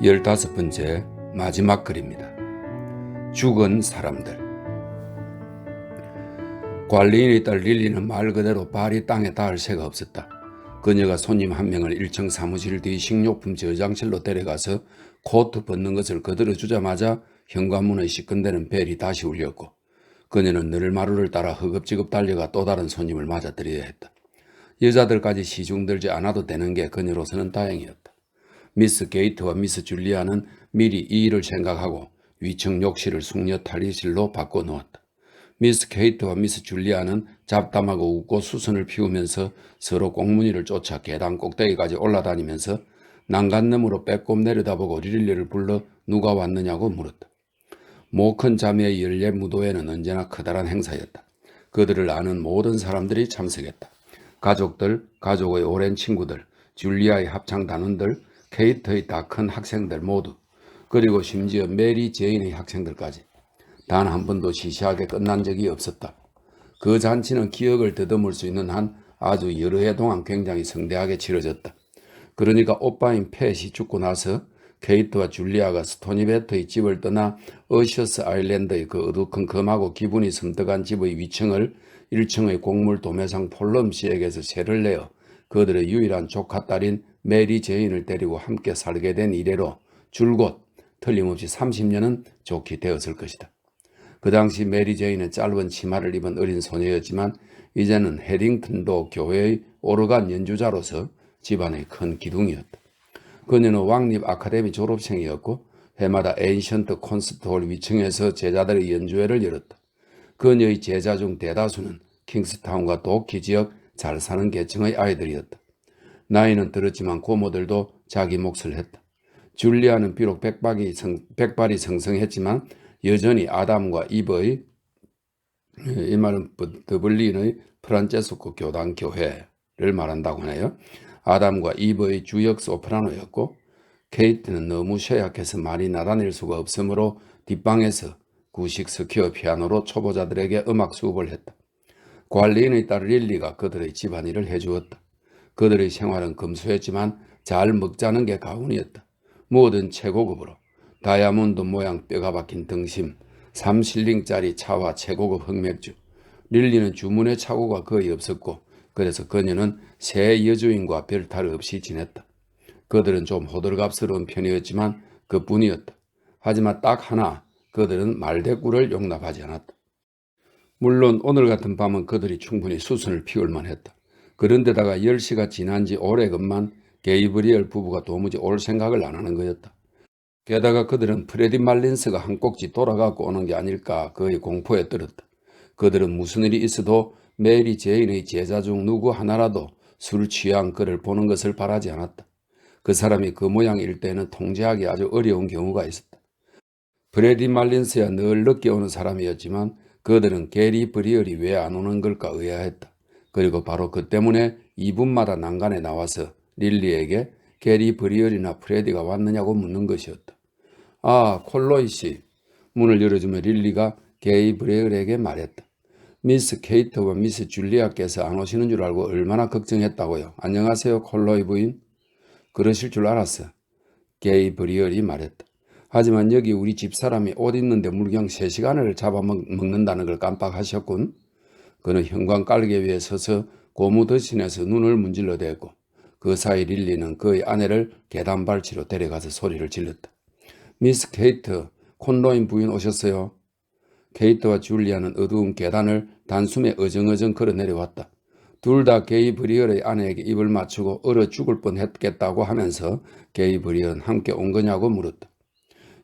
15번째 마지막 글입니다. 죽은 사람들. 관리인의 딸 릴리는 말 그대로 발이 땅에 닿을 새가 없었다. 그녀가 손님 한 명을 1층 사무실 뒤 식료품 저장실로 데려가서 코트 벗는 것을 거들어 주자마자 현관문의 시큰대는 벨이 다시 울렸고 그녀는 늘마루를 따라 허겁지겁 달려가 또 다른 손님을 맞아들여야 했다. 여자들까지 시중들지 않아도 되는 게 그녀로서는 다행이었다. 미스 게이트와 미스 줄리아는 미리 이 일을 생각하고 위층 욕실을 숙녀 탈의실로 바꿔놓았다. 미스 게이트와 미스 줄리아는 잡담하고 웃고 수선을 피우면서 서로 꽁무니를 쫓아 계단 꼭대기까지 올라다니면서 난간너머로 빼꼼 내려다보고 릴리를 불러 누가 왔느냐고 물었다. 모큰 자매의 연례 무도회는 언제나 커다란 행사였다. 그들을 아는 모든 사람들이 참석했다. 가족들, 가족의 오랜 친구들, 줄리아의 합창 단원들, 케이트의 다 큰 학생들 모두, 그리고 심지어 메리 제인의 학생들까지. 단 한 번도 시시하게 끝난 적이 없었다. 그 잔치는 기억을 더듬을 수 있는 한 아주 여러 해 동안 굉장히 성대하게 치러졌다. 그러니까 오빠인 팻이 죽고 나서 케이트와 줄리아가 스토니베트의 집을 떠나 어셔스 아일랜드의 그 어두컴컴하고 기분이 섬뜩한 집의 위층을 1층의 곡물 도매상 폴럼 씨에게서 세를 내어 그들의 유일한 조카 딸인 메리 제인을 데리고 함께 살게 된 이래로 줄곧 틀림없이 30년은 좋게 되었을 것이다. 그 당시 메리 제인은 짧은 치마를 입은 어린 소녀였지만 이제는 해링턴도 교회의 오르간 연주자로서 집안의 큰 기둥이었다. 그녀는 왕립 아카데미 졸업생이었고 해마다 에인션트 콘서트홀 위층에서 제자들의 연주회를 열었다. 그녀의 제자 중 대다수는 킹스타운과 도키 지역 잘 사는 계층의 아이들이었다. 나이는 들었지만 고모들도 자기 몫을 했다. 줄리아는 비록 백발이 성성했지만 여전히 아담과 이브의, 이 말은 더블린의 프란체스코 교단 교회를 말한다고 하네요. 아담과 이브의 주역 소프라노였고 케이트는 너무 쇠약해서 말이 나다닐 수가 없으므로 뒷방에서 구식 스퀘어 피아노로 초보자들에게 음악 수업을 했다. 관리인의 딸 릴리가 그들의 집안일을 해주었다. 그들의 생활은 금수했지만 잘 먹자는 게 가훈이었다. 뭐든 최고급으로 다이아몬드 모양 뼈가 박힌 등심, 3실링짜리 차와 최고급 흑맥주. 릴리는 주문의 착오가 거의 없었고 그래서 그녀는 새 여주인과 별탈 없이 지냈다. 그들은 좀 호들갑스러운 편이었지만 그뿐이었다. 하지만 딱 하나 그들은 말대꾸를 용납하지 않았다. 물론 오늘 같은 밤은 그들이 충분히 수순을 피울 만했다. 그런데다가 10시가 지난 지 오래건만 게이브리엘 부부가 도무지 올 생각을 안 하는 거였다. 게다가 그들은 프레디 말린스가 한 꼭지 돌아가고 오는 게 아닐까 거의 공포에 떨었다. 그들은 무슨 일이 있어도 메리 제인의 제자 중 누구 하나라도 술 취한 그를 보는 것을 바라지 않았다. 그 사람이 그 모양일 때는 통제하기 아주 어려운 경우가 있었다. 프레디 말린스야 늘 늦게 오는 사람이었지만 그들은 게리 브리얼이 왜 안 오는 걸까 의아했다. 그리고 바로 그 때문에 2분마다 난간에 나와서 릴리에게 게리 브리얼이나 프레디가 왔느냐고 묻는 것이었다. 아, 콜로이 씨. 문을 열어주며 릴리가 게이 브리얼에게 말했다. 미스 케이트와 미스 줄리아께서 안 오시는 줄 알고 얼마나 걱정했다고요. 안녕하세요, 콜로이 부인. 그러실 줄 알았어. 게이 브리얼이 말했다. 하지만 여기 우리 집사람이 옷 입는데 물경 3시간을 잡아먹는다는 걸 깜빡하셨군. 그는 현관 깔개 위에 서서 고무 더신에서 눈을 문질러 댔고 그 사이 릴리는 그의 아내를 계단 발치로 데려가서 소리를 질렀다. 미스 케이트, 콘로인 부인 오셨어요. 케이트와 줄리아는 어두운 계단을 단숨에 어정어정 걸어 내려왔다. 둘 다 게이 브리얼의 아내에게 입을 맞추고 얼어 죽을 뻔했겠다고 하면서 게이 브리얼은 함께 온 거냐고 물었다.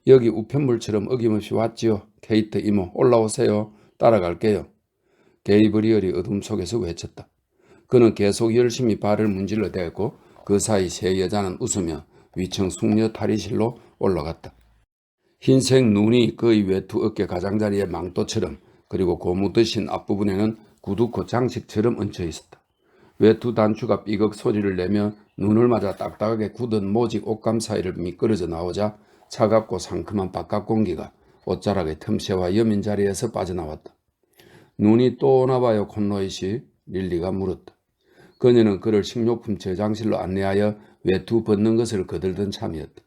여기 우편물처럼 어김없이 왔지요. 케이트 이모 올라오세요. 따라갈게요. 게이 브리얼이 어둠 속에서 외쳤다. 그는 계속 열심히 발을 문질러 댔고 그 사이 세 여자는 웃으며 위층 숙녀 탈의실로 올라갔다. 흰색 눈이 그의 외투 어깨 가장자리의 망토처럼 그리고 고무 드신 앞부분에는 구두코 장식처럼 얹혀 있었다. 외투 단추가 삐걱 소리를 내며 눈을 맞아 딱딱하게 굳은 모직 옷감 사이를 미끄러져 나오자 차갑고 상큼한 바깥 공기가 옷자락의 틈새와 여민 자리에서 빠져나왔다. 눈이 또 오나봐요, 콘로이 씨. 릴리가 물었다. 그녀는 그를 식료품 저장실로 안내하여 외투 벗는 것을 거들던 참이었다.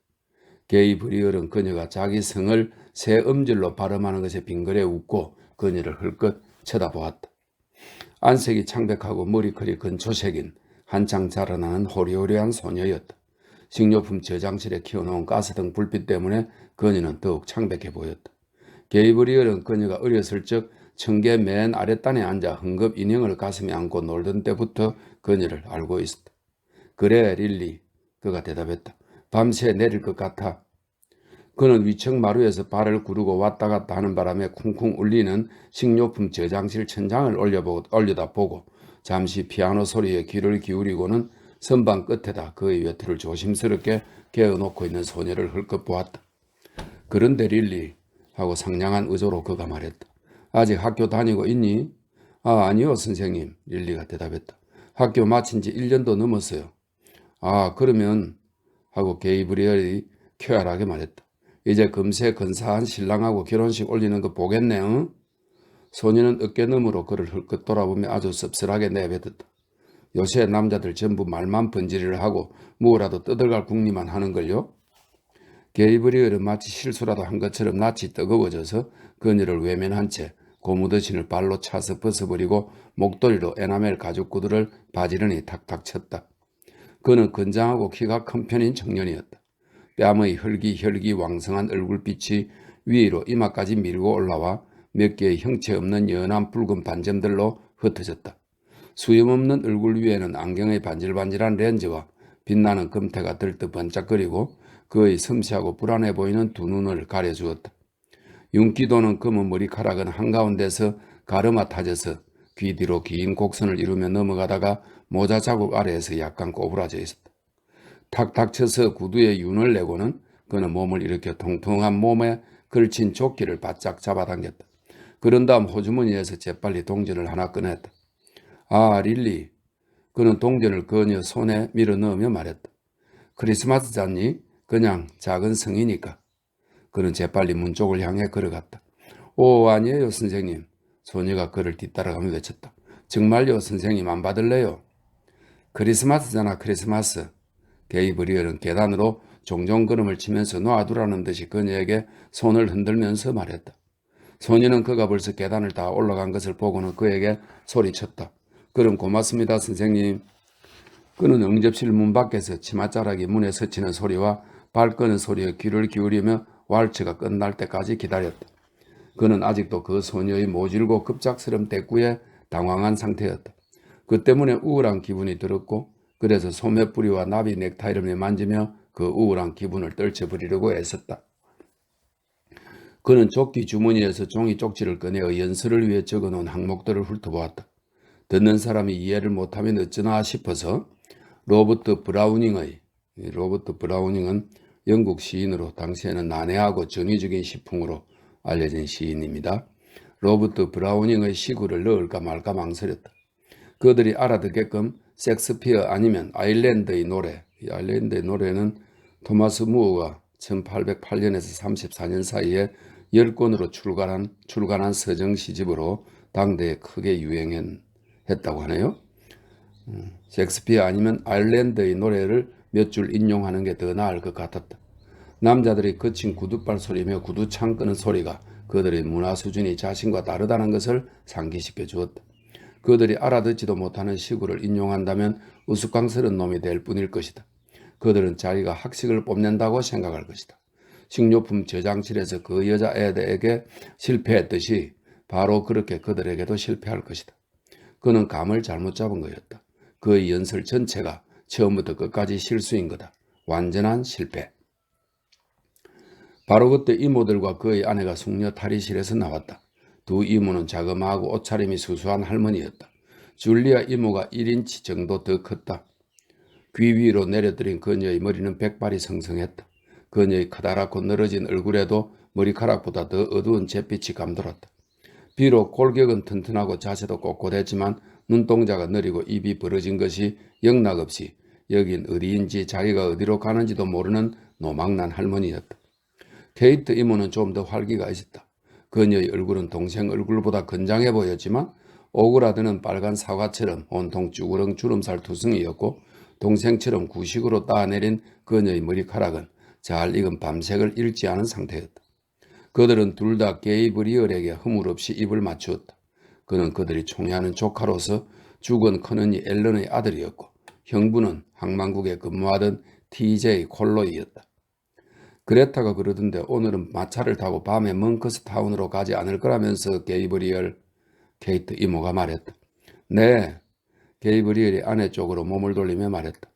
게이브리얼은 그녀가 자기 성을 새 음절로 발음하는 것에 빙그레 웃고 그녀를 흘끗 쳐다보았다. 안색이 창백하고 머리컬이 근초색인 한창 자라나는 호리호리한 소녀였다. 식료품 저장실에 키워놓은 가스등 불빛 때문에 그녀는 더욱 창백해 보였다. 게이브리얼은 그녀가 어렸을 적 청계 맨 아랫단에 앉아 흥겁 인형을 가슴에 안고 놀던 때부터 그녀를 알고 있었다. 그래 릴리, 그가 대답했다. 밤새 내릴 것 같아. 그는 위층 마루에서 발을 구르고 왔다 갔다 하는 바람에 쿵쿵 울리는 식료품 저장실 천장을 올려다보고 잠시 피아노 소리에 귀를 기울이고는 선반 끝에다 그의 외투를 조심스럽게 개어놓고 있는 소녀를 흘끗 보았다. 그런데 릴리, 하고 상냥한 의조로 그가 말했다. 아직 학교 다니고 있니? 아, 아니요 선생님, 릴리가 대답했다. 학교 마친 지 1년도 넘었어요. 아, 그러면, 하고 게이브리얼이 쾌활하게 말했다. 이제 금세 근사한 신랑하고 결혼식 올리는 거 보겠네, 응? 소녀는 어깨너머로 그를 흘끗 돌아보며 아주 씁쓸하게 내뱉었다. 요새 남자들 전부 말만 번지르르 하고 뭐라도 떠들갈 궁리만 하는걸요? 게이브리얼은 마치 실수라도 한 것처럼 낯이 뜨거워져서 그녀를 외면한 채 고무더신을 발로 차서 벗어버리고 목도리로 에나멜 가죽 구두를 바지런히 탁탁 쳤다. 그는 건장하고 키가 큰 편인 청년이었다. 뺨의 혈기 왕성한 얼굴빛이 위로 이마까지 밀고 올라와 몇 개의 형체 없는 연한 붉은 반점들로 흩어졌다. 수염없는 얼굴 위에는 안경의 반질반질한 렌즈와 빛나는 금태가 들떠 번쩍거리고 그의 섬세하고 불안해 보이는 두 눈을 가려주었다. 윤기 도는 검은 머리카락은 한가운데서 가르마 타져서 귀 뒤로 긴 곡선을 이루며 넘어가다가 모자 자국 아래에서 약간 꼬부라져 있었다. 탁탁 쳐서 구두에 윤을 내고는 그는 몸을 일으켜 통통한 몸에 걸친 조끼를 바짝 잡아당겼다. 그런 다음 호주머니에서 재빨리 동전을 하나 꺼냈다. 아, 릴리. 그는 동전을 그녀 손에 밀어 넣으며 말했다. 크리스마스잖니? 그냥 작은 성이니까. 그는 재빨리 문 쪽을 향해 걸어갔다. 오, 아니에요, 선생님. 소녀가 그를 뒤따라가며 외쳤다. 정말요, 선생님 안 받을래요? 크리스마스잖아, 크리스마스. 게이브리얼은 계단으로 종종 걸음을 치면서 놔두라는 듯이 그녀에게 손을 흔들면서 말했다. 소녀는 그가 벌써 계단을 다 올라간 것을 보고는 그에게 소리쳤다. 그럼 고맙습니다, 선생님. 그는 응접실 문 밖에서 치맛자락이 문에 스치는 소리와 발 끄는 소리에 귀를 기울이며 왈츠가 끝날 때까지 기다렸다. 그는 아직도 그 소녀의 모질고 급작스런 대꾸에 당황한 상태였다. 그 때문에 우울한 기분이 들었고 그래서 소매뿌리와 나비 넥타이를 만지며 그 우울한 기분을 떨쳐버리려고 애썼다. 그는 조끼 주머니에서 종이 쪽지를 꺼내어 연설을 위해 적어놓은 항목들을 훑어보았다. 듣는 사람이 이해를 못하면 어쩌나 싶어서 로버트 브라우닝은 영국 시인으로 당시에는 난해하고 전위적인 시풍으로 알려진 시인입니다. 로버트 브라우닝의 시구를 넣을까 말까 망설였다. 그들이 알아듣게끔 섹스피어 아니면 아일랜드의 노래, 이 아일랜드의 노래는 토마스 무어가 1808년에서 34년 사이에 10권으로 출간한 서정 시집으로 당대에 크게 유행했다고 하네요. 섹스피어 아니면 아일랜드의 노래를 몇 줄 인용하는 게 더 나을 것 같았다. 남자들이 거친 구두발 소리며 구두창 끄는 소리가 그들의 문화 수준이 자신과 다르다는 것을 상기시켜 주었다. 그들이 알아듣지도 못하는 시구를 인용한다면 우스꽝스러운 놈이 될 뿐일 것이다. 그들은 자기가 학식을 뽐낸다고 생각할 것이다. 식료품 저장실에서 그 여자애들에게 실패했듯이 바로 그렇게 그들에게도 실패할 것이다. 그는 감을 잘못 잡은 거였다. 그의 연설 전체가 처음부터 끝까지 실수인 거다. 완전한 실패. 바로 그때 이모들과 그의 아내가 숙녀 탈의실에서 나왔다. 두 이모는 자그마하고 옷차림이 수수한 할머니였다. 줄리아 이모가 1인치 정도 더 컸다. 귀 위로 내려드린 그녀의 머리는 백발이 성성했다. 그녀의 커다랗고 늘어진 얼굴에도 머리카락보다 더 어두운 잿빛이 감돌았다. 비록 골격은 튼튼하고 자세도 꼿꼿했지만 눈동자가 느리고 입이 벌어진 것이 영락없이 여긴 어디인지 자기가 어디로 가는지도 모르는 노망난 할머니였다. 케이트 이모는 좀 더 활기가 있었다. 그녀의 얼굴은 동생 얼굴보다 건장해 보였지만 오그라드는 빨간 사과처럼 온통 쭈그렁 주름살 투성이었고 동생처럼 구식으로 따내린 그녀의 머리카락은 잘 익은 밤색을 잃지 않은 상태였다. 그들은 둘 다 게이브리얼에게 허물없이 입을 맞추었다. 그는 그들이 총애하는 조카로서 죽은 큰언니 앨런의 아들이었고 형부는 항만국에 근무하던 TJ 콜로이였다. 그레타가 그러던데 오늘은 마차를 타고 밤에 멍커스타운으로 가지 않을 거라면서 게이브리얼, 케이트 이모가 말했다. 네, 게이브리얼이 아내 쪽으로 몸을 돌리며 말했다.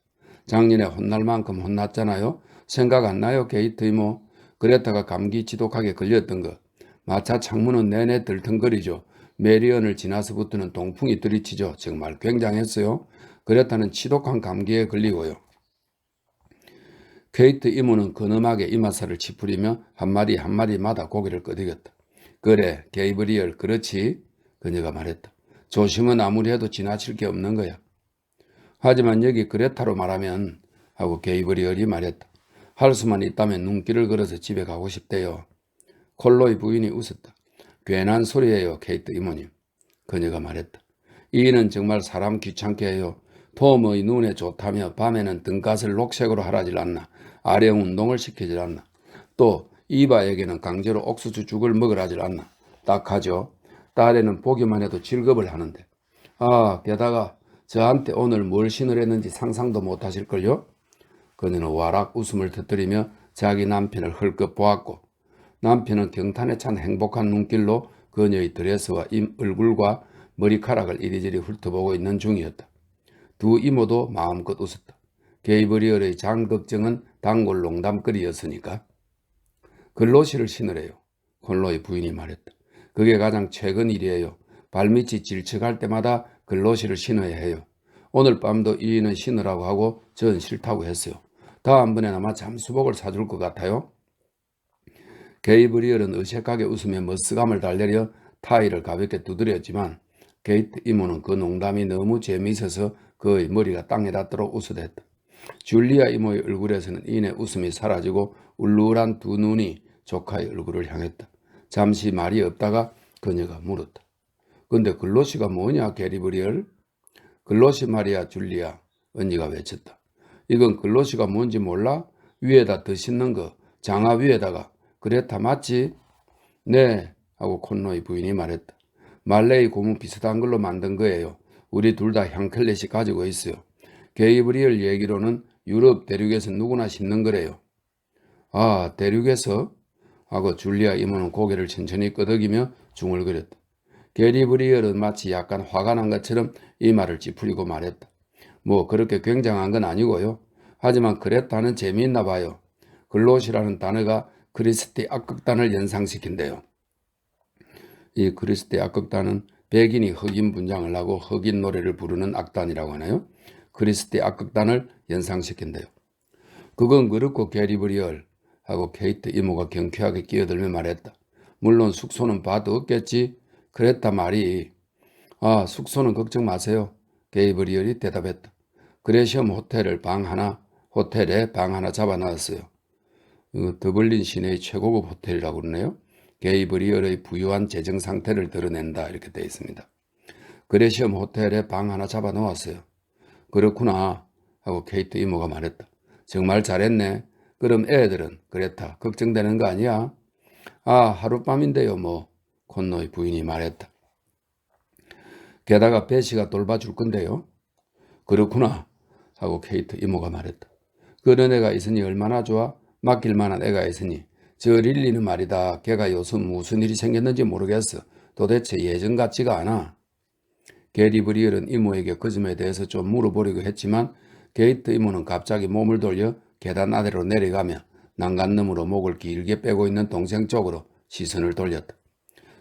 작년에 혼날 만큼 혼났잖아요. 생각 안 나요, 게이트 이모? 그레타가 감기 지독하게 걸렸던 거. 마차 창문은 내내 들통거리죠. 메리언을 지나서부터는 동풍이 들이치죠. 정말 굉장했어요. 그레타는 지독한 감기에 걸리고요. 케이트 이모는 근엄하게 이마살을 찌푸리며 한마디 한마디마다 고개를 끄덕였다. 그래, 게이브리얼, 그렇지? 그녀가 말했다. 조심은 아무리 해도 지나칠 게 없는 거야. 하지만 여기 그레타로 말하면 하고 게이브리얼이 말했다. 할 수만 있다면 눈길을 걸어서 집에 가고 싶대요. 콜로이 부인이 웃었다. 괜한 소리예요, 케이트 이모님. 그녀가 말했다. 이 일은 정말 사람 귀찮게 해요. 톰의 눈에 좋다며 밤에는 등갓을 녹색으로 하라질 않나. 아령 운동을 시키질 않나. 또 이바에게는 강제로 옥수수 죽을 먹으라질 않나. 딱하죠. 딸애는 보기만 해도 즐겁을 하는데. 아, 게다가 저한테 오늘 뭘 신으랬는지 상상도 못하실걸요? 그녀는 와락 웃음을 터뜨리며 자기 남편을 헐끗 보았고 남편은 경탄에 찬 행복한 눈길로 그녀의 드레스와 얼굴과 머리카락을 이리저리 훑어보고 있는 중이었다. 두 이모도 마음껏 웃었다. 게이브리얼의 장 걱정은 단골 농담거리였으니까. 글로시를 신으래요. 콜로이 부인이 말했다. 그게 가장 최근 일이에요. 발밑이 질척할 때마다 글로시를 신어야 해요. 오늘 밤도 이인은 신으라고 하고 전 싫다고 했어요. 다음번에나마 잠수복을 사줄 것 같아요. 게이브리얼은 어색하게 웃으며 머쓱함을 달래려 타이를 가볍게 두드렸지만 게이트 이모는 그 농담이 너무 재미있어서 그의 머리가 땅에 닿도록 웃어댔다. 줄리아 이모의 얼굴에서는 이내 웃음이 사라지고 울울한 두 눈이 조카의 얼굴을 향했다. 잠시 말이 없다가 그녀가 물었다. 근데 글로시가 뭐냐, 게리브리얼? 글로시 말이야, 줄리아. 언니가 외쳤다. 이건 글로시가 뭔지 몰라? 위에다 더 싣는 거. 장화 위에다가. 그레타 맞지? 네, 하고 콘노이 부인이 말했다. 말레이 고무 비슷한 걸로 만든 거예요. 우리 둘 다 향클렛이 가지고 있어요. 게이브리얼 얘기로는 유럽 대륙에서 누구나 신는 거래요. 아, 대륙에서? 하고 줄리아 이모는 고개를 천천히 끄덕이며 중얼거렸다. 게리브리얼은 마치 약간 화가 난 것처럼 이마를 찌푸리고 말했다. 뭐 그렇게 굉장한 건 아니고요. 하지만 그레타는 재미있나 봐요. 글롯이라는 단어가 그리스티 악극단을 연상시킨대요. 이 그리스티 악극단은 백인이 흑인 분장을 하고 흑인 노래를 부르는 악단이라고 하나요? 그리스티 악극단을 연상시킨대요. 그건 그렇고 게리브리얼 하고 케이트 이모가 경쾌하게 끼어들며 말했다. 물론 숙소는 봐도 없겠지. 그랬다 말이. 아, 숙소는 걱정 마세요. 게이브리얼이 대답했다. 그레시엄 호텔에 방 하나 잡아놨어요. 더블린 시내의 최고급 호텔이라고 그러네요. 게이브리얼의 부유한 재정 상태를 드러낸다 이렇게 되어 있습니다. 그레시엄 호텔에 방 하나 잡아놓았어요. 그렇구나 하고 케이트 이모가 말했다. 정말 잘했네. 그럼 애들은 그레타 걱정되는 거 아니야? 아, 하룻밤인데요 뭐. 콘노이 부인이 말했다. 게다가 베시가 돌봐줄 건데요. 그렇구나 하고 케이트 이모가 말했다. 그런 애가 있으니 얼마나 좋아? 맡길 만한 애가 있으니. 저 릴리는 말이다. 걔가 요즘 무슨 일이 생겼는지 모르겠어. 도대체 예전 같지가 않아. 게리브리얼은 이모에게 그 점에 대해서 좀 물어보려고 했지만 게이트 이모는 갑자기 몸을 돌려 계단 아래로 내려가며 난간너머로 목을 길게 빼고 있는 동생 쪽으로 시선을 돌렸다.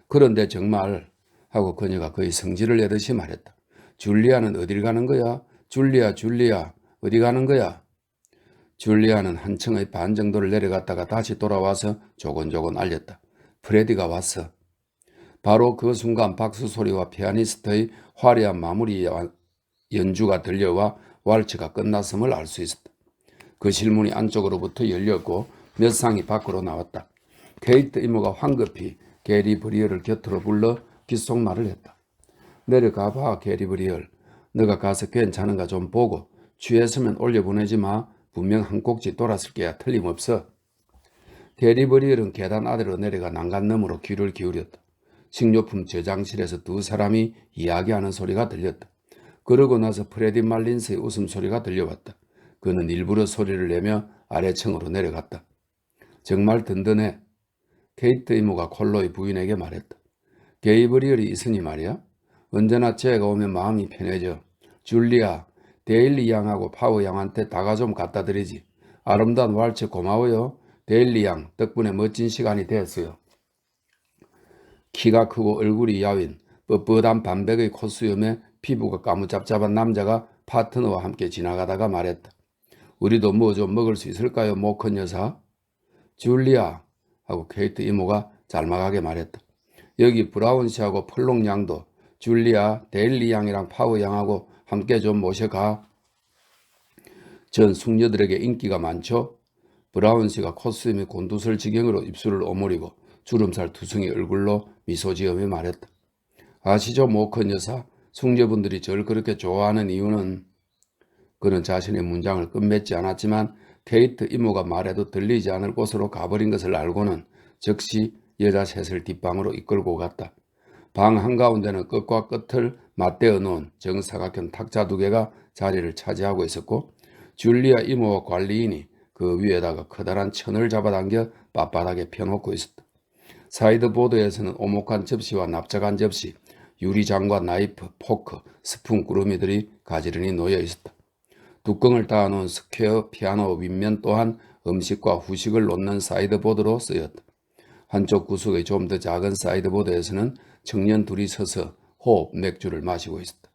그런데 정말 하고 그녀가 거의 성질을 내듯이 말했다. 줄리아는 어딜 가는 거야? 줄리아 어디 가는 거야? 줄리아는 한 층의 반 정도를 내려갔다가 다시 돌아와서 조곤조곤 알렸다. 프레디가 왔어. 바로 그 순간 박수 소리와 피아니스트의 화려한 마무리 연주가 들려와 왈츠가 끝났음을 알 수 있었다. 그 실문이 안쪽으로부터 열렸고 몇 상이 밖으로 나왔다. 케이트 이모가 황급히 게리브리얼을 곁으로 불러 귓속말을 했다. 내려가봐 게리브리얼. 너가 가서 괜찮은가 좀 보고 취했으면 올려보내지 마. 분명 한 꼭지 돌았을 게야 틀림없어. 대리버리얼은 계단 아래로 내려가 난간 너머로 귀를 기울였다. 식료품 저장실에서 두 사람이 이야기하는 소리가 들렸다. 그러고 나서 프레디 말린스의 웃음소리가 들려왔다. 그는 일부러 소리를 내며 아래층으로 내려갔다. 정말 든든해. 케이트 이모가 콜로이 부인에게 말했다. 게이브리얼이 있으니 말이야. 언제나 쟤가 오면 마음이 편해져. 줄리아, 데일리 양하고 파워 양한테 다가 좀 갖다 드리지. 아름다운 왈츠 고마워요. 데일리 양 덕분에 멋진 시간이 됐어요. 키가 크고 얼굴이 야윈, 뻣뻣한 반백의 콧수염에 피부가 까무잡잡한 남자가 파트너와 함께 지나가다가 말했다. 우리도 뭐 좀 먹을 수 있을까요, 모컨 여사? 줄리아, 하고 케이트 이모가 잘막하게 말했다. 여기 브라운 씨하고 펄롱 양도 줄리아, 데일리 양이랑 파워 양하고 함께 좀 모셔가. 전 숙녀들에게 인기가 많죠? 브라운 씨가 콧수염이 곤두설 지경으로 입술을 오므리고 주름살 투성이 얼굴로 미소 지으며 말했다. 아시죠, 모컨 여사? 숙녀분들이 저를 그렇게 좋아하는 이유는. 그는 자신의 문장을 끝맺지 않았지만 케이트 이모가 말해도 들리지 않을 곳으로 가버린 것을 알고는 즉시 여자 셋을 뒷방으로 이끌고 갔다. 방 한가운데는 끝과 끝을 맞대어 놓은 정사각형 탁자 두 개가 자리를 차지하고 있었고 줄리아 이모와 관리인이 그 위에다가 커다란 천을 잡아당겨 빳빳하게 펴놓고 있었다. 사이드보드에서는 오목한 접시와 납작한 접시, 유리장과 나이프, 포크, 스푼 꾸러미들이 가지런히 놓여 있었다. 뚜껑을 닫아놓은 스퀘어 피아노 윗면 또한 음식과 후식을 놓는 사이드보드로 쓰였다. 한쪽 구석의 좀 더 작은 사이드보드에서는 청년 둘이 서서 호흡 맥주를 마시고 있었다.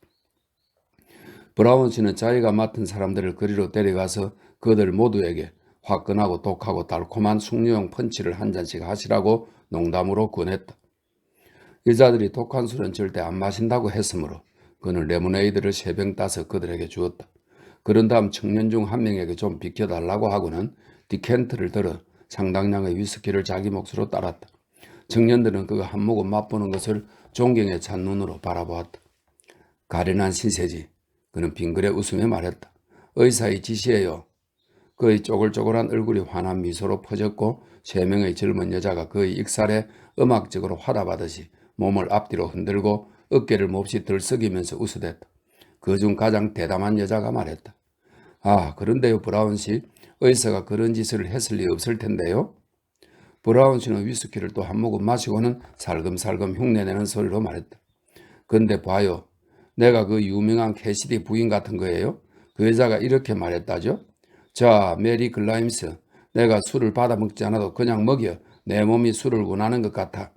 브라운 씨는 자기가 맡은 사람들을 그리로 데려가서 그들 모두에게 화끈하고 독하고 달콤한 숙녀용 펀치를 한 잔씩 하시라고 농담으로 권했다. 여자들이 독한 술은 절대 안 마신다고 했으므로 그는 레모네이드를 3병 따서 그들에게 주었다. 그런 다음 청년 중 한 명에게 좀 비켜달라고 하고는 디켄트를 들어 상당량의 위스키를 자기 몫으로 따랐다. 청년들은 그가 한 모금 맛보는 것을 존경에 찬 눈으로 바라보았다. 가련한 신세지. 그는 빙그레 웃으며 말했다. 의사의 지시예요. 그의 쪼글쪼글한 얼굴이 환한 미소로 퍼졌고 3명의 젊은 여자가 그의 익살에 음악적으로 화답하듯이 몸을 앞뒤로 흔들고 어깨를 몹시 들썩이면서 웃어댔다. 그중 가장 대담한 여자가 말했다. 아, 그런데요, 브라운 씨. 의사가 그런 짓을 했을 리 없을 텐데요. 브라운 씨는 위스키를 또 한 모금 마시고는 살금살금 흉내내는 소리로 말했다. 근데 봐요. 내가 그 유명한 캐시디 부인 같은 거예요. 그 여자가 이렇게 말했다죠. 자, 메리 글라임스. 내가 술을 받아 먹지 않아도 그냥 먹여. 내 몸이 술을 원하는 것 같아.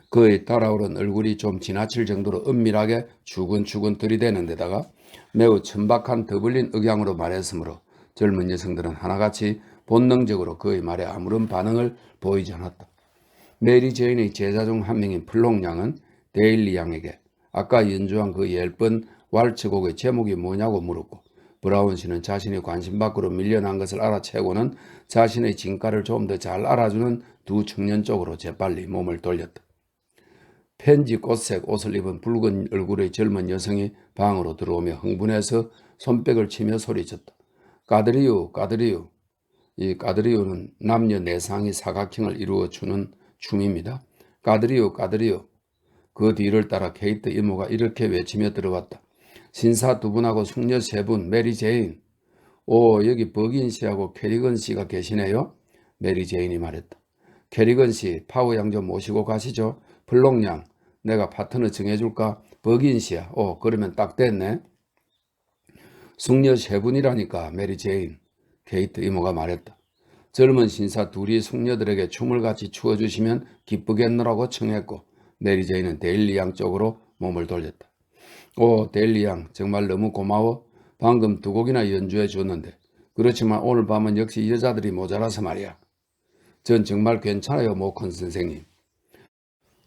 그의 달아오른 얼굴이 좀 지나칠 정도로 은밀하게 추근추근 들이대는 데다가 매우 천박한 더블린 억양으로 말했으므로 젊은 여성들은 하나같이 본능적으로 그의 말에 아무런 반응을 보이지 않았다. 메리 제인의 제자 중 한 명인 플롱 양은 데일리 양에게 아까 연주한 그 예쁜 왈츠곡의 제목이 뭐냐고 물었고 브라운 씨는 자신이 관심 밖으로 밀려난 것을 알아채고는 자신의 진가를 좀 더 잘 알아주는 두 청년 쪽으로 재빨리 몸을 돌렸다. 펜지 꽃색 옷을 입은 붉은 얼굴의 젊은 여성이 방으로 들어오며 흥분해서 손뼉을 치며 소리쳤다. 까드리우, 까드리우. 이 까드리우는 남녀 내상이 사각형을 이루어주는 춤입니다. 까드리우, 까드리우. 그 뒤를 따라 케이트 이모가 이렇게 외치며 들어왔다. 신사 2분하고 숙녀 3분, 메리 제인. 오, 여기 버긴 씨하고 캐리건 씨가 계시네요. 메리 제인이 말했다. 캐리건 씨, 파워 양 좀 모시고 가시죠. 플롱 양, 내가 파트너 정해줄까? 버긴 씨야. 오, 그러면 딱 됐네. 숙녀 3분이라니까, 메리 제인. 케이트 이모가 말했다. 젊은 신사 둘이 숙녀들에게 춤을 같이 추어주시면 기쁘겠노라고 청했고 메리 제인은 데일리 양 쪽으로 몸을 돌렸다. 오, 데일리 양, 정말 너무 고마워. 방금 2곡이나 연주해 줬는데 그렇지만 오늘 밤은 역시 여자들이 모자라서 말이야. 전 정말 괜찮아요, 모컨 선생님.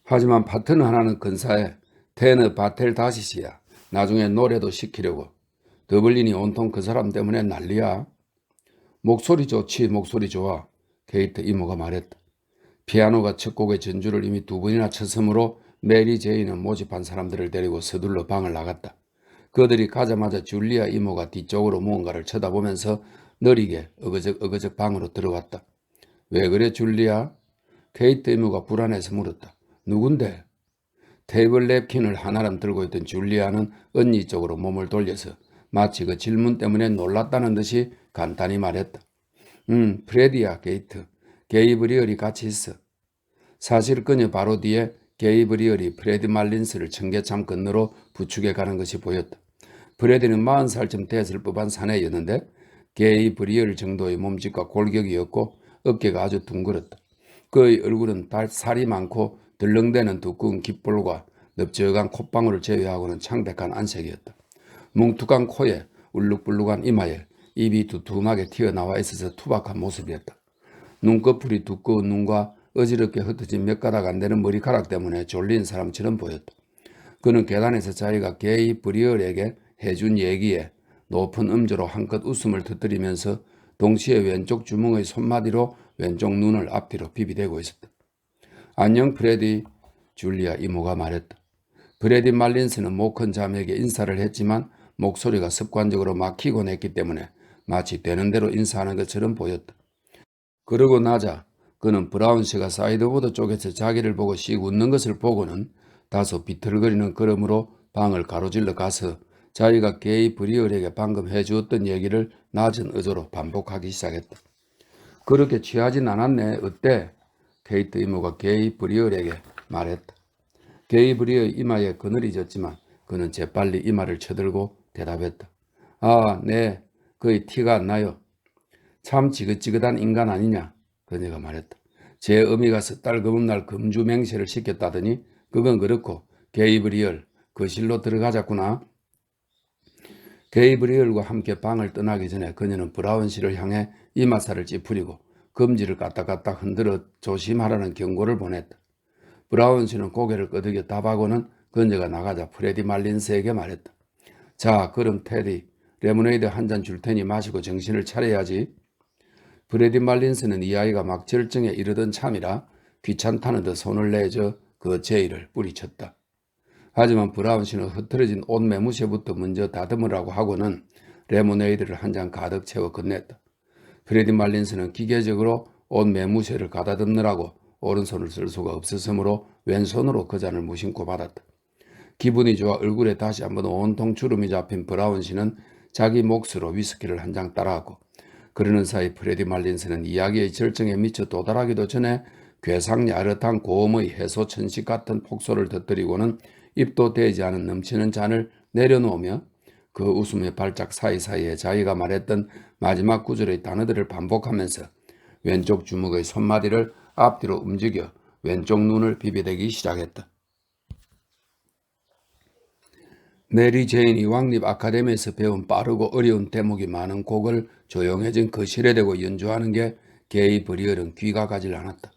하지만 파트너 하나는 근사해. 테너 바텔 다시시야. 나중에 노래도 시키려고. 더블린이 온통 그 사람 때문에 난리야. 목소리 좋지, 목소리 좋아. 케이트 이모가 말했다. 피아노가 첫 곡의 전주를 이미 2번이나 쳤으므로 메리 제이는 모집한 사람들을 데리고 서둘러 방을 나갔다. 그들이 가자마자 줄리아 이모가 뒤쪽으로 무언가를 쳐다보면서 느리게 어거적 방으로 들어왔다. 왜 그래 줄리아? 케이트 이모가 불안해서 물었다. 누군데? 테이블 냅킨을 하나람 들고 있던 줄리아는 언니 쪽으로 몸을 돌려서 마치 그 질문 때문에 놀랐다는 듯이 간단히 말했다. 프레디야, 게이트. 게이브리얼이 같이 있어. 사실 그녀 바로 뒤에 게이브리얼이 프레디 말린스를 청계참 건너로 부축해 가는 것이 보였다. 프레디는 40살쯤 됐을 법한 사내였는데 게이브리얼 정도의 몸집과 골격이었고 어깨가 아주 둥그렇다. 그의 얼굴은 살이 많고 덜렁대는 두꺼운 귓볼과 넓적한 콧방울을 제외하고는 창백한 안색이었다. 뭉툭한 코에 울룩불룩한 이마에 입이 두툼하게 튀어나와 있어서 투박한 모습이었다. 눈꺼풀이 두꺼운 눈과 어지럽게 흩어진 몇 가닥 안 되는 머리카락 때문에 졸린 사람처럼 보였다. 그는 계단에서 자기가 게이 브리얼에게 해준 얘기에 높은 음조로 한껏 웃음을 터뜨리면서 동시에 왼쪽 주먹의 손마디로 왼쪽 눈을 앞뒤로 비비대고 있었다. 안녕 프레디, 줄리아 이모가 말했다. 프레디 말린스는 못 큰 자매에게 인사를 했지만 목소리가 습관적으로 막히곤 했기 때문에 마치 되는 대로 인사하는 것처럼 보였다. 그러고 나자 그는 브라운씨가 사이드보드 쪽에서 자기를 보고 씩 웃는 것을 보고는 다소 비틀거리는 걸음으로 방을 가로질러 가서 자기가 게이 브리얼에게 방금 해주었던 얘기를 낮은 어조로 반복하기 시작했다. 그렇게 취하진 않았네. 어때? 케이트 이모가 게이 브리얼에게 말했다. 게이 브리얼 이마에 그늘이 졌지만 그는 재빨리 이마를 쳐들고 대답했다. 아, 네. 거의 티가 안 나요. 참 지긋지긋한 인간 아니냐? 그녀가 말했다. 제 어미가 섣달 검은 날 금주맹세를 시켰다더니 그건 그렇고 게이브리얼 거실로 들어가자꾸나. 게이브리얼과 함께 방을 떠나기 전에 그녀는 브라운 씨를 향해 이마살을 찌푸리고 검지를 까딱까딱 흔들어 조심하라는 경고를 보냈다. 브라운 씨는 고개를 끄덕여 답하고는 그녀가 나가자 프레디 말린스에게 말했다. 자, 그럼 테디, 레모네이드 한 잔 줄 테니 마시고 정신을 차려야지. 프레디 말린스는 이 아이가 막 절정에 이르던 참이라 귀찮다는 듯 손을 내저 그 제의를 뿌리쳤다. 하지만 브라운 씨는 흐트러진 옷 매무새부터 먼저 다듬으라고 하고는 레모네이드를 한 잔 가득 채워 건넸다. 프레디 말린스는 기계적으로 옷 매무새를 가다듬느라고 오른손을 쓸 수가 없었으므로 왼손으로 그 잔을 무심코 받았다. 기분이 좋아 얼굴에 다시 한번 온통 주름이 잡힌 브라운 씨는 자기 몫으로 위스키를 한 잔 따라하고 그러는 사이 프레디 말린스는 이야기의 절정에 미쳐 도달하기도 전에 괴상야릇한 고음의 해소천식 같은 폭소를 터뜨리고는 입도 대지 않은 넘치는 잔을 내려놓으며 그 웃음의 발작 사이사이에 자기가 말했던 마지막 구절의 단어들을 반복하면서 왼쪽 주먹의 손마디를 앞뒤로 움직여 왼쪽 눈을 비비대기 시작했다. 메리 제인이 왕립 아카데미에서 배운 빠르고 어려운 대목이 많은 곡을 조용해진 거실에 대고 연주하는 게 게이 브리얼은 귀가 가질 않았다.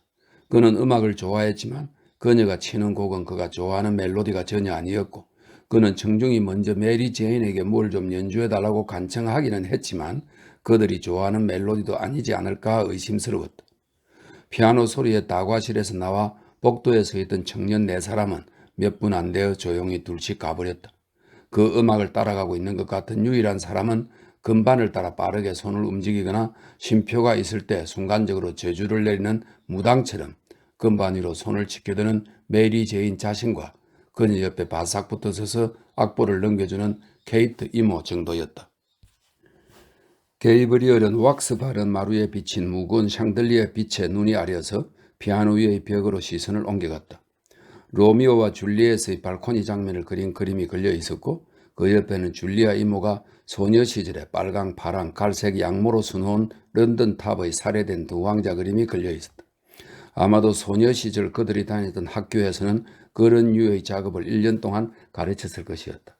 그는 음악을 좋아했지만 그녀가 치는 곡은 그가 좋아하는 멜로디가 전혀 아니었고 그는 청중이 먼저 메리 제인에게 뭘 좀 연주해달라고 간청하기는 했지만 그들이 좋아하는 멜로디도 아니지 않을까 의심스러웠다. 피아노 소리에 다과실에서 나와 복도에 서 있던 청년 네 사람은 몇 분 안 되어 조용히 둘씩 가버렸다. 그 음악을 따라가고 있는 것 같은 유일한 사람은 건반을 따라 빠르게 손을 움직이거나 쉼표가 있을 때 순간적으로 저주를 내리는 무당처럼 건반 위로 손을 지켜드는 메리 제인 자신과 그녀 옆에 바싹 붙어 서서 악보를 넘겨주는 케이트 이모 정도였다. 게이브리얼은 왁스 바른 마루에 비친 무거운 샹들리에 빛에 눈이 아려서 피아노 위의 벽으로 시선을 옮겨갔다. 로미오와 줄리엣의 발코니 장면을 그린 그림이 걸려 있었고 그 옆에는 줄리아 이모가 소녀 시절에 빨강, 파랑, 갈색 양모로 수놓은 런던 탑의 살해된 두 왕자 그림이 걸려 있었다. 아마도 소녀 시절 그들이 다니던 학교에서는 그런 류의 작업을 1년 동안 가르쳤을 것이었다.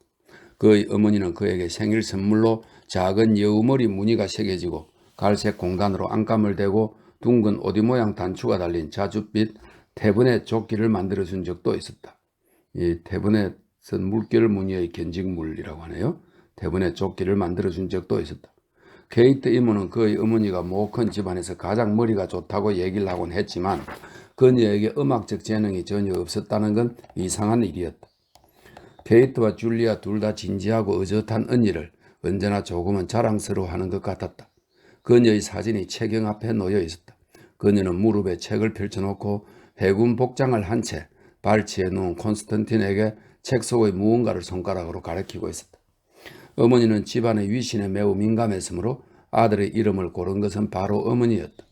그의 어머니는 그에게 생일 선물로 작은 여우머리 무늬가 새겨지고 갈색 공단으로 안감을 대고 둥근 오디 모양 단추가 달린 자줏빛 태분의 조끼를 만들어준 적도 있었다. 이 태분의 물결 무늬의 견직물이라고 하네요. 태분의 조끼를 만들어준 적도 있었다. 케이트 이모는 그의 어머니가 못 큰 집안에서 가장 머리가 좋다고 얘기를 하곤 했지만 그녀에게 음악적 재능이 전혀 없었다는 건 이상한 일이었다. 케이트와 줄리아 둘 다 진지하고 의젓한 언니를 언제나 조금은 자랑스러워하는 것 같았다. 그녀의 사진이 채경 앞에 놓여 있었다. 그녀는 무릎에 책을 펼쳐놓고 해군 복장을 한 채 발치에 누운 콘스탄틴에게 책 속의 무언가를 손가락으로 가리키고 있었다. 어머니는 집안의 위신에 매우 민감했으므로 아들의 이름을 고른 것은 바로 어머니였다.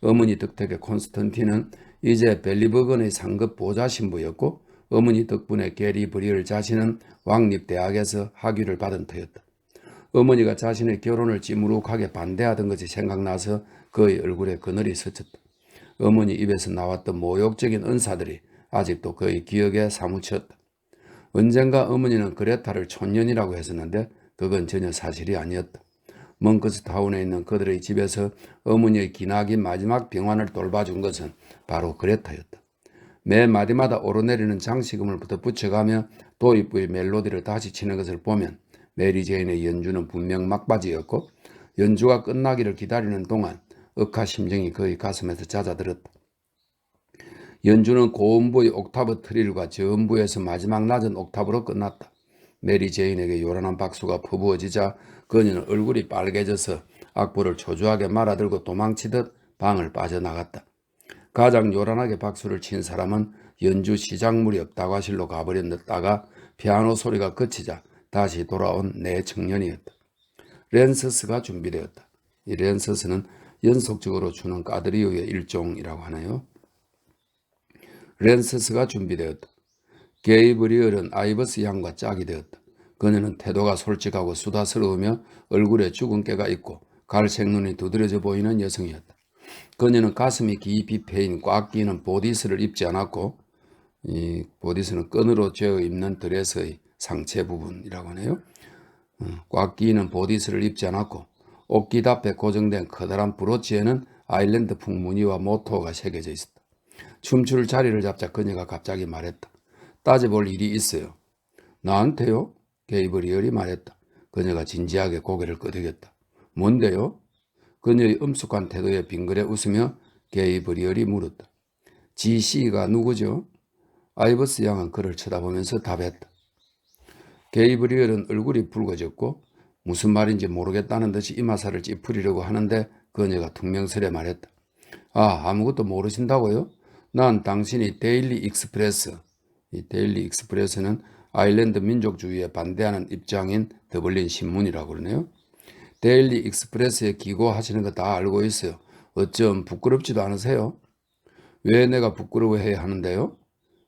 어머니 덕택에 콘스탄틴은 이제 벨리버건의 상급 보좌 신부였고 어머니 덕분에 게리 브리얼 자신은 왕립대학에서 학위를 받은 터였다. 어머니가 자신의 결혼을 찌무룩하게 반대하던 것이 생각나서 그의 얼굴에 그늘이 스쳤다. 어머니 입에서 나왔던 모욕적인 은사들이 아직도 그의 기억에 사무쳤다. 언젠가 어머니는 그레타를 촌년이라고 했었는데 그건 전혀 사실이 아니었다. 멍크스타운에 있는 그들의 집에서 어머니의 기나긴 마지막 병환을 돌봐준 것은 바로 그레타였다. 매 마디마다 오르내리는 장식음을부터 붙여가며 도입부의 멜로디를 다시 치는 것을 보면 메리 제인의 연주는 분명 막바지였고 연주가 끝나기를 기다리는 동안 억하 심정이 그의 가슴에서 잦아들었다. 연주는 고음부의 옥타브 트릴과 저음부에서 마지막 낮은 옥타브로 끝났다. 메리 제인에게 요란한 박수가 퍼부어지자 그녀는 얼굴이 빨개져서 악보를 초조하게 말아들고 도망치듯 방을 빠져나갔다. 가장 요란하게 박수를 친 사람은 연주 시작 무렵 다과실로 가버렸다가 피아노 소리가 그치자 다시 돌아온 내 청년이었다. 렌서스가 준비되었다. 이 렌서스는 연속적으로 추는 까드리오의 일종이라고 하네요. 렌서스가 준비되었다. 게이브리얼은 아이버스 양과 짝이 되었다. 그녀는 태도가 솔직하고 수다스러우며 얼굴에 주근깨가 있고 갈색 눈이 두드러져 보이는 여성이었다. 그녀는 가슴이 깊이 패인 꽉 끼는 보디스를 입지 않았고 이 보디스는 끈으로 죄어 입는 드레스의 상체 부분이라고 하네요. 꽉 끼는 보디스를 입지 않았고 옷깃 앞에 고정된 커다란 브로치에는 아일랜드 풍무늬와 모토가 새겨져 있었다. 춤출 자리를 잡자 그녀가 갑자기 말했다. 따져볼 일이 있어요. 나한테요? 게이브리얼이 말했다. 그녀가 진지하게 고개를 끄덕였다. 뭔데요? 그녀의 엄숙한 태도에 빙그레 웃으며 게이브리얼이 물었다. GC가 누구죠? 아이버스 양은 그를 쳐다보면서 답했다. 게이브리얼은 얼굴이 붉어졌고 무슨 말인지 모르겠다는 듯이 이마살을 찌푸리려고 하는데 그녀가 퉁명스레 말했다. 아, 아무것도 모르신다고요? 난 당신이 데일리 익스프레스, 이 데일리 익스프레스는 아일랜드 민족주의에 반대하는 입장인 더블린 신문이라고 그러네요. 데일리 익스프레스에 기고하시는 거 다 알고 있어요. 어쩜 부끄럽지도 않으세요? 왜 내가 부끄러워해야 하는데요?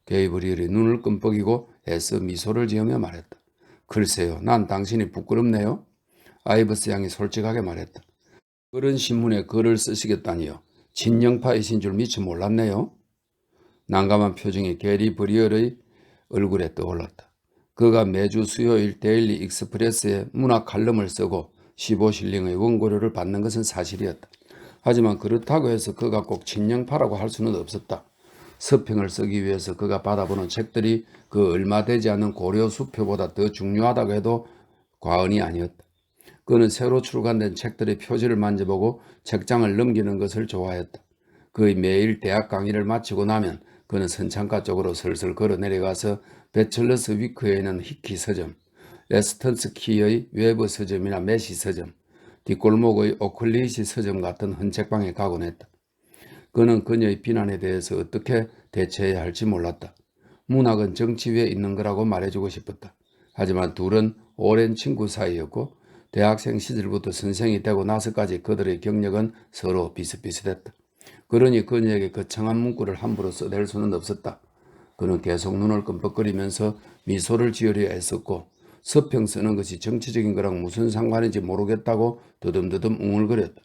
게이브리얼이 눈을 끔뻑이고 애써 미소를 지으며 말했다. 글쎄요, 난 당신이 부끄럽네요. 아이버스 양이 솔직하게 말했다. 그런 신문에 글을 쓰시겠다니요. 친영파이신 줄 미처 몰랐네요. 난감한 표정이 게리 브리얼의 얼굴에 떠올랐다. 그가 매주 수요일 데일리 익스프레스에 문학 칼럼을 쓰고 15실링의 원고료를 받는 것은 사실이었다. 하지만 그렇다고 해서 그가 꼭 친영파라고 할 수는 없었다. 서평을 쓰기 위해서 그가 받아보는 책들이 그 얼마 되지 않는 고려 수표보다 더 중요하다고 해도 과언이 아니었다. 그는 새로 출간된 책들의 표지를 만져보고 책장을 넘기는 것을 좋아했다. 그의 매일 대학 강의를 마치고 나면 그는 선창가 쪽으로 슬슬 걸어 내려가서 배철러스 위크에 있는 히키 서점, 레스턴스 키의 웨버 서점이나 메시 서점, 뒷골목의 오클리시 서점 같은 헌책방에 가곤 했다. 그는 그녀의 비난에 대해서 어떻게 대처해야 할지 몰랐다. 문학은 정치 위에 있는 거라고 말해주고 싶었다. 하지만 둘은 오랜 친구 사이였고 대학생 시절부터 선생이 되고 나서까지 그들의 경력은 서로 비슷비슷했다. 그러니 그녀에게 거창한 문구를 함부로 써댈 수는 없었다. 그는 계속 눈을 끔뻑거리면서 미소를 지으려 애썼고 서평 쓰는 것이 정치적인 거랑 무슨 상관인지 모르겠다고 더듬더듬 웅얼거렸다.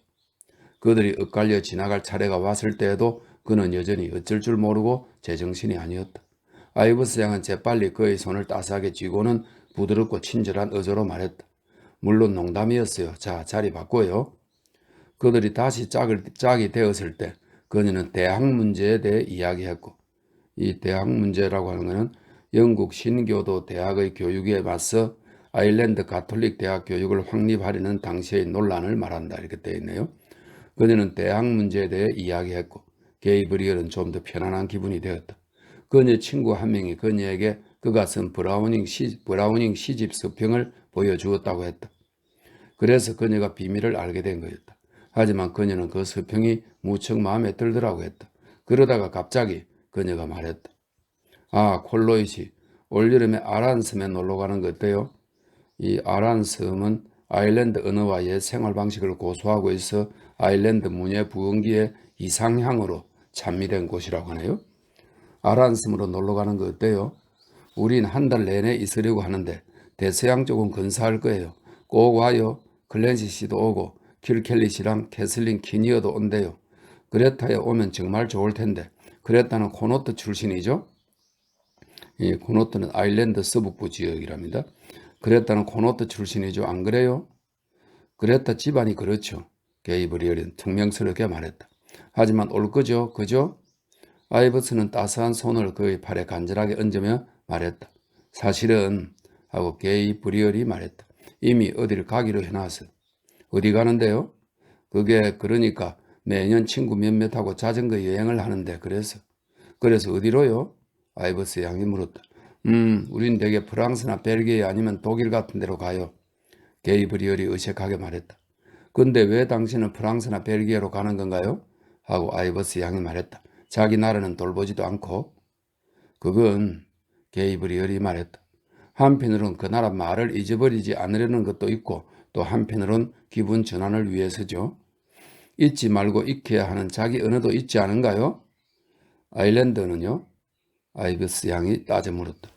그들이 엇갈려 지나갈 차례가 왔을 때에도 그는 여전히 어쩔 줄 모르고 제정신이 아니었다. 아이버스 양은 재빨리 그의 손을 따스하게 쥐고는 부드럽고 친절한 어조로 말했다. 물론 농담이었어요. 자, 자리 바꿔요. 그들이 다시 짝이 되었을 때 그녀는 대학 문제에 대해 이야기했고 이 대학 문제라고 하는 것은 영국 신교도 대학의 교육에 맞서 아일랜드 가톨릭 대학 교육을 확립하려는 당시의 논란을 말한다. 이렇게 되어 있네요. 그녀는 대학 문제에 대해 이야기했고 게이브리얼은 좀 더 편안한 기분이 되었다. 그녀의 친구 한 명이 그녀에게 그가 쓴 브라우닝 시집 서평을 보여주었다고 했다. 그래서 그녀가 비밀을 알게 된 거였다. 하지만 그녀는 그 서평이 무척 마음에 들더라고 했다. 그러다가 갑자기 그녀가 말했다. 아, 콜로이시, 올여름에 아란섬에 놀러 가는 거 어때요? 이 아란섬은 아일랜드 언어와 옛 생활 방식을 고수하고 있어 아일랜드 문예 부흥기의 이상향으로 찬미된 곳이라고 하네요. 아란섬으로 놀러 가는 거 어때요? 우린 한 달 내내 있으려고 하는데 대서양 쪽은 근사할 거예요. 꼭 와요. 클랜시 씨도 오고 킬켈리 씨랑 캐슬린 키니어도 온대요. 그레타에 오면 정말 좋을 텐데. 그레타는 코노트 출신이죠. 이 코노트는 아일랜드 서북부 지역이랍니다. 그레타는 코노트 출신이죠. 안 그래요? 그레타 집안이 그렇죠. 게이브리얼은 퉁명스럽게 말했다. 하지만 올 거죠. 그죠? 아이버스는 따스한 손을 그의 팔에 간절하게 얹으며 말했다. 사실은 하고 게이브리얼이 말했다. 이미 어디를 가기로 해놨어. 어디 가는데요? 그게 그러니까 매년 친구 몇몇하고 자전거 여행을 하는데 그래서 어디로요? 아이버스 양이 물었다. 우린 대개 프랑스나 벨기에 아니면 독일 같은 데로 가요. 게이브리얼이 어색하게 말했다. 근데 왜 당신은 프랑스나 벨기에로 가는 건가요? 하고 아이버스 양이 말했다. 자기 나라는 돌보지도 않고. 그건 게이브리얼이 말했다. 한편으론 그 나라 말을 잊어버리지 않으려는 것도 있고 또 한편으론 기분 전환을 위해서죠. 잊지 말고 익혀야 하는 자기 언어도 있지 않은가요? 아일랜드는요? 아이버스 양이 따져 물었다.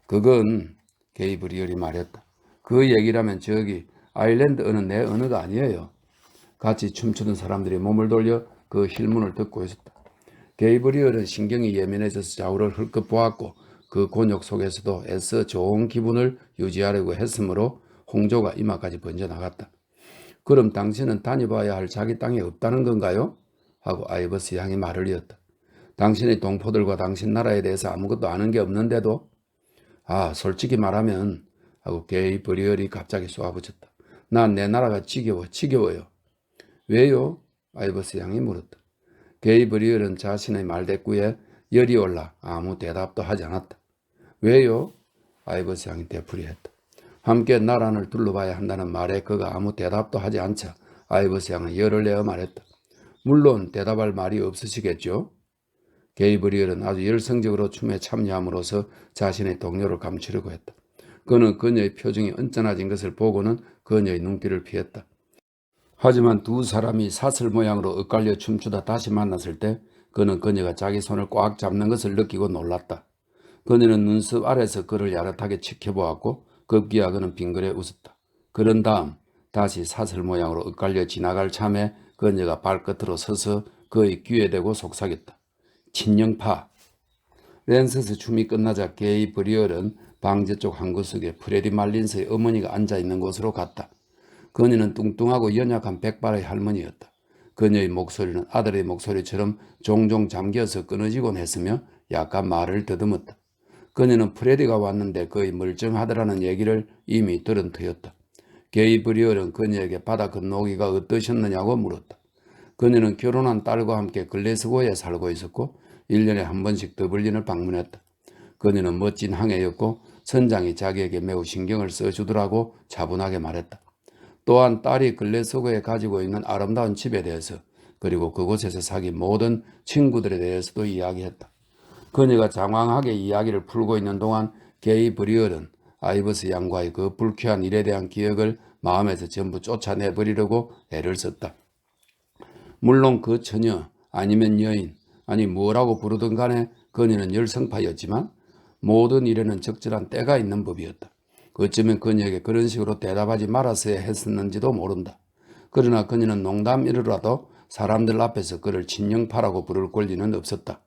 그건 게이브리얼이 말했다. 그 얘기라면 저기 아일랜드 언어는 내 언어가 아니에요. 같이 춤추던 사람들이 몸을 돌려 그 힐문을 듣고 있었다. 게이브리얼은 신경이 예민해져서 좌우를 흘끗 보았고 그 곤욕 속에서도 애써 좋은 기분을 유지하려고 했으므로 홍조가 이마까지 번져나갔다. 그럼 당신은 다녀봐야 할 자기 땅이 없다는 건가요? 하고 아이버스 양이 말을 이었다. 당신의 동포들과 당신 나라에 대해서 아무것도 아는 게 없는데도? 아, 솔직히 말하면 하고 게이브리얼이 갑자기 쏘아붙였다. 난 내 나라가 지겨워요. 왜요? 아이버스 양이 물었다. 게이브리얼은 자신의 말대꾸에 열이 올라 아무 대답도 하지 않았다. 왜요? 아이버스 양이 되풀이했다. 함께 나란을 둘러봐야 한다는 말에 그가 아무 대답도 하지 않자 아이버스 양은 열을 내어 말했다. 물론 대답할 말이 없으시겠죠? 게이브리얼은 아주 열성적으로 춤에 참여함으로써 자신의 동료를 감추려고 했다. 그는 그녀의 표정이 언짢아진 것을 보고는 그녀의 눈길을 피했다. 하지만 두 사람이 사슬 모양으로 엇갈려 춤추다 다시 만났을 때 그는 그녀가 자기 손을 꽉 잡는 것을 느끼고 놀랐다. 그녀는 눈썹 아래서 그를 야릇하게 지켜보았고 급기야 그는 빙그레 웃었다. 그런 다음 다시 사슬 모양으로 엇갈려 지나갈 참에 그녀가 발끝으로 서서 그의 귀에 대고 속삭였다. 친령파. 랜서스 춤이 끝나자 게이브리얼은 방제 쪽 한 구석에 프레디 말린스의 어머니가 앉아있는 곳으로 갔다. 그녀는 뚱뚱하고 연약한 백발의 할머니였다. 그녀의 목소리는 아들의 목소리처럼 종종 잠겨서 끊어지곤 했으며 약간 말을 더듬었다. 그녀는 프레디가 왔는데 거의 멀쩡하더라는 얘기를 이미 들은 터였다. 게이브리얼은 그녀에게 바다 건너오기가 어떠셨느냐고 물었다. 그녀는 결혼한 딸과 함께 글래스고에 살고 있었고 1년에 한 번씩 더블린을 방문했다. 그녀는 멋진 항해였고 선장이 자기에게 매우 신경을 써주더라고 차분하게 말했다. 또한 딸이 글래스고에 가지고 있는 아름다운 집에 대해서 그리고 그곳에서 사귄 모든 친구들에 대해서도 이야기했다. 그녀가 장황하게 이야기를 풀고 있는 동안 게이브리얼은 아이버스 양과의 그 불쾌한 일에 대한 기억을 마음에서 전부 쫓아내버리려고 애를 썼다. 물론 그 처녀 아니면 여인 아니 뭐라고 부르든 간에 그녀는 열성파였지만 모든 일에는 적절한 때가 있는 법이었다. 어쩌면 그녀에게 그런 식으로 대답하지 말았어야 했었는지도 모른다. 그러나 그녀는 농담이라도 사람들 앞에서 그를 친령파라고 부를 권리는 없었다.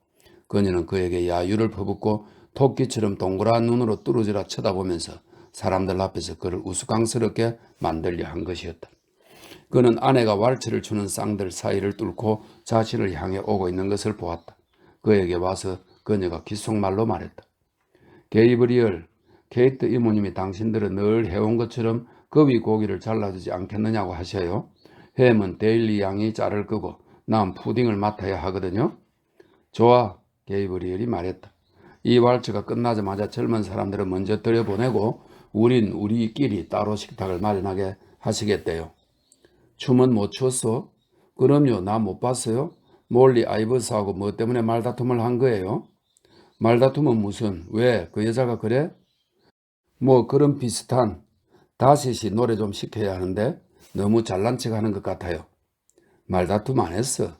그녀는 그에게 야유를 퍼붓고 토끼처럼 동그란 눈으로 뚫어져라 쳐다보면서 사람들 앞에서 그를 우스꽝스럽게 만들려 한 것이었다. 그는 아내가 왈츠를 추는 쌍들 사이를 뚫고 자신을 향해 오고 있는 것을 보았다. 그에게 와서 그녀가 귓속말로 말했다. 게이브리얼, 케이트 이모님이 당신들은 늘 해온 것처럼 거위 고기를 잘라주지 않겠느냐고 하셔요. 햄은 데일리 양이 자를 거고 난 푸딩을 맡아야 하거든요. 좋아, 게이브리얼이 말했다. 이 왈츠가 끝나자마자 젊은 사람들을 먼저 들여보내고 우린 우리끼리 따로 식탁을 마련하게 하시겠대요. 춤은 못 췄어? 그럼요, 나 못 봤어요? 몰리 아이버스하고 뭐 때문에 말다툼을 한 거예요? 말다툼은 무슨, 왜, 그 여자가 그래? 뭐 그런 비슷한, 다시시 노래 좀 시켜야 하는데 너무 잘난 척 하는 것 같아요. 말다툼 안 했어.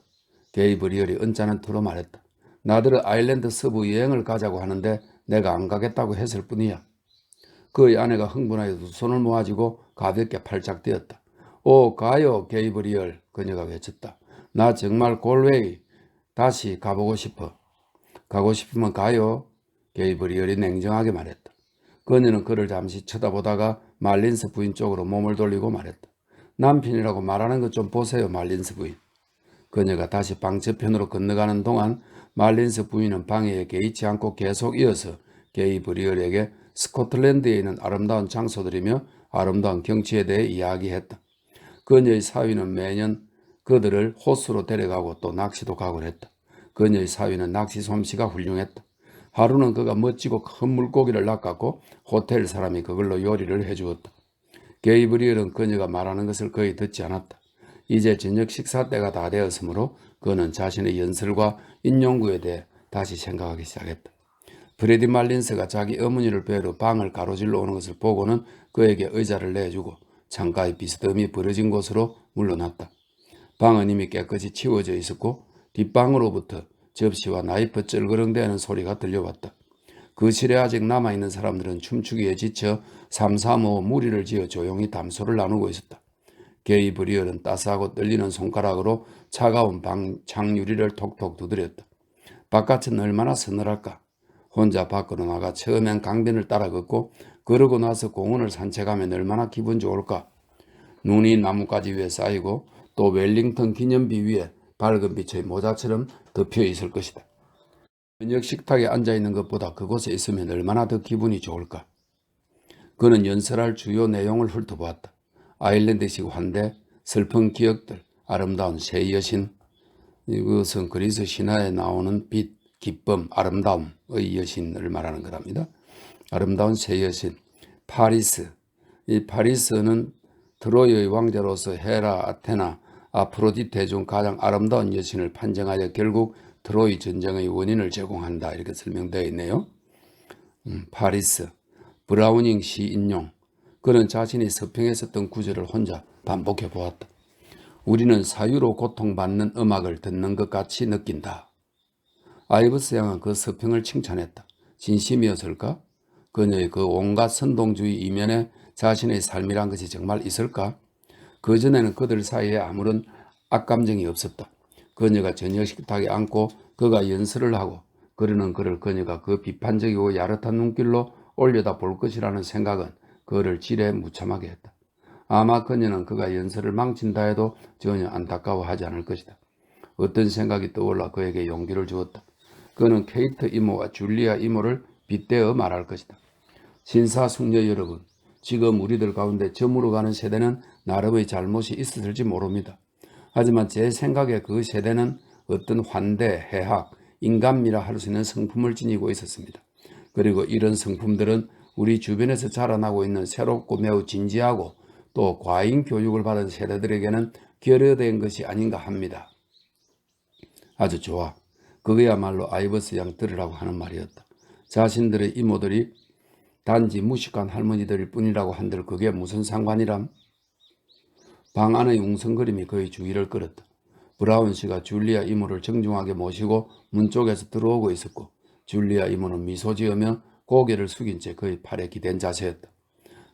게이브리얼이 언짢은 투로 말했다. 나들은 아일랜드 서부 여행을 가자고 하는데 내가 안 가겠다고 했을 뿐이야. 그의 아내가 흥분하여 두 손을 모아지고 가볍게 팔짝 뛰었다. 오, 가요, 게이브리얼. 그녀가 외쳤다. 나 정말 골웨이 다시 가보고 싶어. 가고 싶으면 가요. 게이브리얼이 냉정하게 말했다. 그녀는 그를 잠시 쳐다보다가 말린스 부인 쪽으로 몸을 돌리고 말했다. 남편이라고 말하는 것 좀 보세요, 말린스 부인. 그녀가 다시 방 저편으로 건너가는 동안 말린스 부인은 방에 개의치 않고 계속 이어서 게이브리얼에게 스코틀랜드에 있는 아름다운 장소들이며 아름다운 경치에 대해 이야기했다. 그녀의 사위는 매년 그들을 호수로 데려가고 또 낚시도 가곤 했다. 그녀의 사위는 낚시 솜씨가 훌륭했다. 하루는 그가 멋지고 큰 물고기를 낚았고 호텔 사람이 그걸로 요리를 해주었다. 게이브리얼은 그녀가 말하는 것을 거의 듣지 않았다. 이제 저녁 식사 때가 다 되었으므로 그는 자신의 연설과 인용구에 대해 다시 생각하기 시작했다. 프레디 말린스가 자기 어머니를 뵈러 방을 가로질러 오는 것을 보고는 그에게 의자를 내주고 창가에 비스듬히 벌어진 곳으로 물러났다. 방은 이미 깨끗이 치워져 있었고 뒷방으로부터 접시와 나이프 쩔그렁대는 소리가 들려왔다. 그 실에 아직 남아있는 사람들은 춤추기에 지쳐 삼삼오오 무리를 지어 조용히 담소를 나누고 있었다. 게이브리얼은 따스하고 떨리는 손가락으로 차가운 방 창유리를 톡톡 두드렸다. 바깥은 얼마나 서늘할까. 혼자 밖으로 나가 처음엔 강변을 따라 걷고 그러고 나서 공원을 산책하면 얼마나 기분 좋을까. 눈이 나뭇가지 위에 쌓이고 또 웰링턴 기념비 위에 밝은 빛의 모자처럼 덮여 있을 것이다. 저녁 식탁에 앉아있는 것보다 그곳에 있으면 얼마나 더 기분이 좋을까. 그는 연설할 주요 내용을 훑어보았다. 아일랜드식 환대, 슬픈 기억들, 아름다운 새 여신. 이것은 그리스 신화에 나오는 빛, 기쁨, 아름다움의 여신을 말하는 거랍니다. 아름다운 새 여신, 파리스. 이 파리스는 트로이의 왕자로서 헤라, 아테나, 아프로디테 중 가장 아름다운 여신을 판정하여 결국 트로이 전쟁의 원인을 제공한다. 이렇게 설명되어 있네요. 파리스, 브라우닝 시 인용. 그는 자신이 서평에 썼던 구절을 혼자 반복해 보았다. 우리는 사유로 고통받는 음악을 듣는 것 같이 느낀다. 아이버스 양은 그 서평을 칭찬했다. 진심이었을까? 그녀의 그 온갖 선동주의 이면에 자신의 삶이란 것이 정말 있을까? 그전에는 그들 사이에 아무런 악감정이 없었다. 그녀가 저녁 식탁에 앉고 그가 연설을 하고 그러는 그를 그녀가 그 비판적이고 야릇한 눈길로 올려다 볼 것이라는 생각은 그를 지레 무참하게 했다. 아마 그녀는 그가 연설을 망친다 해도 전혀 안타까워하지 않을 것이다. 어떤 생각이 떠올라 그에게 용기를 주었다. 그는 케이트 이모와 줄리아 이모를 빗대어 말할 것이다. 신사숙녀 여러분, 지금 우리들 가운데 저물어 가는 세대는 나름의 잘못이 있었을지 모릅니다. 하지만 제 생각에 그 세대는 어떤 환대, 해학, 인간미라 할 수 있는 성품을 지니고 있었습니다. 그리고 이런 성품들은 우리 주변에서 자라나고 있는 새롭고 매우 진지하고 또 과잉 교육을 받은 세대들에게는 결여된 것이 아닌가 합니다. 아주 좋아. 그거야말로 아이버스 양 들으라고 하는 말이었다. 자신들의 이모들이 단지 무식한 할머니들일 뿐이라고 한들 그게 무슨 상관이람? 방 안의 웅성거림이 그의 주의를 끌었다. 브라운 씨가 줄리아 이모를 정중하게 모시고 문 쪽에서 들어오고 있었고 줄리아 이모는 미소 지으며 고개를 숙인 채 그의 팔에 기댄 자세였다.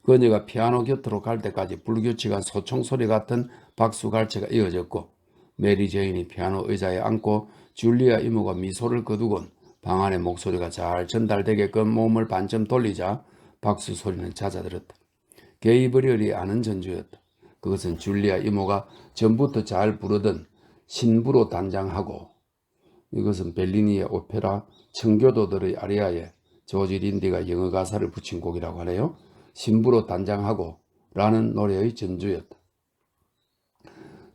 그녀가 피아노 곁으로 갈 때까지 불규칙한 소총소리 같은 박수갈채가 이어졌고 메리 제인이 피아노 의자에 앉고 줄리아 이모가 미소를 거두곤 방 안의 목소리가 잘 전달되게끔 몸을 반쯤 돌리자 박수 소리는 잦아들었다. 게이브리얼이 아는 전주였다. 그것은 줄리아 이모가 전부터 잘 부르던 신부로 단장하고 이것은 벨리니의 오페라 청교도들의 아리아에 조지 린디가 영어 가사를 붙인 곡이라고 하네요. 신부로 단장하고 라는 노래의 전주였다.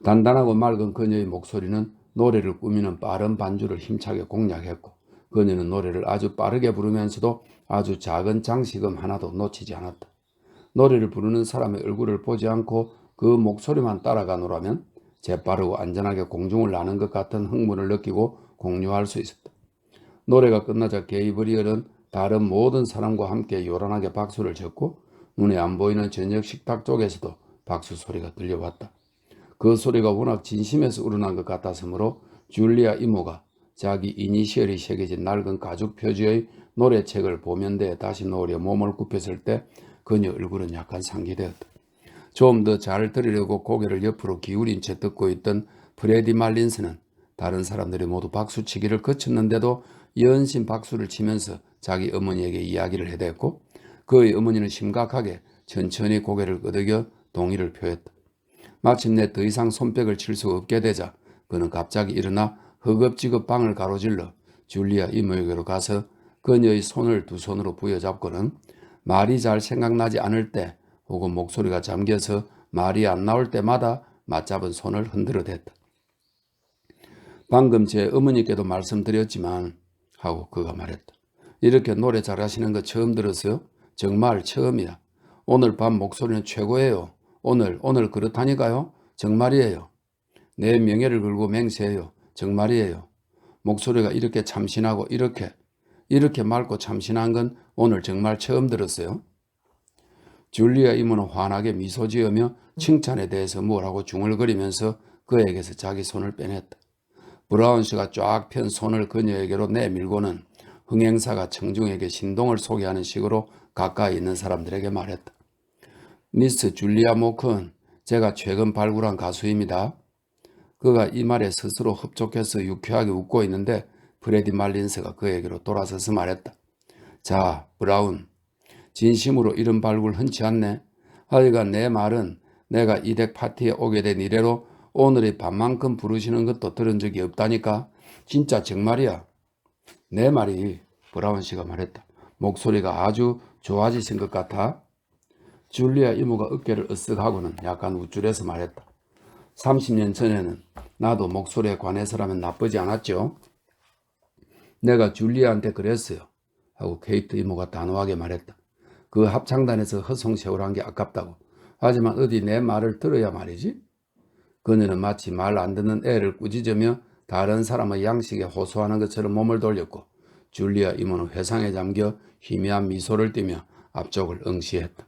단단하고 맑은 그녀의 목소리는 노래를 꾸미는 빠른 반주를 힘차게 공략했고 그녀는 노래를 아주 빠르게 부르면서도 아주 작은 장식음 하나도 놓치지 않았다. 노래를 부르는 사람의 얼굴을 보지 않고 그 목소리만 따라가노라면 재빠르고 안전하게 공중을 나는 것 같은 흥분을 느끼고 공유할 수 있었다. 노래가 끝나자 게이브리얼은 다른 모든 사람과 함께 요란하게 박수를 쳤고 눈에 안 보이는 저녁 식탁 쪽에서도 박수 소리가 들려왔다. 그 소리가 워낙 진심에서 우러난 것 같았으므로 줄리아 이모가 자기 이니셜이 새겨진 낡은 가죽 표지의 노래책을 보면대에 다시 놓으려 몸을 굽혔을 때 그녀 얼굴은 약간 상기되었다. 좀 더 잘 들으려고 고개를 옆으로 기울인 채 듣고 있던 프레디 말린스는 다른 사람들이 모두 박수치기를 그쳤는데도 연신 박수를 치면서 자기 어머니에게 이야기를 해댔고 그의 어머니는 심각하게 천천히 고개를 끄덕여 동의를 표했다. 마침내 더 이상 손뼉을 칠 수 없게 되자 그는 갑자기 일어나 허겁지겁 방을 가로질러 줄리아 이모에게로 가서 그녀의 손을 두 손으로 부여잡고는 말이 잘 생각나지 않을 때 혹은 목소리가 잠겨서 말이 안 나올 때마다 맞잡은 손을 흔들어댔다. 방금 제 어머니께도 말씀드렸지만 하고 그가 말했다. 이렇게 노래 잘하시는 거 처음 들었어요? 정말 처음이야. 오늘 밤 목소리는 최고예요. 오늘 그렇다니까요. 정말이에요. 내 명예를 걸고 맹세해요. 정말이에요. 목소리가 이렇게 참신하고 이렇게 맑고 참신한 건 오늘 정말 처음 들었어요. 줄리아 이모는 환하게 미소 지으며 칭찬에 대해서 뭐라고 중얼거리면서 그에게서 자기 손을 빼냈다. 브라운 씨가 쫙 편 손을 그녀에게로 내밀고는 흥행사가 청중에게 신동을 소개하는 식으로 가까이 있는 사람들에게 말했다. 미스 줄리아 모큰, 제가 최근 발굴한 가수입니다. 그가 이 말에 스스로 흡족해서 유쾌하게 웃고 있는데 프레디 말린스가 그에게로 돌아서서 말했다. 자, 브라운, 진심으로 이런 발굴 흔치 않네. 하여간 내 말은 내가 이댁 파티에 오게 된 이래로 오늘의 밤만큼 부르시는 것도 들은 적이 없다니까. 진짜 정말이야. 내 말이, 브라운 씨가 말했다. 목소리가 아주 좋아지신 것 같아. 줄리아 이모가 어깨를 으쓱하고는 약간 우쭐해서 말했다. 30년 전에는 나도 목소리에 관해서라면 나쁘지 않았죠. 내가 줄리아한테 그랬어요. 하고 케이트 이모가 단호하게 말했다. 그 합창단에서 허송세월한 게 아깝다고. 하지만 어디 내 말을 들어야 말이지. 그녀는 마치 말 안 듣는 애를 꾸짖으며 다른 사람의 양식에 호소하는 것처럼 몸을 돌렸고 줄리아 이모는 회상에 잠겨 희미한 미소를 띠며 앞쪽을 응시했다.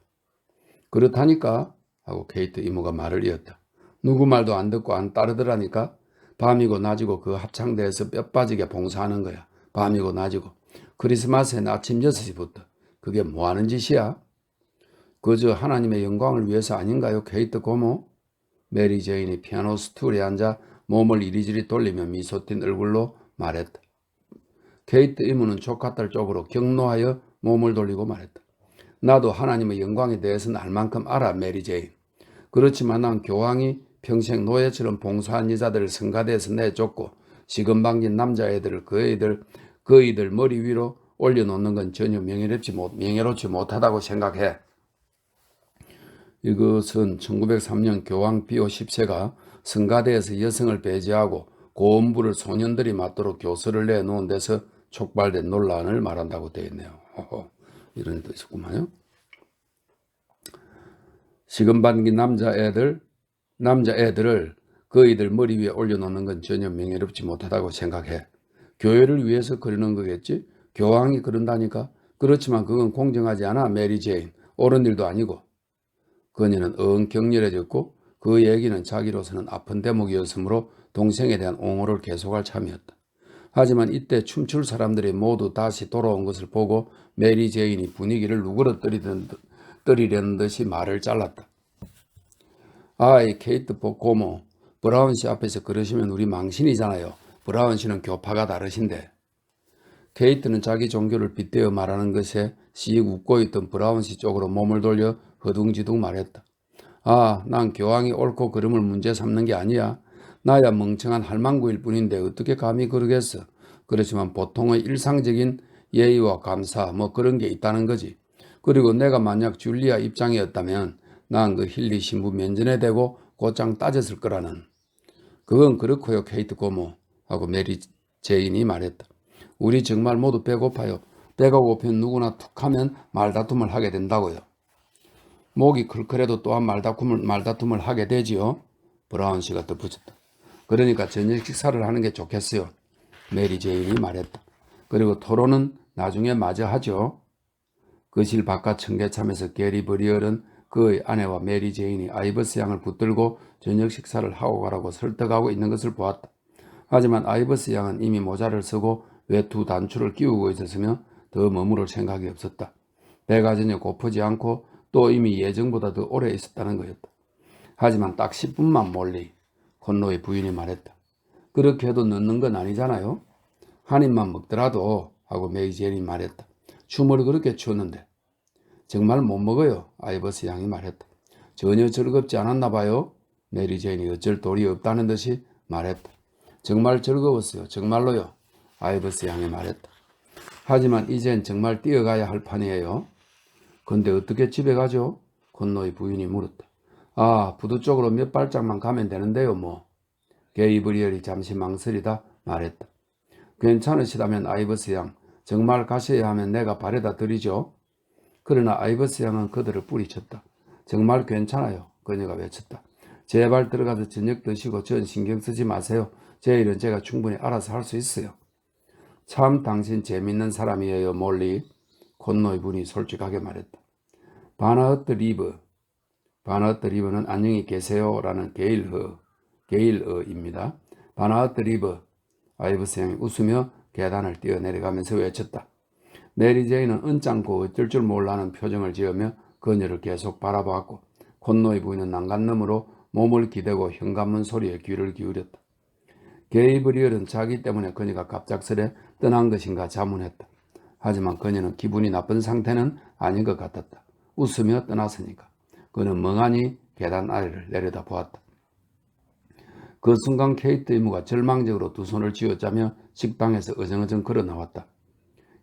그렇다니까 하고 케이트 이모가 말을 이었다. 누구 말도 안 듣고 안 따르더라니까. 밤이고 낮이고 그 합창대에서 뼈 빠지게 봉사하는 거야. 밤이고 낮이고. 크리스마스엔 아침 6시부터. 그게 뭐 하는 짓이야? 그저 하나님의 영광을 위해서 아닌가요, 케이트 고모? 메리 제인이 피아노 스툴에 앉아 몸을 이리저리 돌리며 미소 띤 얼굴로 말했다. 케이트 이모는 조카딸 쪽으로 경노하여 몸을 돌리고 말했다. 나도 하나님의 영광에 대해서는 알 만큼 알아, 메리 제인. 그렇지만 난 교황이 평생 노예처럼 봉사한 여자들을 성가대에서 내쫓고 시금방진 남자애들을 그이들 머리 위로 올려놓는 건 전혀 명예롭지 못하다고 생각해. 이것은 1903년 교황 비오 10세가 성가대에서 여성을 배제하고 고음부를 소년들이 맡도록 교서를 내놓은 데서 촉발된 논란을 말한다고 되어 있네요. 이런 뜻이 있었구만요. 시금반기 남자애들을 그이들 머리 위에 올려놓는 건 전혀 명예롭지 못하다고 생각해. 교회를 위해서 그러는 거겠지? 교황이 그런다니까? 그렇지만 그건 공정하지 않아, 메리 제인. 옳은 일도 아니고. 그녀는 격렬해졌고 그 얘기는 자기로서는 아픈 대목이었으므로 동생에 대한 옹호를 계속할 참이었다. 하지만 이때 춤출 사람들이 모두 다시 돌아온 것을 보고 메리 제인이 분위기를 누그러뜨리려는 듯이 말을 잘랐다. 아이, 케이트 고모, 브라운 씨 앞에서 그러시면 우리 망신이잖아요. 브라운 씨는 교파가 다르신데. 케이트는 자기 종교를 빗대어 말하는 것에 씩 웃고 있던 브라운 씨 쪽으로 몸을 돌려 허둥지둥 말했다. 아, 난 교황이 옳고 그름을 문제 삼는 게 아니야. 나야 멍청한 할망구일 뿐인데 어떻게 감히 그러겠어. 그렇지만 보통의 일상적인 예의와 감사 뭐 그런 게 있다는 거지. 그리고 내가 만약 줄리아 입장이었다면 난 그 힐리 신부 면전에 대고 곧장 따졌을 거라는. 그건 그렇고요, 케이트 고모 하고 메리 제인이 말했다. 우리 정말 모두 배고파요. 배가 고프면 누구나 툭하면 말다툼을 하게 된다고요. 목이 클클해도 또한 말다툼을 하게 되지요. 브라운 씨가 덧붙였다. 그러니까 저녁 식사를 하는 게 좋겠어요. 메리 제인이 말했다. 그리고 토론은 나중에 마저 하죠. 거실 바깥 청계참에서 게리 버리얼은 그의 아내와 메리 제인이 아이버스 양을 붙들고 저녁 식사를 하고 가라고 설득하고 있는 것을 보았다. 하지만 아이버스 양은 이미 모자를 쓰고 외투 단추를 끼우고 있었으며 더 머무를 생각이 없었다. 배가 전혀 고프지 않고 또 이미 예정보다 더 오래 있었다는 거였다. 하지만 딱 10분만 몰리 콘로의 부인이 말했다. 그렇게 해도 늦는 건 아니잖아요. 한 입만 먹더라도 하고 메리 제인이 말했다. 춤을 그렇게 추었는데. 정말 못 먹어요. 아이버스 양이 말했다. 전혀 즐겁지 않았나 봐요. 메리 제인이 어쩔 도리 없다는 듯이 말했다. 정말 즐거웠어요. 정말로요. 아이버스 양이 말했다. 하지만 이젠 정말 뛰어가야 할 판이에요. 근데 어떻게 집에 가죠? 콘노의 부인이 물었다. 아, 부두 쪽으로 몇 발짝만 가면 되는데요, 뭐. 게이브리얼이 잠시 망설이다 말했다. 괜찮으시다면 아이버스 양, 정말 가셔야 하면 내가 바래다 드리죠. 그러나 아이버스 양은 그들을 뿌리쳤다. 정말 괜찮아요. 그녀가 외쳤다. 제발 들어가서 저녁 드시고 전 신경 쓰지 마세요. 제 일은 제가 충분히 알아서 할 수 있어요. 참 당신 재밌는 사람이에요, 몰리. 콘노의 분이 솔직하게 말했다. 바나흐트 리브는 안녕히 계세요라는 게일어입니다. 바나흐트 리브. 아이버스 양이 웃으며 계단을 뛰어내려가면서 외쳤다. 메리 제인은 언짢고 어쩔 줄 몰라는 표정을 지으며 그녀를 계속 바라보았고 콘노의 부인은 난간 너머로 몸을 기대고 현관문 소리에 귀를 기울였다. 게이브리얼은 자기 때문에 그녀가 갑작스레 떠난 것인가 자문했다. 하지만 그녀는 기분이 나쁜 상태는 아닌 것 같았다. 웃으며 떠났으니까. 그는 멍하니 계단 아래를 내려다 보았다. 그 순간 케이트 이모가 절망적으로 두 손을 쥐어짜며 식당에서 어정어정 걸어 나왔다.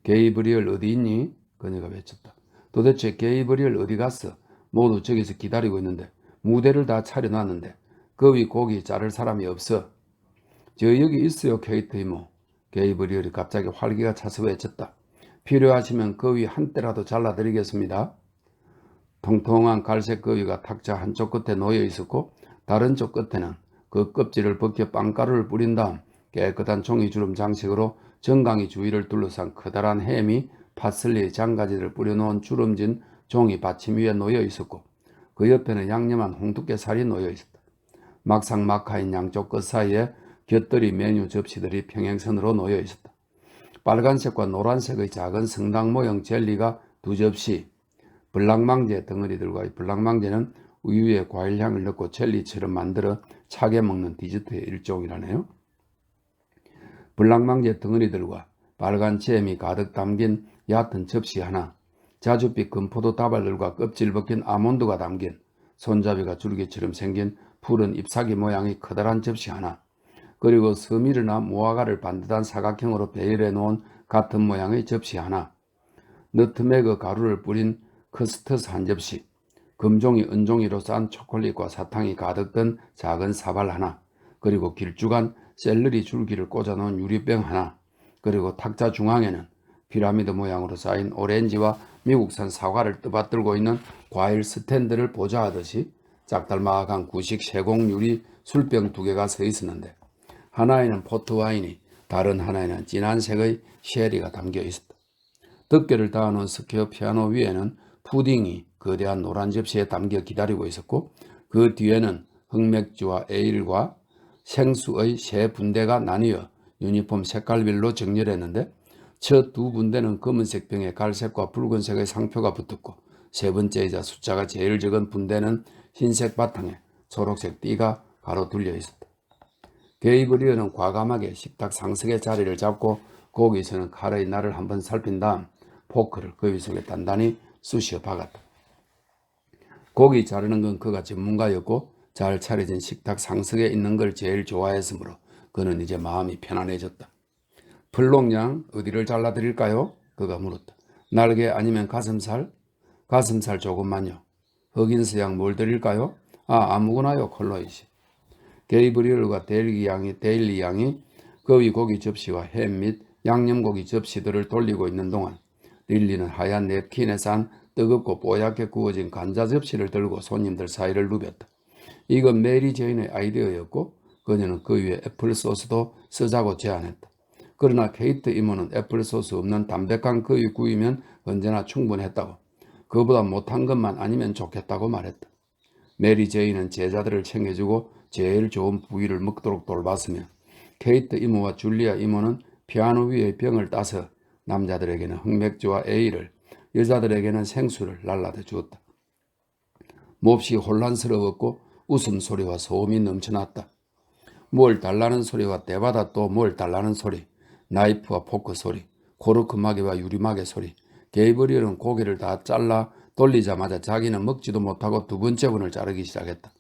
게이브리얼 어디 있니? 그녀가 외쳤다. 도대체 게이브리얼 어디 갔어? 모두 저기서 기다리고 있는데 무대를 다 차려놨는데 그 위 고기 자를 사람이 없어. 저 여기 있어요, 케이트 이모. 게이브리얼이 갑자기 활기가 차서 외쳤다. 필요하시면 그 위 한 대라도 잘라드리겠습니다. 통통한 갈색 그 위가 탁자 한쪽 끝에 놓여 있었고 다른 쪽 끝에는 그 껍질을 벗겨 빵가루를 뿌린 다음 깨끗한 종이주름 장식으로 정강이 주위를 둘러싼 커다란 햄이 파슬리 장가지를 뿌려놓은 주름진 종이 받침 위에 놓여 있었고 그 옆에는 양념한 홍두깨 살이 놓여 있었다. 막상막하인 양쪽 끝 사이에 곁들이 메뉴 접시들이 평행선으로 놓여 있었다. 빨간색과 노란색의 작은 성당 모형 젤리가 2접시, 블랑망제 덩어리들과 이 블랑망제는 우유에 과일향을 넣고 젤리처럼 만들어 차게 먹는 디저트의 일종이라네요. 블랑망제 덩어리들과 빨간 잼이 가득 담긴 얕은 접시 하나, 자줏빛 금포도 다발들과 껍질 벗긴 아몬드가 담긴 손잡이가 줄기처럼 생긴 푸른 잎사귀 모양의 커다란 접시 하나, 그리고 서미르나 무화과를 반듯한 사각형으로 배열해 놓은 같은 모양의 접시 하나, 너트메그 가루를 뿌린 커스터스 한 접시, 금종이 은종이로 싼 초콜릿과 사탕이 가득 든 작은 사발 하나, 그리고 길쭉한 샐러리 줄기를 꽂아놓은 유리병 하나, 그리고 탁자 중앙에는 피라미드 모양으로 쌓인 오렌지와 미국산 사과를 떠받들고 있는 과일 스탠드를 보좌하듯이 짝달막한 구식 세공 유리 술병 2개가 서 있었는데 하나에는 포트와인이 다른 하나에는 진한 색의 쉐리가 담겨 있었다. 덮개를 닿아놓은 스퀘어 피아노 위에는 푸딩이 거대한 노란 접시에 담겨 기다리고 있었고 그 뒤에는 흑맥주와 에일과 생수의 3분대가 나뉘어 유니폼 색깔별로 정렬했는데 첫 2분대는 검은색 병에 갈색과 붉은색의 상표가 붙었고 세 번째이자 숫자가 제일 적은 분대는 흰색 바탕에 초록색 띠가 가로 둘려 있었다. 게이브리얼은 과감하게 식탁 상석의 자리를 잡고 거기서는 칼의 날을 한번 살핀 다음 포크를 그 위 속에 단단히 쑤시어 박았다. 고기 자르는 건 그가 전문가였고 잘 차려진 식탁 상석에 있는 걸 제일 좋아했으므로 그는 이제 마음이 편안해졌다. 플롱양 어디를 잘라드릴까요? 그가 물었다. 날개 아니면 가슴살? 가슴살 조금만요. 흑인스 양 뭘 드릴까요? 아무거나요, 콜로이시. 게이브리얼과 데일리 양이 그 위 고기 접시와 햄 및 양념고기 접시들을 돌리고 있는 동안 릴리는 하얀 냅킨에 싼 뜨겁고 뽀얗게 구워진 감자 접시를 들고 손님들 사이를 누볐다. 이건 메리 제인의 아이디어였고 그녀는 그 위에 애플 소스도 쓰자고 제안했다. 그러나 케이트 이모는 애플 소스 없는 담백한 그 위 구이면 언제나 충분했다고, 그보다 못한 것만 아니면 좋겠다고 말했다. 메리 제인은 제자들을 챙겨주고 제일 좋은 부위를 먹도록 돌봤으며 케이트 이모와 줄리아 이모는 피아노 위에 병을 따서 남자들에게는 흑맥주와 에일을, 여자들에게는 생수를 날라대 주었다. 몹시 혼란스러웠고 웃음소리와 소음이 넘쳐났다. 뭘 달라는 소리와 때마다 또 뭘 달라는 소리, 나이프와 포크 소리, 코르크 마개와 유리마개 소리. 게이브리얼은 고개를 다 잘라 돌리자마자 자기는 먹지도 못하고 두 번째 분을 자르기 시작했다.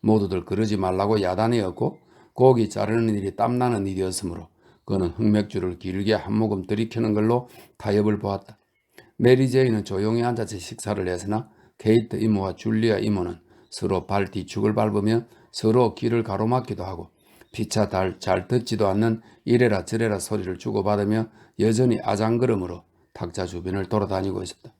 모두들 그러지 말라고 야단이었고 고기 자르는 일이 땀나는 일이었으므로 그는 흑맥주를 길게 한 모금 들이켜는 걸로 타협을 보았다. 메리 제이는 조용히 앉아서 식사를 했으나 케이트 이모와 줄리아 이모는 서로 발 뒤축을 밟으며 서로 길을 가로막기도 하고 피차 잘 듣지도 않는 이래라 저래라 소리를 주고받으며 여전히 아장그름으로 탁자 주변을 돌아다니고 있었다.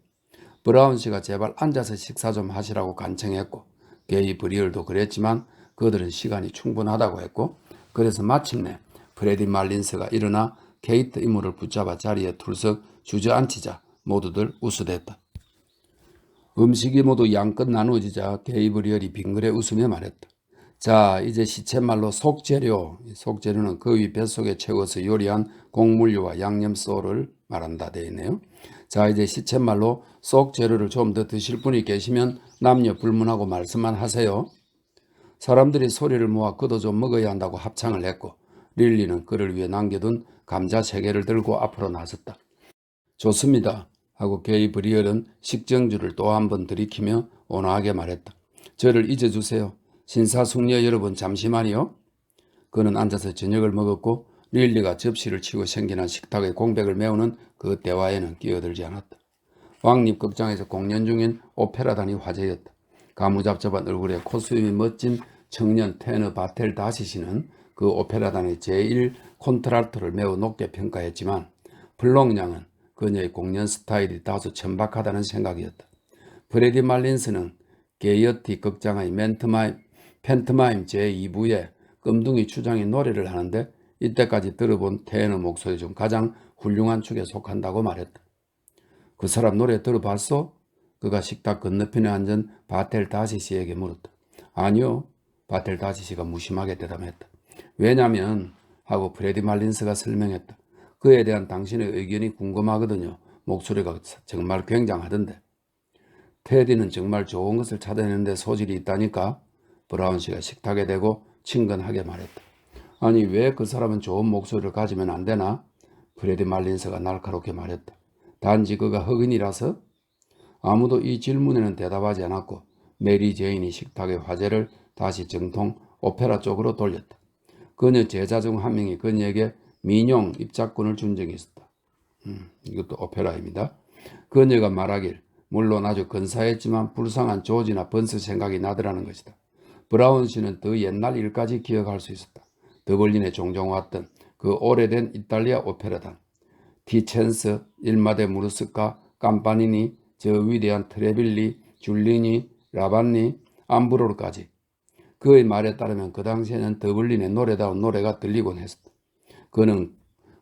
브라운 씨가 제발 앉아서 식사 좀 하시라고 간청했고 게이 브리얼도 그랬지만 그들은 시간이 충분하다고 했고, 그래서 마침내 프레디 말린스가 일어나 케이트 이모를 붙잡아 자리에 툴썩 주저앉히자 모두들 우스댔다. 음식이 모두 양껏 나누어지자 게이브리얼이 빙그레 웃으며 말했다. 자, 이제 시쳇말로 속재료, 속재료는 그 위 뱃속에 채워서 요리한 곡물류와 양념소를 말한다 되어 있네요. 자, 이제 시쳇말로 속재료를 좀 더 드실 분이 계시면 남녀 불문하고 말씀만 하세요. 사람들이 소리를 모아 그도 좀 먹어야 한다고 합창을 했고 릴리는 그를 위해 남겨둔 감자 3개를 들고 앞으로 나섰다. 좋습니다 하고 게이브리얼은 식정주를 또 한 번 들이키며 온화하게 말했다. 저를 잊어주세요. 신사숙녀 여러분 잠시만요. 그는 앉아서 저녁을 먹었고 릴리가 접시를 치고 생겨난 식탁의 공백을 메우는 그 대화에는 끼어들지 않았다. 왕립극장에서 공연 중인 오페라단이 화제였다. 가무잡잡한 얼굴에 코스튬이 멋진 청년 테너 바텔 다시시는 그 오페라단의 제1 콘트랄토를 매우 높게 평가했지만 블록 양은 그녀의 공연 스타일이 다소 천박하다는 생각이었다. 프레디 말린스는 게이어티 극장의 팬트마임 제2부에 끔둥이 추장이 노래를 하는데 이때까지 들어본 테너 목소리 중 가장 훌륭한 축에 속한다고 말했다. 그 사람 노래 들어봤어? 그가 식탁 건너편에 앉은 바텔 다시시에게 물었다. 아니요. 바텔 다시시가 무심하게 대답했다. 왜냐면 하고 프레디 말린스가 설명했다. 그에 대한 당신의 의견이 궁금하거든요. 목소리가 정말 굉장하던데. 테디는 정말 좋은 것을 찾아내는데 소질이 있다니까. 브라운 씨가 식탁에 대고 친근하게 말했다. 아니 왜 그 사람은 좋은 목소리를 가지면 안 되나? 프레디 말린스가 날카롭게 말했다. 단지 그가 흑인이라서? 아무도 이 질문에는 대답하지 않았고 메리 제인이 식탁의 화제를 다시 정통 오페라 쪽으로 돌렸다. 그녀 제자 중 한 명이 그녀에게 민용 입작권을 준 적이 있었다. 이것도 오페라입니다. 그녀가 말하길 물론 아주 근사했지만 불쌍한 조지나 번스 생각이 나더라는 것이다. 브라운 씨는 더 옛날 일까지 기억할 수 있었다. 더블린에 종종 왔던 그 오래된 이탈리아 오페라단. 티첸스, 일마데 무르스카, 깜파니니, 저 위대한 트레빌리, 줄리니, 라반니, 암브로르까지. 그의 말에 따르면 그 당시에는 더블린의 노래다운 노래가 들리곤 했었다. 그는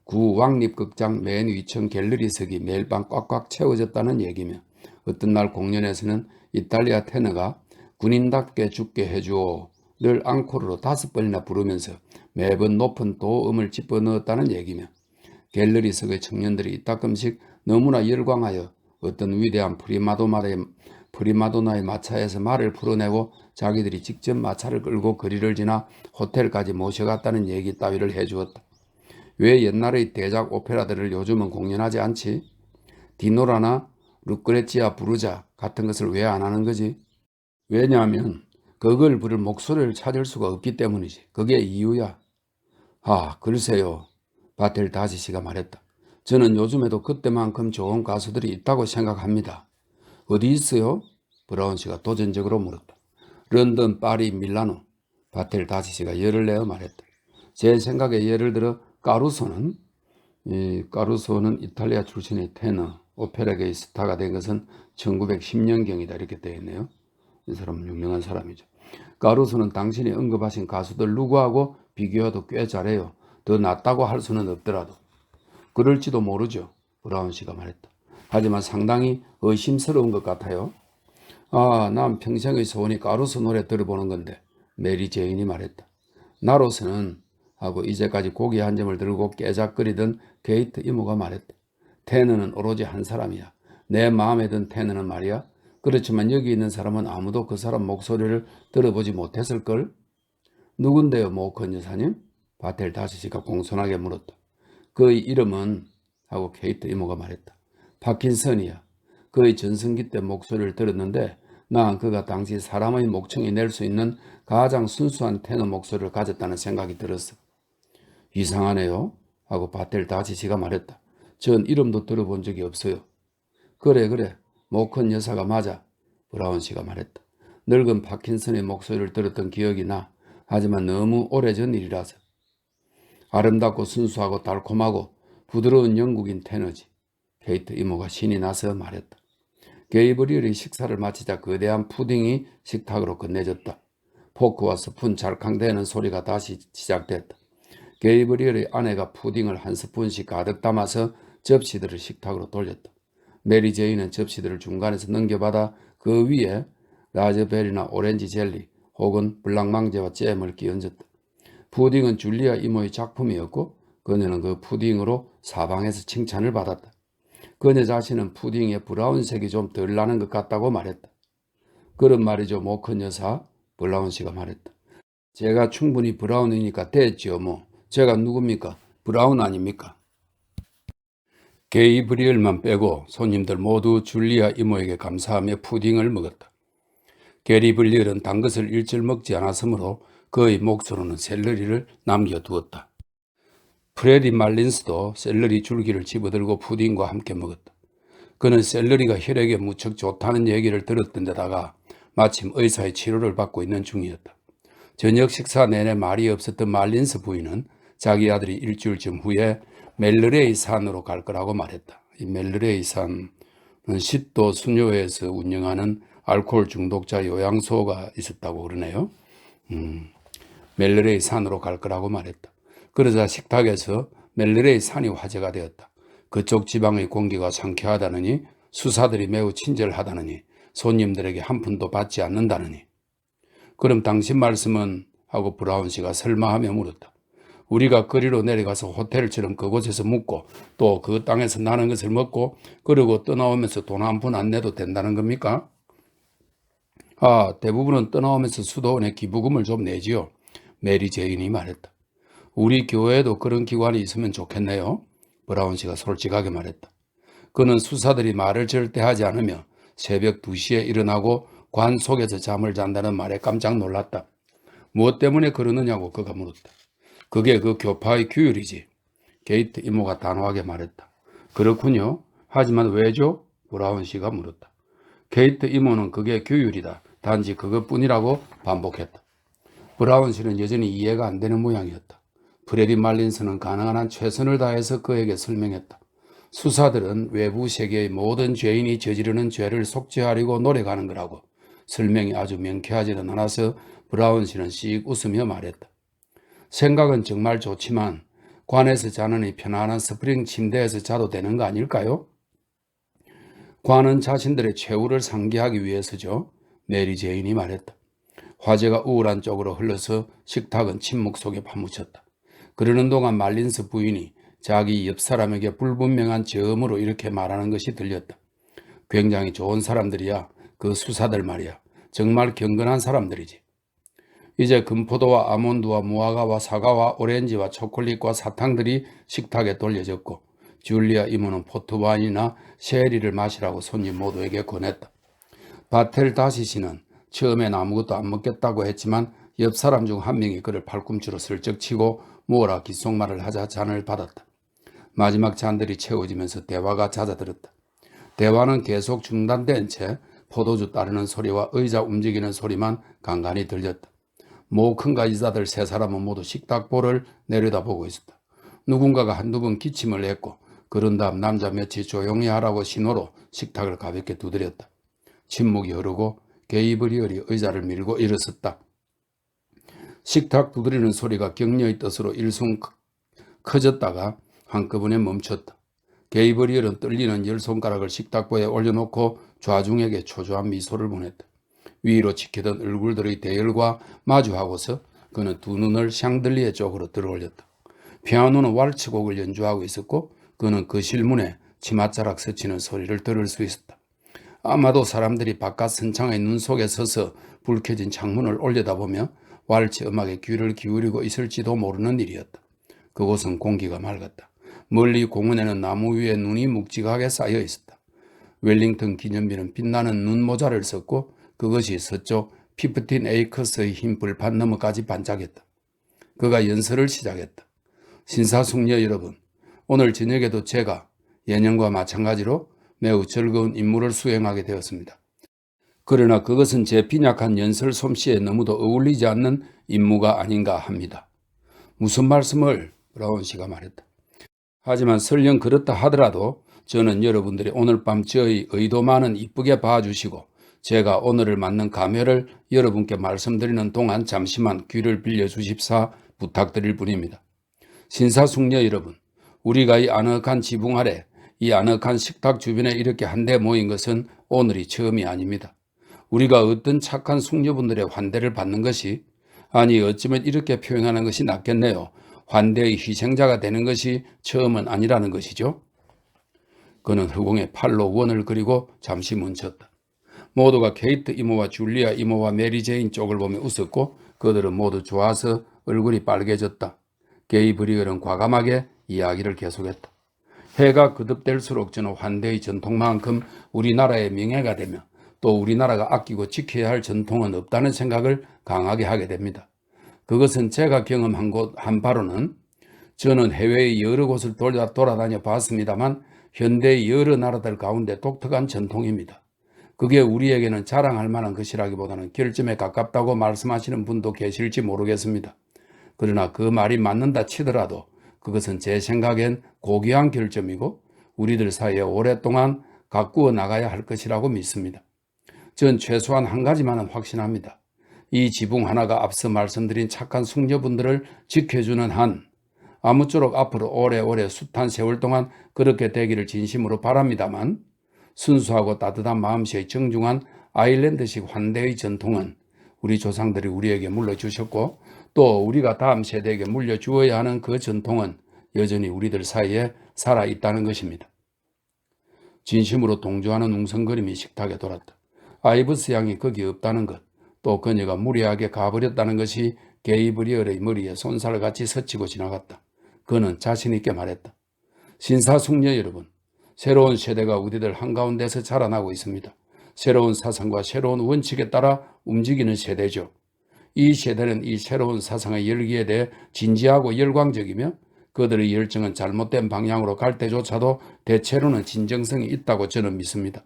구 왕립극장 맨 위층 갤러리석이 매일 밤 꽉꽉 채워졌다는 얘기며 어떤 날 공연에서는 이탈리아 테너가 군인답게 죽게 해주오를 앙코르로 5번이나 부르면서 매번 높은 도음을 집어넣었다는 얘기며 갤러리석의 청년들이 이따금씩 너무나 열광하여 어떤 위대한 프리마도나의 마차에서 말을 풀어내고 자기들이 직접 마차를 끌고 거리를 지나 호텔까지 모셔갔다는 얘기 따위를 해주었다. 왜 옛날의 대작 오페라들을 요즘은 공연하지 않지? 디노라나 루크레치아 부르자 같은 것을 왜 안 하는 거지? 왜냐하면 그걸 부를 목소리를 찾을 수가 없기 때문이지. 그게 이유야. 글쎄요. 바텔 다시시가 말했다. 저는 요즘에도 그때만큼 좋은 가수들이 있다고 생각합니다. 어디 있어요? 브라운 씨가 도전적으로 물었다. 런던, 파리, 밀라노. 바텔 다시시가 열을 내어 말했다. 제 생각에 예를 들어 까루소는 이탈리아 출신의 테너, 오페라계의 스타가 된 것은 1910년경이다 이렇게 되어 있네요. 이 사람은 유명한 사람이죠. 가로수는 당신이 언급하신 가수들 누구하고 비교해도 꽤 잘해요. 더 낫다고 할 수는 없더라도. 그럴지도 모르죠. 브라운 씨가 말했다. 하지만 상당히 의심스러운 것 같아요. 아, 난 평생의 소원이 가로수 노래 들어보는 건데, 메리 제인이 말했다. 나로서는 하고 이제까지 고기 한 점을 들고 깨작거리던 게이트 이모가 말했다. 테너는 오로지 한 사람이야. 내 마음에 든 테너는 말이야. 그렇지만 여기 있는 사람은 아무도 그 사람 목소리를 들어보지 못했을걸? 누군데요, 모컨 여사님? 바텔 다시시가 공손하게 물었다. 그의 이름은 하고 케이트 이모가 말했다. 파킨슨이야. 그의 전성기 때 목소리를 들었는데 난 그가 당시 사람의 목청이 낼 수 있는 가장 순수한 테너 목소리를 가졌다는 생각이 들었어. 이상하네요. 하고 바텔 다시시가 말했다. 전 이름도 들어본 적이 없어요. 그래. 모컨 여사가 맞아. 브라운 씨가 말했다. 늙은 파킨슨의 목소리를 들었던 기억이 나. 하지만 너무 오래전 일이라서. 아름답고 순수하고 달콤하고 부드러운 영국인 테너지. 케이트 이모가 신이 나서 말했다. 게이브리얼이 식사를 마치자 거대한 푸딩이 식탁으로 건네졌다. 포크와 스푼 잘캉대는 소리가 다시 시작됐다. 게이브리얼의 아내가 푸딩을 한 스푼씩 가득 담아서 접시들을 식탁으로 돌렸다. 메리 제이는 접시들을 중간에서 넘겨받아 그 위에 라즈베리나 오렌지 젤리 혹은 블랑망제와 잼을 끼얹었다. 푸딩은 줄리아 이모의 작품이었고 그녀는 그 푸딩으로 사방에서 칭찬을 받았다. 그녀 자신은 푸딩의 브라운색이 좀 덜 나는 것 같다고 말했다. 그런 말이죠, 모컨 여사. 브라운 씨가 말했다. 제가 충분히 브라운이니까 됐지요, 뭐. 제가 누굽니까? 브라운 아닙니까? 게이브리얼만 빼고 손님들 모두 줄리아 이모에게 감사하며 푸딩을 먹었다. 게이브리얼은 단 것을 일절 먹지 않았으므로 그의 몫으로는 샐러리를 남겨두었다. 프레디 말린스도 샐러리 줄기를 집어들고 푸딩과 함께 먹었다. 그는 샐러리가 혈액에 무척 좋다는 얘기를 들었던 데다가 마침 의사의 치료를 받고 있는 중이었다. 저녁 식사 내내 말이 없었던 말린스 부인은 자기 아들이 일주일쯤 후에 멜르레이 산으로 갈 거라고 말했다. 이 멜르레이 산은 시도 수녀회에서 운영하는 알코올 중독자 요양소가 있었다고 그러네요. 멜르레이 산으로 갈 거라고 말했다. 그러자 식탁에서 멜르레이 산이 화제가 되었다. 그쪽 지방의 공기가 상쾌하다느니 수사들이 매우 친절하다느니 손님들에게 한 푼도 받지 않는다느니. 그럼 당신 말씀은? 하고 브라운 씨가 설마하며 물었다. 우리가 거리로 내려가서 호텔처럼 그곳에서 묵고 또 그 땅에서 나는 것을 먹고 그러고 떠나오면서 돈 한 푼 안 내도 된다는 겁니까? 아, 대부분은 떠나오면서 수도원에 기부금을 좀 내지요. 메리 제인이 말했다. 우리 교회에도 그런 기관이 있으면 좋겠네요. 브라운 씨가 솔직하게 말했다. 그는 수사들이 말을 절대 하지 않으며 새벽 2시에 일어나고 관 속에서 잠을 잔다는 말에 깜짝 놀랐다. 무엇 때문에 그러느냐고 그가 물었다. 그게 그 교파의 규율이지. 게이트 이모가 단호하게 말했다. 그렇군요. 하지만 왜죠? 브라운 씨가 물었다. 게이트 이모는 그게 규율이다. 단지 그것뿐이라고 반복했다. 브라운 씨는 여전히 이해가 안 되는 모양이었다. 프레디 말린스는 가능한 한 최선을 다해서 그에게 설명했다. 수사들은 외부 세계의 모든 죄인이 저지르는 죄를 속죄하려고 노력하는 거라고. 설명이 아주 명쾌하지는 않아서 브라운 씨는 씩 웃으며 말했다. 생각은 정말 좋지만 관에서 자느니 편안한 스프링 침대에서 자도 되는 거 아닐까요? 관은 자신들의 최후를 상기하기 위해서죠. 메리 제인이 말했다. 화제가 우울한 쪽으로 흘러서 식탁은 침묵 속에 파묻혔다. 그러는 동안 말린스 부인이 자기 옆 사람에게 불분명한 저음으로 이렇게 말하는 것이 들렸다. 굉장히 좋은 사람들이야. 그 수사들 말이야. 정말 경건한 사람들이지. 이제 금포도와 아몬드와 무화과와 사과와 오렌지와 초콜릿과 사탕들이 식탁에 돌려졌고 줄리아 이모는 포트와인이나 쉐리를 마시라고 손님 모두에게 권했다. 바텔 다시시는 처음엔 아무것도 안 먹겠다고 했지만 옆 사람 중 한 명이 그를 팔꿈치로 슬쩍 치고 뭐라 귓속말을 하자 잔을 받았다. 마지막 잔들이 채워지면서 대화가 잦아들었다. 대화는 계속 중단된 채 포도주 따르는 소리와 의자 움직이는 소리만 간간히 들렸다. 모큰가 이사들 세 사람은 모두 식탁볼을 내려다보고 있었다. 누군가가 한두 번 기침을 했고 그런 다음 남자 몇이 조용히 하라고 신호로 식탁을 가볍게 두드렸다. 침묵이 흐르고 게이브리얼이 의자를 밀고 일어섰다. 식탁 두드리는 소리가 격려의 뜻으로 일순 커졌다가 한꺼번에 멈췄다. 게이브리얼은 떨리는 10손가락을 식탁보에 올려놓고 좌중에게 초조한 미소를 보냈다. 위로 치키던 얼굴들의 대열과 마주하고서 그는 두 눈을 샹들리에 쪽으로 들어올렸다. 피아노는 왈츠곡을 연주하고 있었고 그는 그 실문에 치맛자락 스치는 소리를 들을 수 있었다. 아마도 사람들이 바깥 선창의 눈 속에 서서 불 켜진 창문을 올려다보며 왈츠 음악에 귀를 기울이고 있을지도 모르는 일이었다. 그곳은 공기가 맑았다. 멀리 공원에는 나무 위에 눈이 묵직하게 쌓여 있었다. 웰링턴 기념비는 빛나는 눈모자를 썼고 그것이 서쪽 피프틴 에이커스의 흰 불판 너머까지 반짝였다. 그가 연설을 시작했다. 신사숙녀 여러분, 오늘 저녁에도 제가 예년과 마찬가지로 매우 즐거운 임무를 수행하게 되었습니다. 그러나 그것은 제 빈약한 연설 솜씨에 너무도 어울리지 않는 임무가 아닌가 합니다. 무슨 말씀을? 브라운 씨가 말했다. 하지만 설령 그렇다 하더라도 저는 여러분들이 오늘 밤 저의 의도만은 이쁘게 봐주시고 제가 오늘을 맞는 감회를 여러분께 말씀드리는 동안 잠시만 귀를 빌려주십사 부탁드릴 뿐입니다. 신사숙녀 여러분, 우리가 이 아늑한 지붕 아래 이 아늑한 식탁 주변에 이렇게 한데 모인 것은 오늘이 처음이 아닙니다. 우리가 어떤 착한 숙녀분들의 환대를 받는 것이, 아니 어쩌면 이렇게 표현하는 것이 낫겠네요. 환대의 희생자가 되는 것이 처음은 아니라는 것이죠. 그는 허공에 팔로 원을 그리고 잠시 멈췄다. 모두가 케이트 이모와 줄리아 이모와 메리 제인 쪽을 보며 웃었고 그들은 모두 좋아서 얼굴이 빨개졌다. 게이브리얼은 과감하게 이야기를 계속했다. 해가 거듭될수록 저는 환대의 전통만큼 우리나라의 명예가 되며 또 우리나라가 아끼고 지켜야 할 전통은 없다는 생각을 강하게 하게 됩니다. 그것은 제가 경험한 곳 한 바로는 저는 해외의 여러 곳을 돌아다녀 봤습니다만 현대의 여러 나라들 가운데 독특한 전통입니다. 그게 우리에게는 자랑할 만한 것이라기보다는 결점에 가깝다고 말씀하시는 분도 계실지 모르겠습니다. 그러나 그 말이 맞는다 치더라도 그것은 제 생각엔 고귀한 결점이고 우리들 사이에 오랫동안 가꾸어 나가야 할 것이라고 믿습니다. 전 최소한 한 가지만은 확신합니다. 이 지붕 하나가 앞서 말씀드린 착한 숙녀분들을 지켜주는 한 아무쪼록 앞으로 오래오래 숱한 세월 동안 그렇게 되기를 진심으로 바랍니다만 순수하고 따뜻한 마음씨의 정중한 아일랜드식 환대의 전통은 우리 조상들이 우리에게 물려주셨고 또 우리가 다음 세대에게 물려주어야 하는 그 전통은 여전히 우리들 사이에 살아있다는 것입니다. 진심으로 동조하는 웅성거림이 식탁에 돌았다. 아이브스 양이 거기 없다는 것, 또 그녀가 무리하게 가버렸다는 것이 게이브리얼의 머리에 손살같이 스치고 지나갔다. 그는 자신 있게 말했다. 신사숙녀 여러분, 새로운 세대가 우리들 한가운데서 자라나고 있습니다. 새로운 사상과 새로운 원칙에 따라 움직이는 세대죠. 이 세대는 이 새로운 사상의 열기에 대해 진지하고 열광적이며 그들의 열정은 잘못된 방향으로 갈 때조차도 대체로는 진정성이 있다고 저는 믿습니다.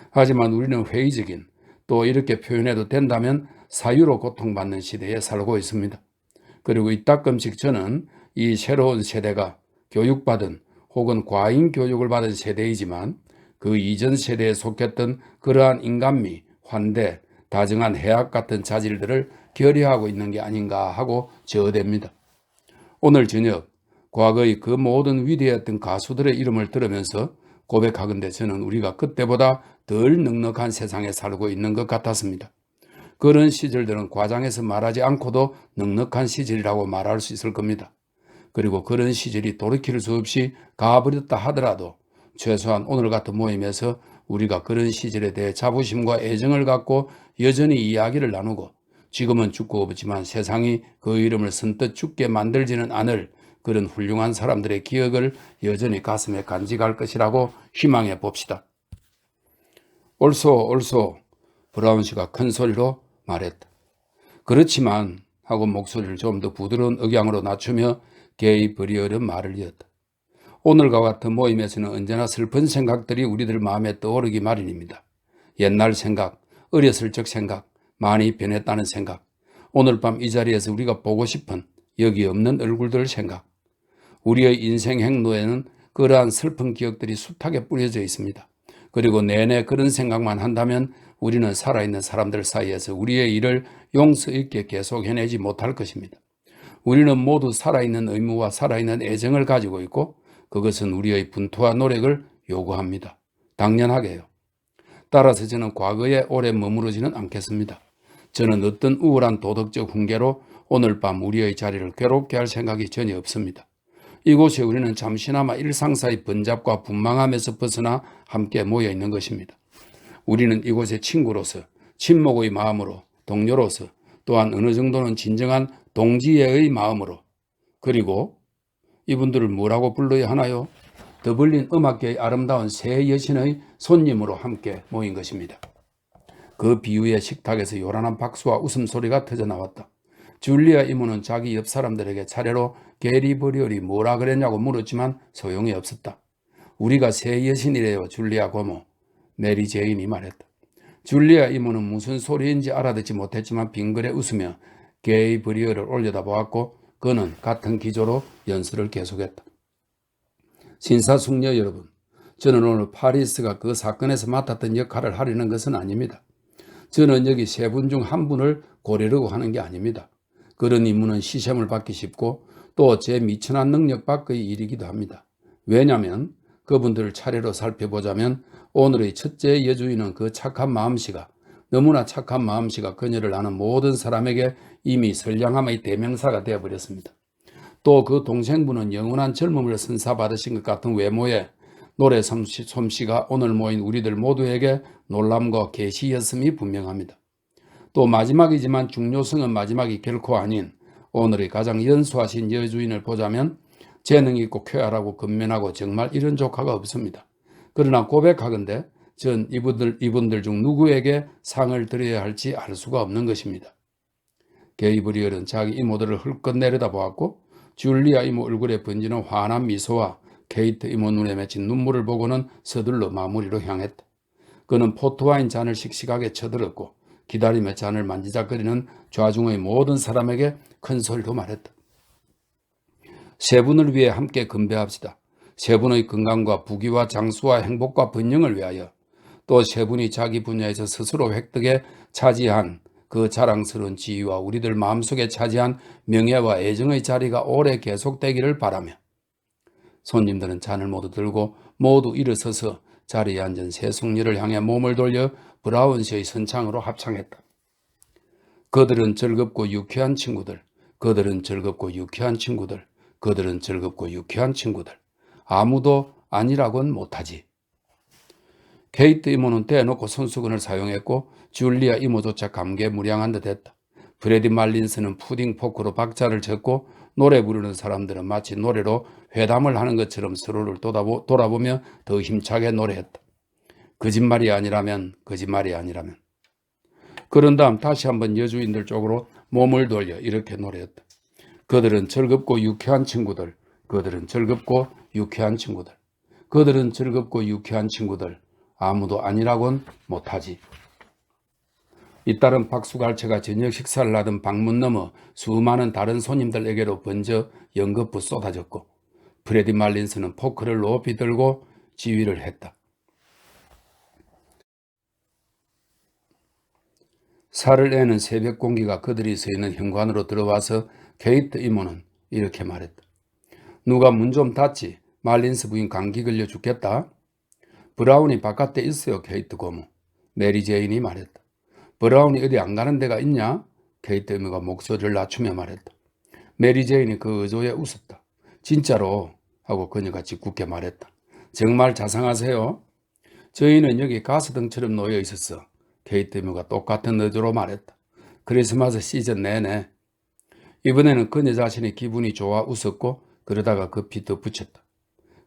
하지만 우리는 회의적인, 또 이렇게 표현해도 된다면 사유로 고통받는 시대에 살고 있습니다. 그리고 이따끔씩 저는 이 새로운 세대가 교육받은 혹은 과잉 교육을 받은 세대이지만 그 이전 세대에 속했던 그러한 인간미, 환대, 다정한 해악 같은 자질들을 결여하고 있는 게 아닌가 하고 저어댑니다. 오늘 저녁 과거의 그 모든 위대했던 가수들의 이름을 들으면서 고백하건대 저는 우리가 그때보다 덜 넉넉한 세상에 살고 있는 것 같았습니다. 그런 시절들은 과장해서 말하지 않고도 넉넉한 시절이라고 말할 수 있을 겁니다. 그리고 그런 시절이 돌이킬 수 없이 가버렸다 하더라도 최소한 오늘 같은 모임에서 우리가 그런 시절에 대해 자부심과 애정을 갖고 여전히 이야기를 나누고 지금은 죽고 없지만 세상이 그 이름을 선뜻 죽게 만들지는 않을 그런 훌륭한 사람들의 기억을 여전히 가슴에 간직할 것이라고 희망해 봅시다. 옳소 브라운 씨가 큰 소리로 말했다. 그렇지만 하고 목소리를 좀 더 부드러운 억양으로 낮추며 게이브리얼은 말을 이었다. 오늘과 같은 모임에서는 언제나 슬픈 생각들이 우리들 마음에 떠오르기 마련입니다. 옛날 생각, 어렸을 적 생각, 많이 변했다는 생각, 오늘 밤 이 자리에서 우리가 보고 싶은 여기 없는 얼굴들 생각. 우리의 인생 행로에는 그러한 슬픈 기억들이 숱하게 뿌려져 있습니다. 그리고 내내 그런 생각만 한다면 우리는 살아있는 사람들 사이에서 우리의 일을 용서 있게 계속 해내지 못할 것입니다. 우리는 모두 살아있는 의무와 살아있는 애정을 가지고 있고 그것은 우리의 분투와 노력을 요구합니다. 당연하게요. 따라서 저는 과거에 오래 머무르지는 않겠습니다. 저는 어떤 우월한 도덕적 훈계로 오늘 밤 우리의 자리를 괴롭게 할 생각이 전혀 없습니다. 이곳에 우리는 잠시나마 일상사의 번잡과 분망함에서 벗어나 함께 모여 있는 것입니다. 우리는 이곳의 친구로서, 친목의 마음으로, 동료로서, 또한 어느 정도는 진정한 동지애의 마음으로, 그리고 이분들을 뭐라고 불러야 하나요? 더블린 음악계의 아름다운 새 여신의 손님으로 함께 모인 것입니다. 그 비유의 식탁에서 요란한 박수와 웃음소리가 터져나왔다. 줄리아 이모는 자기 옆 사람들에게 차례로 게리 버리얼이 뭐라 그랬냐고 물었지만 소용이 없었다. 우리가 새 여신이래요, 줄리아 고모. 메리 제인이 말했다. 줄리아 이모는 무슨 소리인지 알아듣지 못했지만 빙그레 웃으며 게이 버리얼을 올려다보았고 그는 같은 기조로 연설을 계속했다. 신사숙녀 여러분, 저는 오늘 파리스가 그 사건에서 맡았던 역할을 하려는 것은 아닙니다. 저는 여기 세 분 중 한 분을 고르려고 하는 게 아닙니다. 그런 임무는 시샘을 받기 쉽고 또 제 미천한 능력 밖의 일이기도 합니다. 왜냐하면 그분들을 차례로 살펴보자면 오늘의 첫째 여주인은 그 착한 마음씨가 너무나 착한 마음씨가 그녀를 아는 모든 사람에게 이미 선량함의 대명사가 되어버렸습니다. 또 그 동생분은 영원한 젊음을 선사받으신 것 같은 외모에 노래 솜씨가 오늘 모인 우리들 모두에게 놀람과 계시였음이 분명합니다. 또 마지막이지만 중요성은 마지막이 결코 아닌 오늘의 가장 연소하신 여주인을 보자면 재능 있고 쾌활하고 근면하고 정말 이런 조카가 없습니다. 그러나 고백하건대 전 이분들 중 누구에게 상을 드려야 할지 알 수가 없는 것입니다. 게이브리얼은 자기 이모들을 흘끗 내려다보았고 줄리아 이모 얼굴에 번지는 환한 미소와 케이트 이모 눈에 맺힌 눈물을 보고는 서둘러 마무리로 향했다. 그는 포트와인 잔을 씩씩하게 쳐들었고 기다림의 잔을 만지작거리는 좌중의 모든 사람에게 큰 소리로 말했다. 세 분을 위해 함께 건배합시다. 세 분의 건강과 부귀와 장수와 행복과 번영을 위하여 또 세 분이 자기 분야에서 스스로 획득해 차지한 그 자랑스러운 지위와 우리들 마음속에 차지한 명예와 애정의 자리가 오래 계속되기를 바라며 손님들은 잔을 모두 들고 모두 일어서서 자리에 앉은 세 숙녀를 향해 몸을 돌려 브라운시의 선창으로 합창했다. 그들은 즐겁고 유쾌한 친구들, 그들은 즐겁고 유쾌한 친구들, 그들은 즐겁고 유쾌한 친구들. 아무도 아니라곤 못하지. 케이트 이모는 떼어놓고 손수건을 사용했고 줄리아 이모조차 감개무량한 듯 했다. 프레디 말린스는 푸딩 포크로 박자를 쳤고 노래 부르는 사람들은 마치 노래로 회담을 하는 것처럼 서로를 돌아보며 더 힘차게 노래했다. 거짓말이 아니라면, 거짓말이 아니라면. 그런 다음 다시 한번 여주인들 쪽으로 몸을 돌려 이렇게 노래했다. 그들은 즐겁고 유쾌한 친구들, 그들은 즐겁고 유쾌한 친구들, 그들은 즐겁고 유쾌한 친구들, 아무도 아니라곤 못하지. 잇따른 박수갈채가 저녁 식사를 하던 방문 너머 수많은 다른 손님들에게로 번져 연거푸 쏟아졌고 프레디 말린스는 포크를 높이 들고 지휘를 했다. 살을 애는 새벽 공기가 그들이 서 있는 현관으로 들어와서 케이트 이모는 이렇게 말했다. 누가 문 좀 닫지? 말린스 부인 감기 걸려 죽겠다. 브라운이 바깥에 있어요, 케이트 고모. 메리 제인이 말했다. 브라운이 어디 안 가는 데가 있냐? 케이트 이모가 목소리를 낮추며 말했다. 메리 제인이 그 의조에 웃었다. 진짜로? 하고 그녀가 짓궂게 말했다. 정말 자상하세요? 저희는 여기 가스등처럼 놓여 있었어. 케이트 이모가 똑같은 의조로 말했다. 크리스마스 시즌 내내. 이번에는 그녀 자신이 기분이 좋아 웃었고 그러다가 급히 덧붙였다.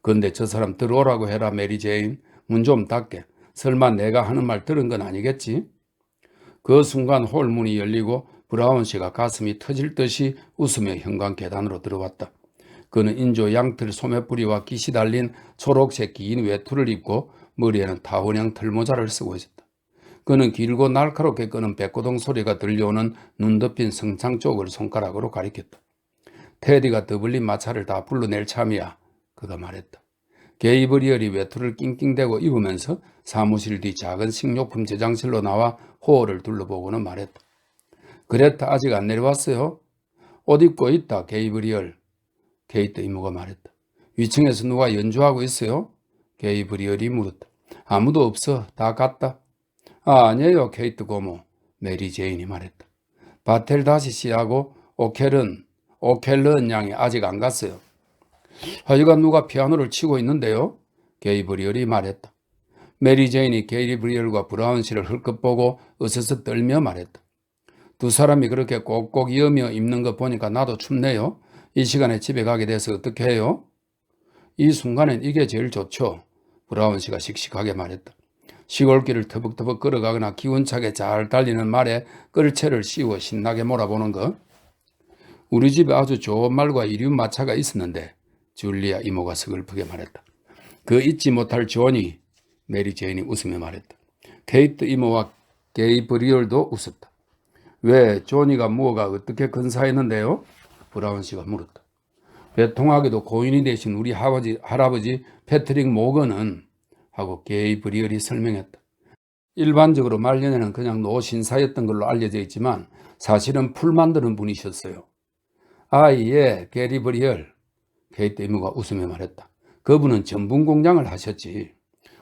근데 저 사람 들어오라고 해라, 메리 제인. 문 좀 닫게. 설마 내가 하는 말 들은 건 아니겠지? 그 순간 홀문이 열리고 브라운 씨가 가슴이 터질 듯이 웃으며 현관 계단으로 들어왔다. 그는 인조 양털 소매뿌리와 깃이 달린 초록색 긴 외투를 입고 머리에는 타원형 털모자를 쓰고 있었다. 그는 길고 날카롭게 끄는 백고동 소리가 들려오는 눈 덮인 성창 쪽을 손가락으로 가리켰다. 테디가 더블린 마차를 다 불러낼 참이야. 그가 말했다. 게이브리얼이 외투를 낑낑대고 입으면서 사무실 뒤 작은 식료품 저장실로 나와 호를 둘러보고는 말했다. 그레타 아직 안 내려왔어요? 옷 입고 있다, 게이브리얼. 케이트 이모가 말했다. 위층에서 누가 연주하고 있어요? 게이브리얼이 물었다. 아무도 없어. 다 갔다. 아니에요, 케이트 고모. 메리 제인이 말했다. 바텔 다시 씨하고 오켈런 양이 아직 안 갔어요. 하여간 누가 피아노를 치고 있는데요? 게이브리얼이 말했다. 메리 제인이 게이브리얼과 브라운 씨를 흘끗 보고 으스스 떨며 말했다. 두 사람이 그렇게 꼭꼭 이으며 입는 거 보니까 나도 춥네요. 이 시간에 집에 가게 돼서 어떻게 해요? 이 순간엔 이게 제일 좋죠. 브라운 씨가 씩씩하게 말했다. 시골길을 터벅터벅 걸어가거나 기운차게 잘 달리는 말에 끌채를 씌워 신나게 몰아보는 거. 우리 집에 아주 좋은 말과 이륜마차가 있었는데 줄리아 이모가 서글프게 말했다. 그 잊지 못할 존이, 메리 제인이 웃으며 말했다. 케이트 이모와 게이브리얼도 웃었다. 왜 조니가 뭐가 어떻게 근사했는데요? 브라운 씨가 물었다. 배통하게도 고인이 되신 우리 할아버지 패트릭 모건은 하고 게이브리얼이 설명했다. 일반적으로 말년에는 그냥 노신사였던 걸로 알려져 있지만 사실은 풀 만드는 분이셨어요. 아, 예, 게이브리얼. 케이트 이모가 웃으며 말했다. 그분은 전분 공장을 하셨지.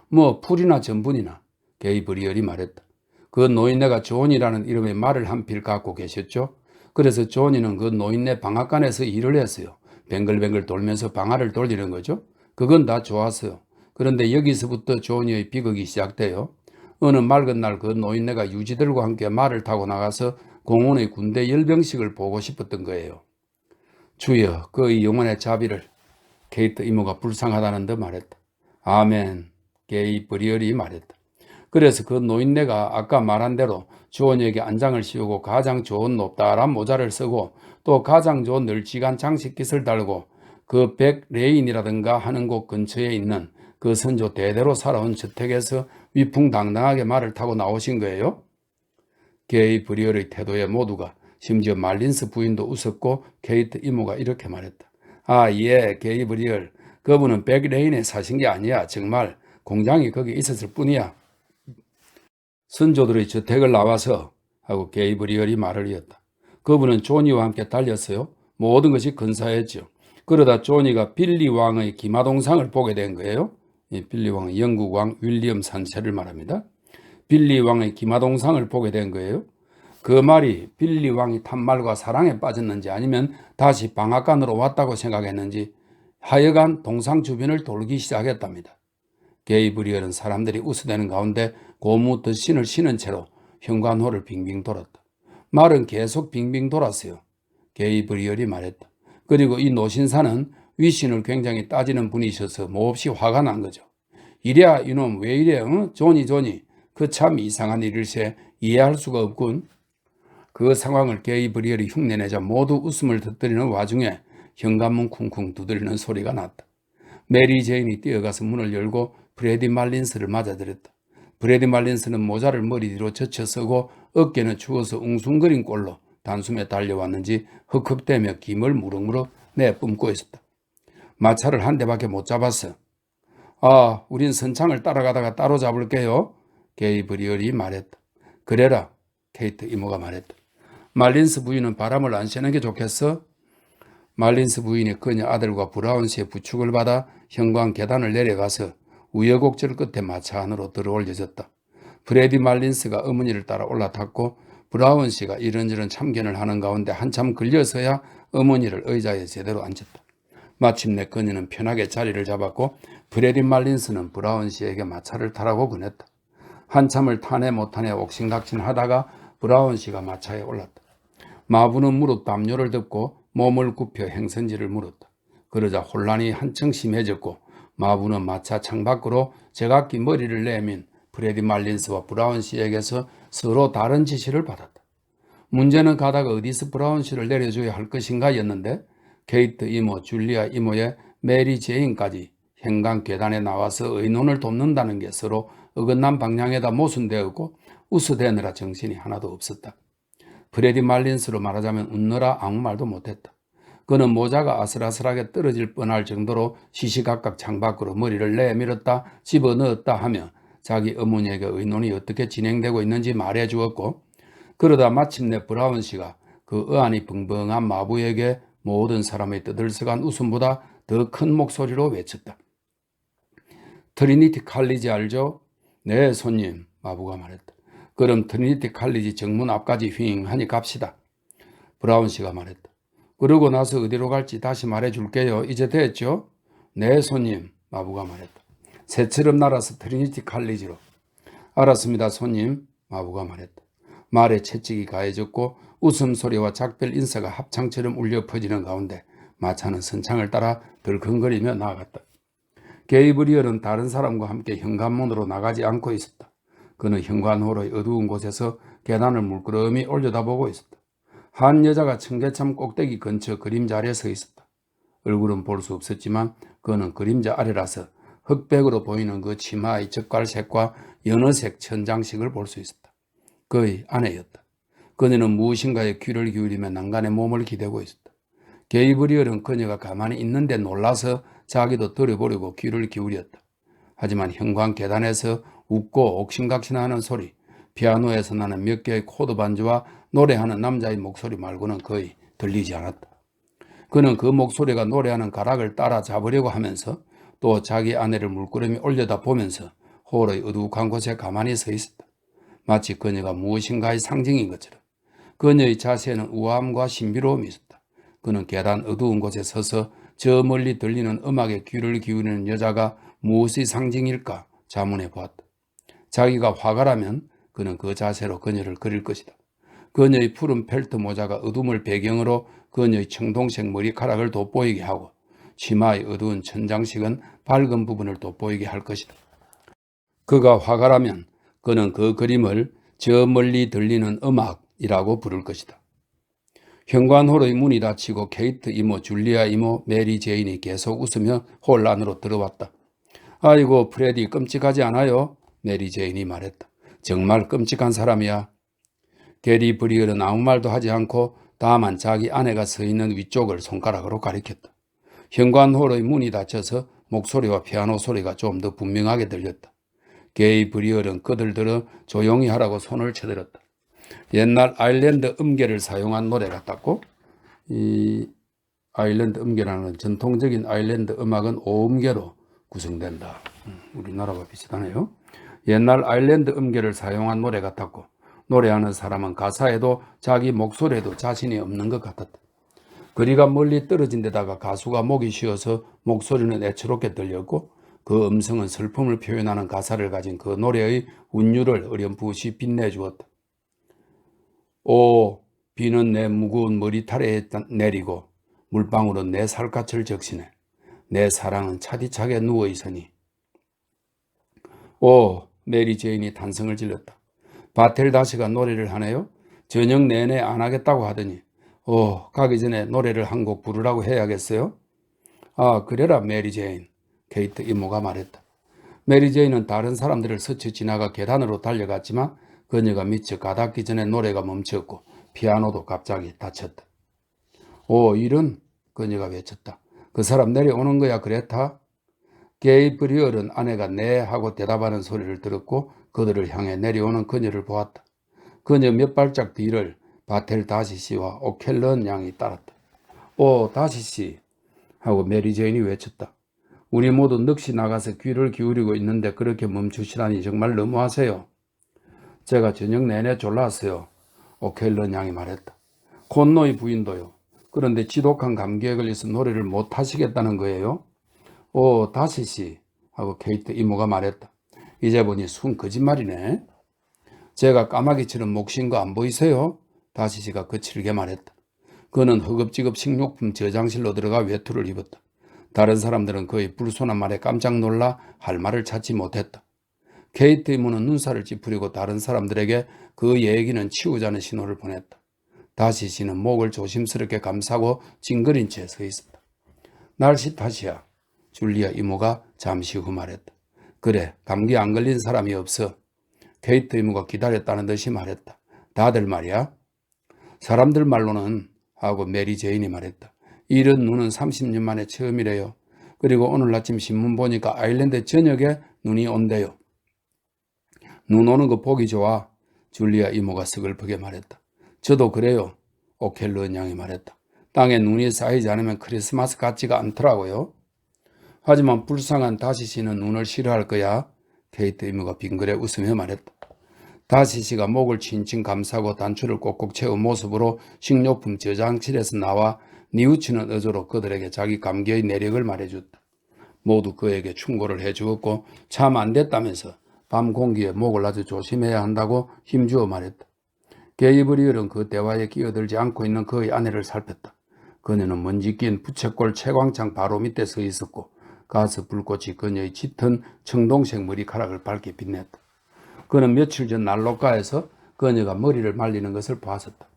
뭐 풀이나 전분이나. 게이브리얼이 말했다. 그 노인네가 존이라는 이름의 말을 한 필 갖고 계셨죠. 그래서 존이는 그 노인네 방앗간에서 일을 했어요. 뱅글뱅글 돌면서 방아를 돌리는 거죠. 그건 다 좋았어요. 그런데 여기서부터 존이의 비극이 시작돼요. 어느 맑은 날 그 노인네가 유지들과 함께 말을 타고 나가서 공원의 군대 열병식을 보고 싶었던 거예요. 주여, 그의 영혼의 자비를. 케이트 이모가 불쌍하다는 듯 말했다. 아멘. 게이브리얼이 말했다. 그래서 그 노인네가 아까 말한 대로 주원에게 안장을 씌우고 가장 좋은 높다란 모자를 쓰고 또 가장 좋은 널찍한 장식깃을 달고 그 백레인이라든가 하는 곳 근처에 있는 그 선조 대대로 살아온 저택에서 위풍당당하게 말을 타고 나오신 거예요. 게이브리얼의 태도에 모두가, 심지어 말린스 부인도 웃었고 케이트 이모가 이렇게 말했다. 아, 예, 게이브리얼. 그분은 백레인에 사신 게 아니야. 정말 공장이 거기 있었을 뿐이야. 선조들의 저택을 나와서 하고 게이브리얼이 말을 이었다. 그분은 조니와 함께 달렸어요. 모든 것이 근사했죠. 그러다 조니가 빌리 왕의 기마동상을 보게 된 거예요. 이 빌리 왕은 영국 왕 윌리엄 3세를 말합니다. 빌리 왕의 기마동상을 보게 된 거예요. 그 말이 빌리 왕이 탐말과 사랑에 빠졌는지 아니면 다시 방앗간으로 왔다고 생각했는지 하여간 동상 주변을 돌기 시작했답니다. 게이브리얼은 사람들이 웃어대는 가운데 고무 덧신을 신은 채로 현관호를 빙빙 돌았다. 말은 계속 빙빙 돌았어요. 게이브리얼이 말했다. 그리고 이 노신사는 위신을 굉장히 따지는 분이셔서 몹시 화가 난 거죠. 이래야 이놈 왜 이래? 조니 그 참 이상한 일일세. 이해할 수가 없군. 그 상황을 게이브리얼이 흉내내자 모두 웃음을 터뜨리는 와중에 현관문 쿵쿵 두드리는 소리가 났다. 메리 제인이 뛰어가서 문을 열고 브래디 말린스를 맞아들였다. 브래디 말린스는 모자를 머리 뒤로 젖혀 쓰고 어깨는 추워서 웅숭거린 꼴로 단숨에 달려왔는지 흑흑대며 김을 무럭무럭 내뿜고 있었다. 마차를 한 대밖에 못 잡았어. 아, 우린 선창을 따라가다가 따로 잡을게요. 게이브리얼이 말했다. 그래라, 케이트 이모가 말했다. 말린스 부인은 바람을 안 쐬는 게 좋겠어? 말린스 부인이 그녀 아들과 브라운 씨의 부축을 받아 현관 계단을 내려가서 우여곡절 끝에 마차 안으로 들어올려졌다. 브래디 말린스가 어머니를 따라 올라탔고 브라운 씨가 이런저런 참견을 하는 가운데 한참 걸려서야 어머니를 의자에 제대로 앉혔다. 마침내 그녀는 편하게 자리를 잡았고 브래디 말린스는 브라운 씨에게 마차를 타라고 권했다. 한참을 타네 못타네 옥신각신하다가 브라운 씨가 마차에 올랐다. 마부는 무릇 담요를 덮고 몸을 굽혀 행선지를 물었다. 그러자 혼란이 한층 심해졌고 마부는 마차 창밖으로 제각기 머리를 내민 브래디 말린스와 브라운 씨에게서 서로 다른 지시를 받았다. 문제는 가다가 어디서 브라운 씨를 내려줘야 할 것인가 였는데 케이트 이모, 줄리아 이모의 메리 제인까지 현관 계단에 나와서 의논을 돕는다는 게 서로 어긋난 방향에다 모순되었고 웃어대느라 정신이 하나도 없었다. 브래디 말린스로 말하자면 웃느라 아무 말도 못했다. 그는 모자가 아슬아슬하게 떨어질 뻔할 정도로 시시각각 창밖으로 머리를 내밀었다 집어넣었다 하며 자기 어머니에게 의논이 어떻게 진행되고 있는지 말해 주었고, 그러다 마침내 브라운 씨가 그 어안이 벙벙한 마부에게 모든 사람의 떠들썩한 웃음보다 더 큰 목소리로 외쳤다. 트리니티 칼리지 알죠? 네, 손님, 마부가 말했다. 그럼 트리니티 칼리지 정문 앞까지 휘잉하니 갑시다. 브라운 씨가 말했다. 그러고 나서 어디로 갈지 다시 말해줄게요. 이제 됐죠? 네, 손님, 마부가 말했다. 새처럼 날아서 트리니티 칼리지로. 알았습니다, 손님, 마부가 말했다. 말에 채찍이 가해졌고 웃음소리와 작별 인사가 합창처럼 울려 퍼지는 가운데 마차는 선창을 따라 덜컹거리며 나아갔다. 게이브리얼은 다른 사람과 함께 현관문으로 나가지 않고 있었다. 그는 현관호로의 어두운 곳에서 계단을 물끄러미 올려다보고 있었다. 한 여자가 청계참 꼭대기 근처 그림자 아래 서 있었다. 얼굴은 볼 수 없었지만 그는 그림자 아래라서 흑백으로 보이는 그 치마의 젓갈색과 연어색 천장식을 볼 수 있었다. 그의 아내였다. 그녀는 무엇인가에 귀를 기울이며 난간에 몸을 기대고 있었다. 게이브리얼은 그녀가 가만히 있는데 놀라서 자기도 들여보려고 귀를 기울였다. 하지만 현관 계단에서 웃고 옥신각신하는 소리, 피아노에서 나는 몇 개의 코드 반주와 노래하는 남자의 목소리 말고는 거의 들리지 않았다. 그는 그 목소리가 노래하는 가락을 따라잡으려고 하면서 또 자기 아내를 물끄러미 올려다 보면서 홀의 어둑한 곳에 가만히 서 있었다. 마치 그녀가 무엇인가의 상징인 것처럼. 그녀의 자세에는 우아함과 신비로움이 있었다. 그는 계단 어두운 곳에 서서 저 멀리 들리는 음악에 귀를 기울이는 여자가 무엇의 상징일까 자문해 보았다. 자기가 화가라면 그는 그 자세로 그녀를 그릴 것이다. 그녀의 푸른 펠트 모자가 어둠을 배경으로 그녀의 청동색 머리카락을 돋보이게 하고 치마의 어두운 천장식은 밝은 부분을 돋보이게 할 것이다. 그가 화가라면 그는 그 그림을 저 멀리 들리는 음악이라고 부를 것이다. 현관홀의 문이 닫히고 케이트 이모, 줄리아 이모, 메리 제인이 계속 웃으며 홀 안으로 들어왔다. 아이고, 프레디 끔찍하지 않아요? 메리 제인이 말했다. 정말 끔찍한 사람이야. 게리 브리얼은 아무 말도 하지 않고 다만 자기 아내가 서 있는 위쪽을 손가락으로 가리켰다. 현관홀의 문이 닫혀서 목소리와 피아노 소리가 좀 더 분명하게 들렸다. 게이 브리얼은 끄들들어 조용히 하라고 손을 쳐들었다. 옛날 아일랜드 음계를 사용한 노래 같았고, 이 아일랜드 음계라는 전통적인 아일랜드 음악은 5음계로 구성된다. 우리나라와 비슷하네요. 옛날 아일랜드 음계를 사용한 노래 같았고, 노래하는 사람은 가사에도 자기 목소리에도 자신이 없는 것 같았다. 거리가 멀리 떨어진 데다가 가수가 목이 쉬어서 목소리는 애처롭게 들렸고, 그 음성은 슬픔을 표현하는 가사를 가진 그 노래의 운율을 어렴풋이 빛내주었다. 오, 비는 내 무거운 머리털에 내리고 물방울은 내 살갗을 적시네. 내 사랑은 차디차게 누워있으니. 오, 메리 제인이 탄성을 질렀다. 바텔다시가 노래를 하네요? 저녁 내내 안 하겠다고 하더니 가기 전에 노래를 한 곡 부르라고 해야겠어요? 아, 그래라 메리 제인, 케이트 이모가 말했다. 메리 제인은 다른 사람들을 스쳐 지나가 계단으로 달려갔지만 그녀가 미처 가닿기 전에 노래가 멈췄고 피아노도 갑자기 닫혔다. 오, 이런, 그녀가 외쳤다. 그 사람 내려오는 거야, 그레타? 게이브리얼은 아내가 네 하고 대답하는 소리를 들었고 그들을 향해 내려오는 그녀를 보았다. 그녀 몇 발짝 뒤를 바텔 다시씨와 오켈런 양이 따랐다. 오, 다시씨 하고 메리 제인이 외쳤다. 우리 모두 넋이 나가서 귀를 기울이고 있는데 그렇게 멈추시다니 정말 너무하세요. 제가 저녁 내내 졸랐어요. 오켈런 양이 말했다. 콘노의 부인도요. 그런데 지독한 감기에 걸려서 노래를 못 하시겠다는 거예요? 오, 다시씨 하고 케이트 이모가 말했다. 이제 보니 순 거짓말이네. 제가 까마귀처럼 목신 거 안 보이세요? 다시씨가 거칠게 말했다. 그는 허겁지겁 식료품 저장실로 들어가 외투를 입었다. 다른 사람들은 그의 불손한 말에 깜짝 놀라 할 말을 찾지 못했다. 케이트 이모는 눈살을 찌푸리고 다른 사람들에게 그 얘기는 치우자는 신호를 보냈다. 다시씨는 목을 조심스럽게 감싸고 찡그린 채 서 있었다. 날씨 탓이야. 줄리아 이모가 잠시 후 말했다. 그래, 감기 안 걸린 사람이 없어. 케이트 이모가 기다렸다는 듯이 말했다. 다들 말이야. 사람들 말로는 하고 메리 제인이 말했다. 이런 눈은 30년 만에 처음이래요. 그리고 오늘 아침 신문 보니까 아일랜드 전역에 눈이 온대요. 눈 오는 거 보기 좋아. 줄리아 이모가 서글프게 말했다. 저도 그래요. 오켈런 양이 말했다. 땅에 눈이 쌓이지 않으면 크리스마스 같지가 않더라고요. 하지만 불쌍한 다시 씨는 눈을 싫어할 거야. 케이트 이모가 빙그레 웃으며 말했다. 다시 씨가 목을 칭칭 감싸고 단추를 꼭꼭 채운 모습으로 식료품 저장실에서 나와 뉘우치는 어조로 그들에게 자기 감기의 내력을 말해줬다. 모두 그에게 충고를 해주었고 참 안 됐다면서 밤 공기에 목을 아주 조심해야 한다고 힘주어 말했다. 게이브리얼은 그 대화에 끼어들지 않고 있는 그의 아내를 살폈다. 그녀는 먼지 낀 부채꼴 채광창 바로 밑에 서 있었고 가스 불꽃이 그녀의 짙은 청동색 머리카락을 밝게 빛냈다. 그는 며칠 전 난로가에서 그녀가 머리를 말리는 것을 보았었다.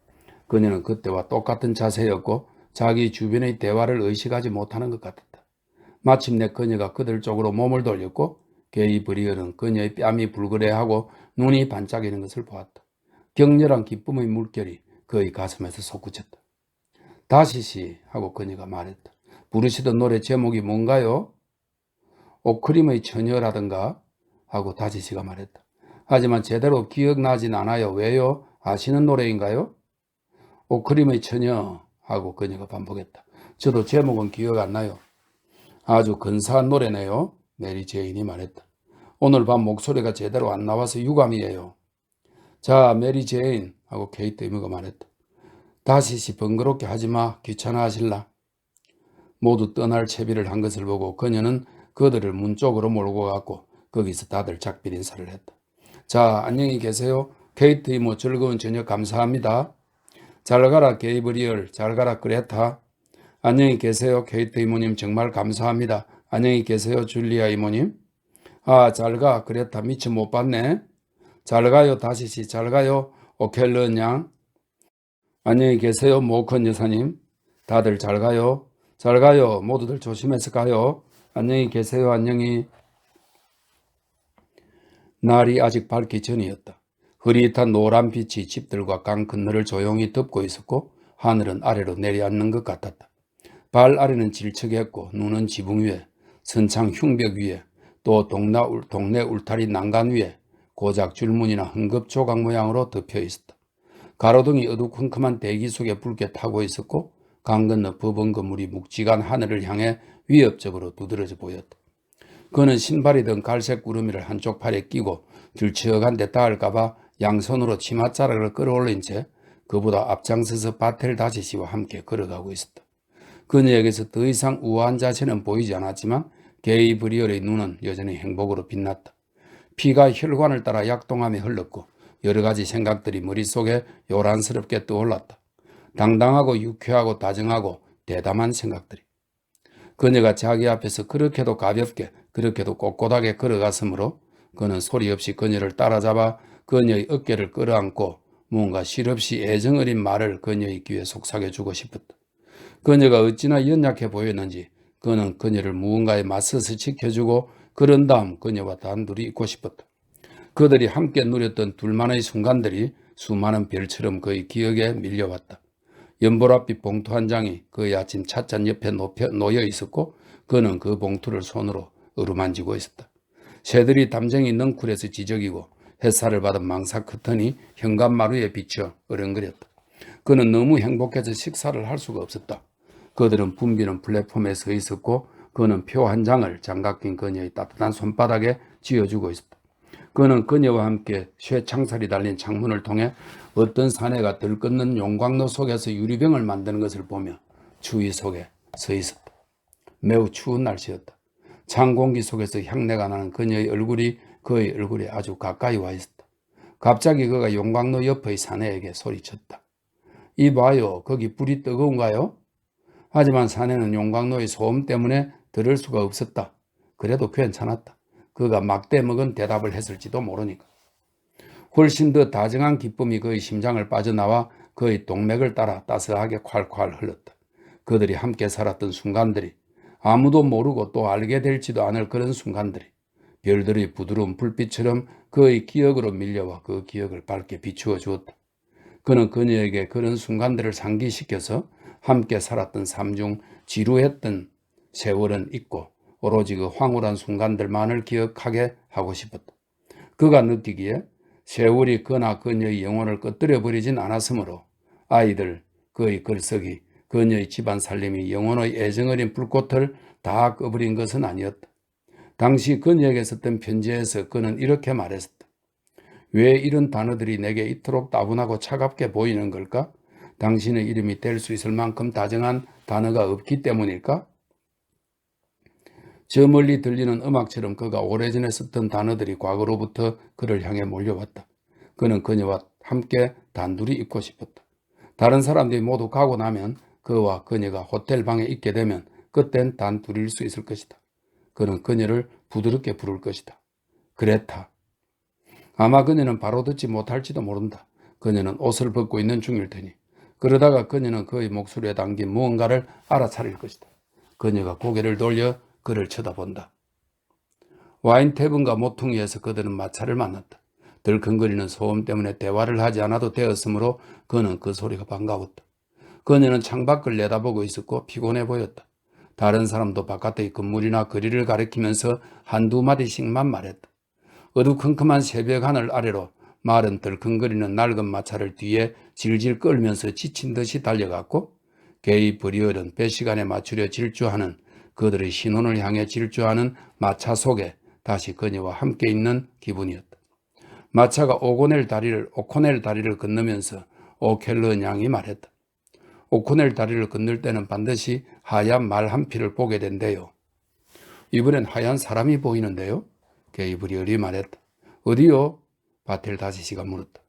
그녀는 그때와 똑같은 자세였고 자기 주변의 대화를 의식하지 못하는 것 같았다. 마침내 그녀가 그들 쪽으로 몸을 돌렸고 게이브리얼은 그녀의 뺨이 불그레하고 눈이 반짝이는 것을 보았다. 격렬한 기쁨의 물결이 그의 가슴에서 솟구쳤다. 다시시 하고 그녀가 말했다. 부르시던 노래 제목이 뭔가요? 오크림의 처녀라든가 하고 다시시가 말했다. 하지만 제대로 기억나진 않아요. 왜요? 아시는 노래인가요? 오크림의 처녀 하고 그녀가 반복했다. 저도 제목은 기억 안 나요. 아주 근사한 노래네요. 메리 제인이 말했다. 오늘 밤 목소리가 제대로 안 나와서 유감이에요. 자, 메리 제인 하고 케이트 이모가 말했다. 다시시 번거롭게 하지마. 귀찮아 하실라. 모두 떠날 채비를 한 것을 보고 그녀는 그들을 문 쪽으로 몰고 갔고 거기서 다들 작별 인사를 했다. 자, 안녕히 계세요. 케이트 이모 즐거운 저녁 감사합니다. 잘 가라 게이브리얼. 잘 가라 그레타. 안녕히 계세요. 케이트 이모님 정말 감사합니다. 안녕히 계세요. 줄리아 이모님. 아, 잘 가. 그레타 미처 못 봤네. 잘 가요. 다시시 잘 가요. 오켈런 양. 안녕히 계세요. 모컨 여사님. 다들 잘 가요. 잘 가요. 모두들 조심해서 가요. 안녕히 계세요. 안녕히. 날이 아직 밝기 전이었다. 흐릿한 노란 빛이 집들과 강 건너를 조용히 덮고 있었고 하늘은 아래로 내려앉는 것 같았다. 발 아래는 질척했고 눈은 지붕 위에, 선창 흉벽 위에, 또 동네 울타리 난간 위에 고작 줄무늬나 헝겊 조각 모양으로 덮여 있었다. 가로등이 어두컴컴한 대기 속에 붉게 타고 있었고 강 건너 법원 건물이 묵직한 하늘을 향해 위협적으로 두드러져 보였다. 그는 신발이 든 갈색 구름이를 한쪽 팔에 끼고 들치어간 데 닿을까봐 양손으로 치맛자락을 끌어올린 채 그보다 앞장서서 바텔 다시시와 함께 걸어가고 있었다. 그녀에게서 더 이상 우아한 자세는 보이지 않았지만 게이브리얼의 눈은 여전히 행복으로 빛났다. 피가 혈관을 따라 약동하며 흘렀고 여러 가지 생각들이 머릿속에 요란스럽게 떠올랐다. 당당하고 유쾌하고 다정하고 대담한 생각들이. 그녀가 자기 앞에서 그렇게도 가볍게 그렇게도 꼿꼿하게 걸어갔으므로 그는 소리 없이 그녀를 따라잡아 그녀의 어깨를 끌어안고 무언가 실없이 애정 어린 말을 그녀의 귀에 속삭여주고 싶었다. 그녀가 어찌나 연약해 보였는지 그는 그녀를 무언가에 맞서서 지켜주고 그런 다음 그녀와 단둘이 있고 싶었다. 그들이 함께 누렸던 둘만의 순간들이 수많은 별처럼 그의 기억에 밀려왔다. 연보랏빛 봉투 한 장이 그의 아침 찻잔 옆에 놓여 있었고 그는 그 봉투를 손으로 어루만지고 있었다. 새들이 담쟁이 넝쿨에서 지저귀고 햇살을 받은 망사 커튼이 현관마루에 비쳐 어른거렸다. 그는 너무 행복해서 식사를 할 수가 없었다. 그들은 붐비는 플랫폼에 서 있었고 그는 표 한 장을 장갑 낀 그녀의 따뜻한 손바닥에 쥐어주고 있었다. 그는 그녀와 함께 쇠창살이 달린 창문을 통해 어떤 사내가 들끓는 용광로 속에서 유리병을 만드는 것을 보며 추위 속에 서 있었다. 매우 추운 날씨였다. 찬 공기 속에서 향내가 나는 그녀의 얼굴이 그의 얼굴에 아주 가까이 와 있었다. 갑자기 그가 용광로 옆의 사내에게 소리쳤다. 이봐요, 거기 불이 뜨거운가요? 하지만 사내는 용광로의 소음 때문에 들을 수가 없었다. 그래도 괜찮았다. 그가 막대 먹은 대답을 했을지도 모르니까. 훨씬 더 다정한 기쁨이 그의 심장을 빠져나와 그의 동맥을 따라 따스하게 콸콸 흘렀다. 그들이 함께 살았던 순간들이, 아무도 모르고 또 알게 될지도 않을 그런 순간들이 별들의 부드러운 불빛처럼 그의 기억으로 밀려와 그 기억을 밝게 비추어 주었다. 그는 그녀에게 그런 순간들을 상기시켜서 함께 살았던 삶 중 지루했던 세월은 잊고 오로지 그 황홀한 순간들만을 기억하게 하고 싶었다. 그가 느끼기에 세월이 그나 그녀의 영혼을 꺼뜨려 버리진 않았으므로 아이들, 그의 글쓰기, 그녀의 집안 살림이 영혼의 애정어린 불꽃을 다 꺼버린 것은 아니었다. 당시 그녀에게 썼던 편지에서 그는 이렇게 말했었다. 왜 이런 단어들이 내게 이토록 따분하고 차갑게 보이는 걸까? 당신의 이름이 될 수 있을 만큼 다정한 단어가 없기 때문일까? 저 멀리 들리는 음악처럼 그가 오래전에 썼던 단어들이 과거로부터 그를 향해 몰려왔다. 그는 그녀와 함께 단둘이 있고 싶었다. 다른 사람들이 모두 가고 나면 그와 그녀가 호텔 방에 있게 되면 그땐 단둘일 수 있을 것이다. 그는 그녀를 부드럽게 부를 것이다. 그레타. 아마 그녀는 바로 듣지 못할지도 모른다. 그녀는 옷을 벗고 있는 중일 테니. 그러다가 그녀는 그의 목소리에 담긴 무언가를 알아차릴 것이다. 그녀가 고개를 돌려 그를 쳐다본다. 와인탭은가 모퉁이에서 그들은 마차를 만났다. 덜컹거리는 소음 때문에 대화를 하지 않아도 되었으므로 그는 그 소리가 반가웠다. 그녀는 창밖을 내다보고 있었고 피곤해 보였다. 다른 사람도 바깥의 건물이나 거리를 가리키면서 한두 마디씩만 말했다. 어두컴컴한 새벽 하늘 아래로 말은 덜컹거리는 낡은 마차를 뒤에 질질 끌면서 지친 듯이 달려갔고 게이 브리얼은 배 시간에 맞추려 질주하는 그들의 신혼을 향해 질주하는 마차 속에 다시 그녀와 함께 있는 기분이었다. 마차가 오코넬 다리를 건너면서 오켈런 양이 말했다. 오코넬 다리를 건널 때는 반드시 하얀 말 한 피를 보게 된대요. 이번엔 하얀 사람이 보이는데요. 게이브리얼이 말했다. 어디요? 바텔다시시가 물었다.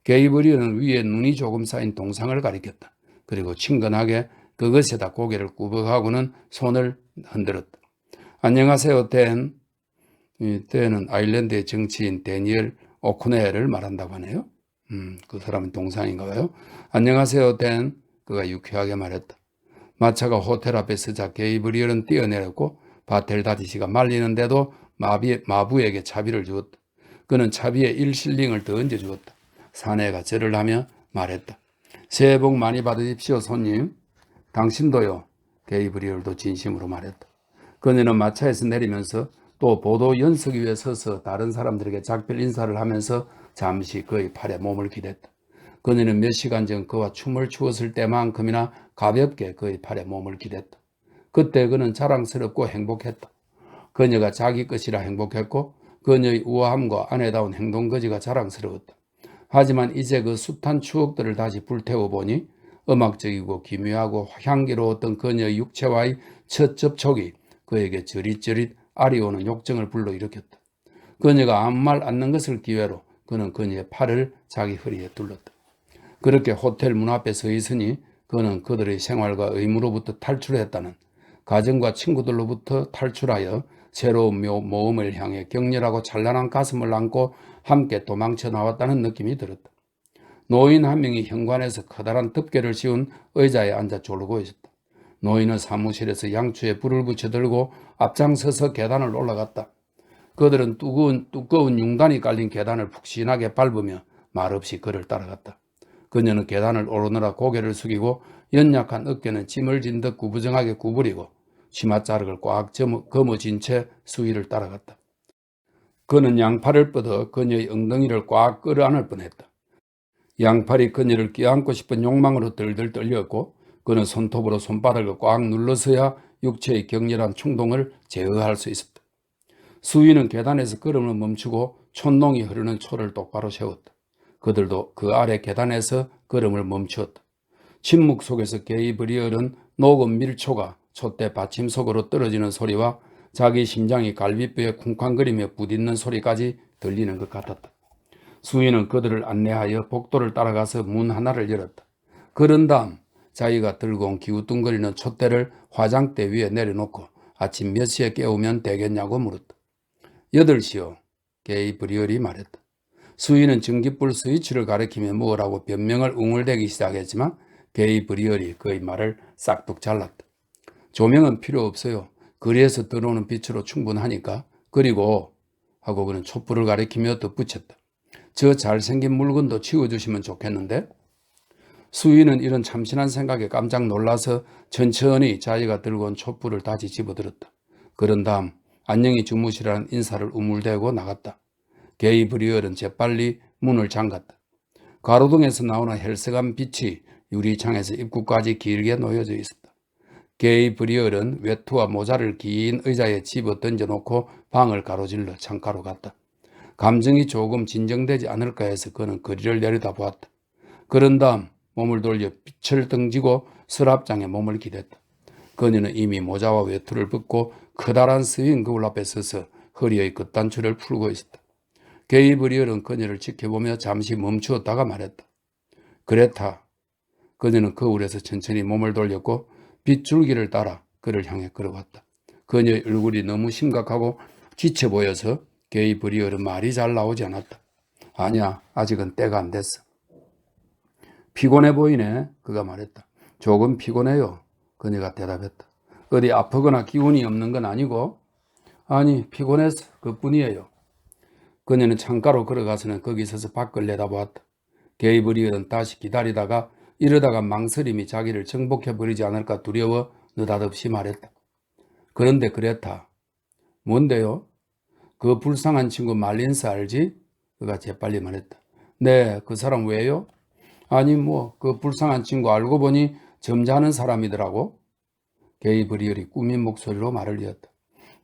게이브리얼은 위에 눈이 조금 쌓인 동상을 가리켰다. 그리고 친근하게 그것에다 고개를 꾸벅하고는 손을 흔들었다. 안녕하세요, 댄. 댄은 아일랜드의 정치인 데니엘 오코넬을 말한다고 하네요. 그 사람은 동상인가 봐요. 안녕하세요, 댄. 그가 유쾌하게 말했다. 마차가 호텔 앞에 서자 게이브리얼은 뛰어내렸고 바텔다디시가 말리는데도 마부에게 차비를 주었다. 그는 차비에 1실링을 더 얹어주었다. 사내가 절을 하며 말했다. 새해 복 많이 받으십시오, 손님. 당신도요. 게이브리얼도 진심으로 말했다. 그녀는 마차에서 내리면서 또 보도 연석 위에 서서 다른 사람들에게 작별 인사를 하면서 잠시 그의 팔에 몸을 기댔다. 그녀는 몇 시간 전 그와 춤을 추었을 때만큼이나 가볍게 그의 팔에 몸을 기댔다. 그때 그는 자랑스럽고 행복했다. 그녀가 자기 것이라 행복했고 그녀의 우아함과 아내다운 행동거지가 자랑스러웠다. 하지만 이제 그 숱한 추억들을 다시 불태워보니 음악적이고 기묘하고 향기로웠던 그녀의 육체와의 첫 접촉이 그에게 저릿저릿 아리오는 욕정을 불러일으켰다. 그녀가 아무 말 않는 것을 기회로 그는 그녀의 팔을 자기 허리에 둘렀다. 그렇게 호텔 문 앞에 서 있으니 그는 그들의 생활과 의무로부터 탈출했다는, 가정과 친구들로부터 탈출하여 새로운 모험을 향해 격렬하고 찬란한 가슴을 안고 함께 도망쳐 나왔다는 느낌이 들었다. 노인 한 명이 현관에서 커다란 덮개를 씌운 의자에 앉아 졸고 있었다. 노인은 사무실에서 양초에 불을 붙여 들고 앞장서서 계단을 올라갔다. 그들은 두꺼운 융단이 깔린 계단을 푹신하게 밟으며 말없이 그를 따라갔다. 그녀는 계단을 오르느라 고개를 숙이고 연약한 어깨는 짐을 진 듯 구부정하게 구부리고 치맛자락을 꽉 거머쥔 채 수위를 따라갔다. 그는 양팔을 뻗어 그녀의 엉덩이를 꽉 끌어안을 뻔했다. 양팔이 그녀를 껴안고 싶은 욕망으로 들들 떨렸고 그는 손톱으로 손바닥을 꽉 눌러서야 육체의 격렬한 충동을 제어할 수 있었다. 수위는 계단에서 걸음을 멈추고 촌농이 흐르는 초를 똑바로 세웠다. 그들도 그 아래 계단에서 걸음을 멈추었다. 침묵 속에서 게이브리얼은 녹은 밀초가 촛대 받침 속으로 떨어지는 소리와 자기 심장이 갈비뼈에 쿵쾅거리며 부딪는 소리까지 들리는 것 같았다. 수인은 그들을 안내하여 복도를 따라가서 문 하나를 열었다. 그런 다음 자기가 들고 온 기우뚱거리는 촛대를 화장대 위에 내려놓고 아침 몇 시에 깨우면 되겠냐고 물었다. 8시요. 게이브리얼이 말했다. 수인은 전기불 스위치를 가리키며 뭐라고 변명을 웅얼대기 시작했지만 게이브리얼이 그의 말을 싹둑 잘랐다. 조명은 필요 없어요. 거리에서 들어오는 빛으로 충분하니까. 그리고 하고 그는 촛불을 가리키며 덧붙였다. 저 잘생긴 물건도 치워주시면 좋겠는데? 수인은 이런 참신한 생각에 깜짝 놀라서 천천히 자기가 들고 온 촛불을 다시 집어들었다. 그런 다음 안녕히 주무시라는 인사를 우물대고 나갔다. 게이브리얼은 재빨리 문을 잠갔다. 가로등에서 나오는 헬스감 빛이 유리창에서 입구까지 길게 놓여져 있었다. 게이브리얼은 외투와 모자를 긴 의자에 집어 던져놓고 방을 가로질러 창가로 갔다. 감정이 조금 진정되지 않을까 해서 그는 거리를 내려다보았다. 그런 다음 몸을 돌려 빛을 등지고 서랍장에 몸을 기댔다. 그녀는 이미 모자와 외투를 벗고 커다란 스윙 거울 앞에 서서 허리의 끝단추를 풀고 있었다. 게이브리얼은 그녀를 지켜보며 잠시 멈추었다가 말했다. 그레타. 그녀는 거울에서 천천히 몸을 돌렸고 빗줄기를 따라 그를 향해 걸어갔다. 그녀의 얼굴이 너무 심각하고 지쳐 보여서 게이브리얼은 말이 잘 나오지 않았다. 아니야, 아직은 때가 안 됐어. 피곤해 보이네, 그가 말했다. 조금 피곤해요, 그녀가 대답했다. 어디 아프거나 기운이 없는 건 아니고? 아니, 피곤해서 그뿐이에요. 그녀는 창가로 걸어가서는 거기 서서 밖을 내다보았다. 게이브리얼은 다시 기다리다가 이러다가 망설임이 자기를 정복해버리지 않을까 두려워 느닷없이 말했다. 그런데 그레타. 뭔데요? 그 불쌍한 친구 말린스 알지? 그가 재빨리 말했다. 네, 그 사람 왜요? 아니 그 불쌍한 친구 알고 보니 점잖은 사람이더라고. 게이브리얼이 꾸민 목소리로 말을 이었다.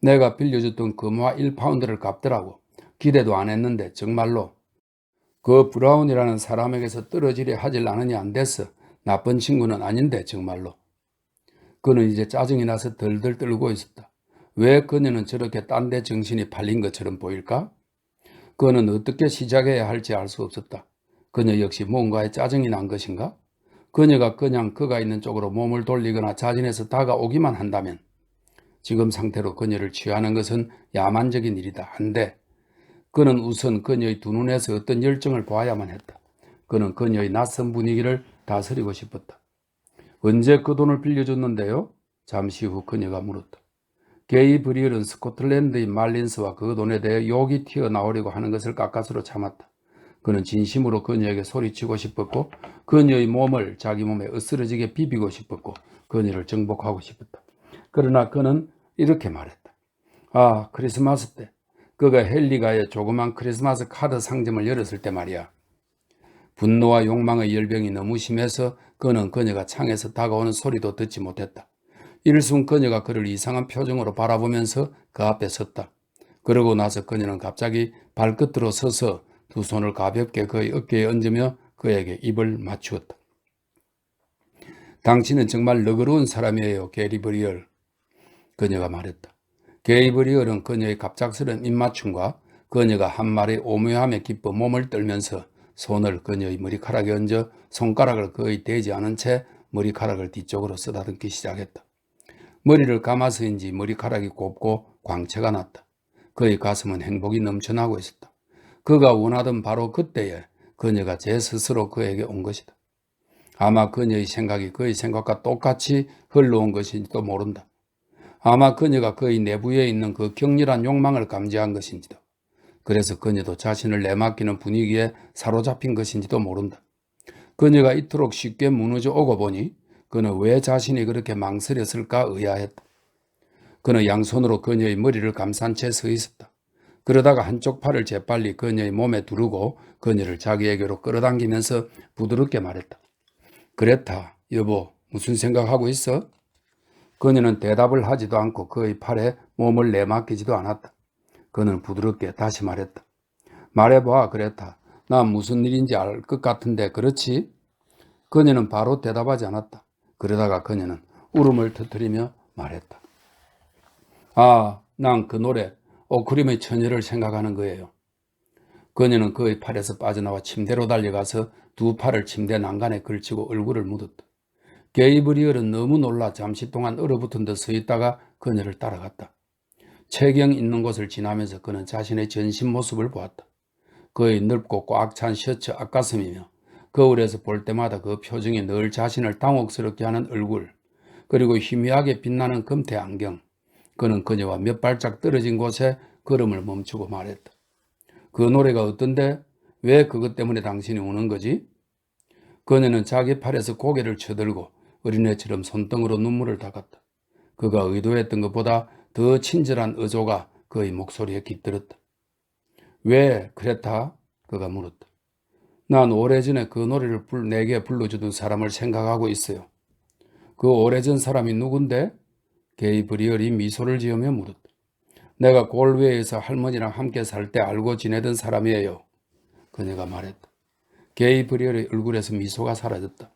내가 빌려줬던 금화 1파운드를 갚더라고. 기대도 안 했는데 정말로. 그 브라운이라는 사람에게서 떨어지려 하질 않으니 안 됐어. 나쁜 친구는 아닌데 정말로. 그는 이제 짜증이 나서 덜덜 떨고 있었다. 왜 그녀는 저렇게 딴 데 정신이 팔린 것처럼 보일까? 그는 어떻게 시작해야 할지 알 수 없었다. 그녀 역시 뭔가에 짜증이 난 것인가? 그녀가 그냥 그가 있는 쪽으로 몸을 돌리거나 자진해서 다가오기만 한다면 지금 상태로 그녀를 취하는 것은 야만적인 일이다. 한데 그는 우선 그녀의 두 눈에서 어떤 열정을 보아야만 했다. 그는 그녀의 낯선 분위기를 다스리고 싶었다. 언제 그 돈을 빌려줬는데요? 잠시 후 그녀가 물었다. 게이브리얼은 스코틀랜드의 말린스와 그 돈에 대해 욕이 튀어나오려고 하는 것을 가까스로 참았다. 그는 진심으로 그녀에게 소리치고 싶었고 그녀의 몸을 자기 몸에 으스러지게 비비고 싶었고 그녀를 정복하고 싶었다. 그러나 그는 이렇게 말했다. 아, 크리스마스 때 그가 헨리가의 조그만 크리스마스 카드 상점을 열었을 때 말이야. 분노와 욕망의 열병이 너무 심해서 그는 그녀가 창에서 다가오는 소리도 듣지 못했다. 일순 그녀가 그를 이상한 표정으로 바라보면서 그 앞에 섰다. 그러고 나서 그녀는 갑자기 발끝으로 서서 두 손을 가볍게 그의 어깨에 얹으며 그에게 입을 맞추었다. 당신은 정말 너그러운 사람이에요, 게이브리얼. 그녀가 말했다. 게이브리얼은 그녀의 갑작스런 입맞춤과 그녀가 한 말의 오묘함에 기뻐 몸을 떨면서 손을 그녀의 머리카락에 얹어 손가락을 거의 대지 않은 채 머리카락을 뒤쪽으로 쓰다듬기 시작했다. 머리를 감아서인지 머리카락이 곱고 광채가 났다. 그의 가슴은 행복이 넘쳐나고 있었다. 그가 원하던 바로 그때에 그녀가 제 스스로 그에게 온 것이다. 아마 그녀의 생각이 그의 생각과 똑같이 흘러온 것인지도 모른다. 아마 그녀가 그의 내부에 있는 그 격렬한 욕망을 감지한 것인지도, 그래서 그녀도 자신을 내맡기는 분위기에 사로잡힌 것인지도 모른다. 그녀가 이토록 쉽게 무너져 오고 보니 그는 왜 자신이 그렇게 망설였을까 의아했다. 그는 양손으로 그녀의 머리를 감싼 채 서 있었다. 그러다가 한쪽 팔을 재빨리 그녀의 몸에 두르고 그녀를 자기에게로 끌어당기면서 부드럽게 말했다. 그레타, 여보, 무슨 생각하고 있어? 그녀는 대답을 하지도 않고 그의 팔에 몸을 내맡기지도 않았다. 그는 부드럽게 다시 말했다. 말해봐, 그레타. 난 무슨 일인지 알 것 같은데 그렇지? 그녀는 바로 대답하지 않았다. 그러다가 그녀는 울음을 터뜨리며 말했다. 아, 난 그 노래 오크림의 처녀를 생각하는 거예요. 그녀는 그의 팔에서 빠져나와 침대로 달려가서 두 팔을 침대 난간에 걸치고 얼굴을 묻었다. 게이브리얼은 너무 놀라 잠시 동안 얼어붙은 듯 서 있다가 그녀를 따라갔다. 채경 있는 곳을 지나면서 그는 자신의 전신 모습을 보았다. 그의 넓고 꽉 찬 셔츠 앞가슴이며 거울에서 볼 때마다 그 표정이 늘 자신을 당혹스럽게 하는 얼굴, 그리고 희미하게 빛나는 금태 안경. 그는 그녀와 몇 발짝 떨어진 곳에 걸음을 멈추고 말했다. 그 노래가 어떤데? 왜 그것 때문에 당신이 우는 거지? 그녀는 자기 팔에서 고개를 쳐들고 어린애처럼 손등으로 눈물을 닦았다. 그가 의도했던 것보다 더 친절한 의조가 그의 목소리에 깃들었다. 왜 그랬다? 그가 물었다. 난 오래전에 그 노래를 내게 불러주던 사람을 생각하고 있어요. 그 오래전 사람이 누군데? 게이브리얼이 미소를 지으며 물었다. 내가 골웨이에서 할머니랑 함께 살 때 알고 지내던 사람이에요. 그녀가 말했다. 게이브리얼의 얼굴에서 미소가 사라졌다.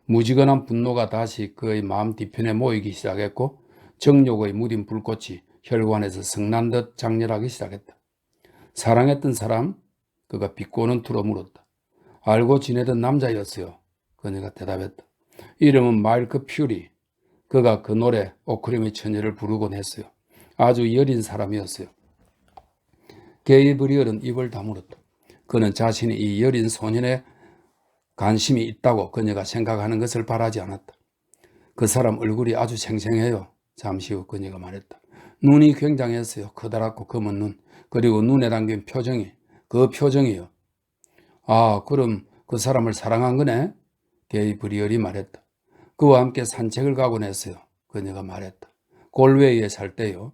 무지근한 분노가 다시 그의 마음 뒤편에 모이기 시작했고 정욕의 무딘 불꽃이 혈관에서 성난 듯 장렬하기 시작했다. 사랑했던 사람? 그가 비꼬는 투로 물었다. 알고 지내던 남자였어요. 그녀가 대답했다. 이름은 마이크 퓨리. 그가 그 노래 오크림의 처녀를 부르곤 했어요. 아주 여린 사람이었어요. 게이브리얼은 입을 다물었다. 그는 자신이 이 여린 소년에 관심이 있다고 그녀가 생각하는 것을 바라지 않았다. 그 사람 얼굴이 아주 생생해요. 잠시 후 그녀가 말했다. 눈이 굉장했어요. 커다랗고 검은 눈. 그리고 눈에 담긴 표정이 그 표정이요. 아, 그럼 그 사람을 사랑한 거네? 게이브리얼이 말했다. 그와 함께 산책을 가곤 했어요. 그녀가 말했다. 골웨이에 살 때요.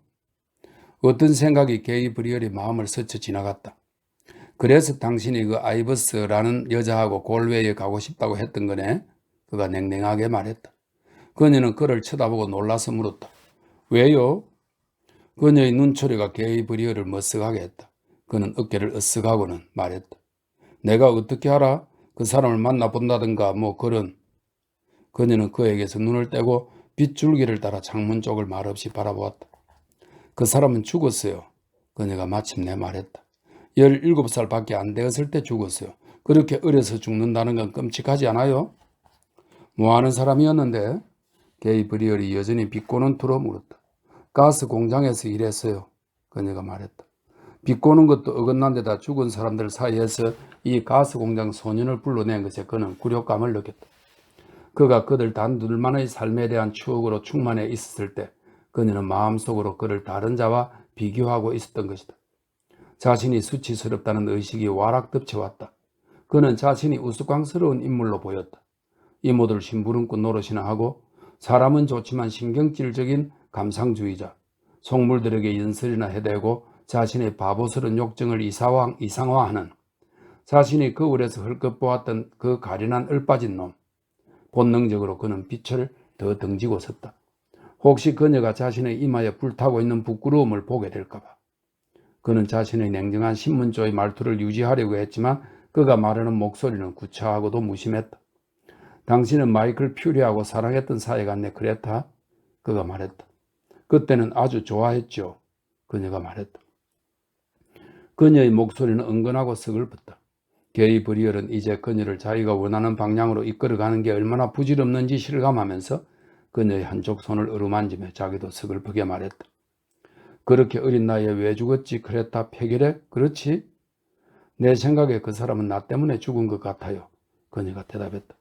어떤 생각이 게이브리얼의 마음을 스쳐 지나갔다. 그래서 당신이 그 아이버스라는 여자하고 골웨이에 가고 싶다고 했던 거네? 그가 냉랭하게 말했다. 그녀는 그를 쳐다보고 놀라서 물었다. 왜요? 그녀의 눈초리가 게이브리얼을 머쓱하게 했다. 그는 어깨를 으쓱하고는 말했다. 내가 어떻게 알아? 그 사람을 만나본다든가 뭐 그런. 그녀는 그에게서 눈을 떼고 빗줄기를 따라 창문 쪽을 말없이 바라보았다. 그 사람은 죽었어요. 그녀가 마침내 말했다. 17살밖에 안 되었을 때 죽었어요. 그렇게 어려서 죽는다는 건 끔찍하지 않아요? 뭐하는 사람이었는데? 게이브리얼이 여전히 비꼬는 투로 물었다. 가스 공장에서 일했어요. 그녀가 말했다. 비꼬는 것도 어긋난 데다 죽은 사람들 사이에서 이 가스 공장 소년을 불러낸 것에 그는 굴욕감을 느꼈다. 그가 그들 단둘만의 삶에 대한 추억으로 충만해 있었을 때 그녀는 마음속으로 그를 다른 자와 비교하고 있었던 것이다. 자신이 수치스럽다는 의식이 와락 덮쳐왔다. 그는 자신이 우스꽝스러운 인물로 보였다. 이모들 심부름꾼 노릇이나 하고 사람은 좋지만 신경질적인 감상주의자, 속물들에게 연설이나 해대고 자신의 바보스러운 욕정을 이상화하는 자신이 거울에서 헐끗 보았던 그 가련한 얼빠진 놈. 본능적으로 그는 빛을 더 등지고 섰다. 혹시 그녀가 자신의 이마에 불타고 있는 부끄러움을 보게 될까봐. 그는 자신의 냉정한 신문조의 말투를 유지하려고 했지만 그가 말하는 목소리는 구차하고도 무심했다. 당신은 마이클 퓨리하고 사랑했던 사이 같네, 그랬다? 그가 말했다. 그때는 아주 좋아했죠. 그녀가 말했다. 그녀의 목소리는 은근하고 서글펐다. 게이브리얼은 이제 그녀를 자기가 원하는 방향으로 이끌어가는 게 얼마나 부질없는지 실감하면서 그녀의 한쪽 손을 어루만지며 자기도 서글프게 말했다. 그렇게 어린 나이에 왜 죽었지? 그랬다. 폐결해? 그렇지? 내 생각에 그 사람은 나 때문에 죽은 것 같아요. 그녀가 대답했다.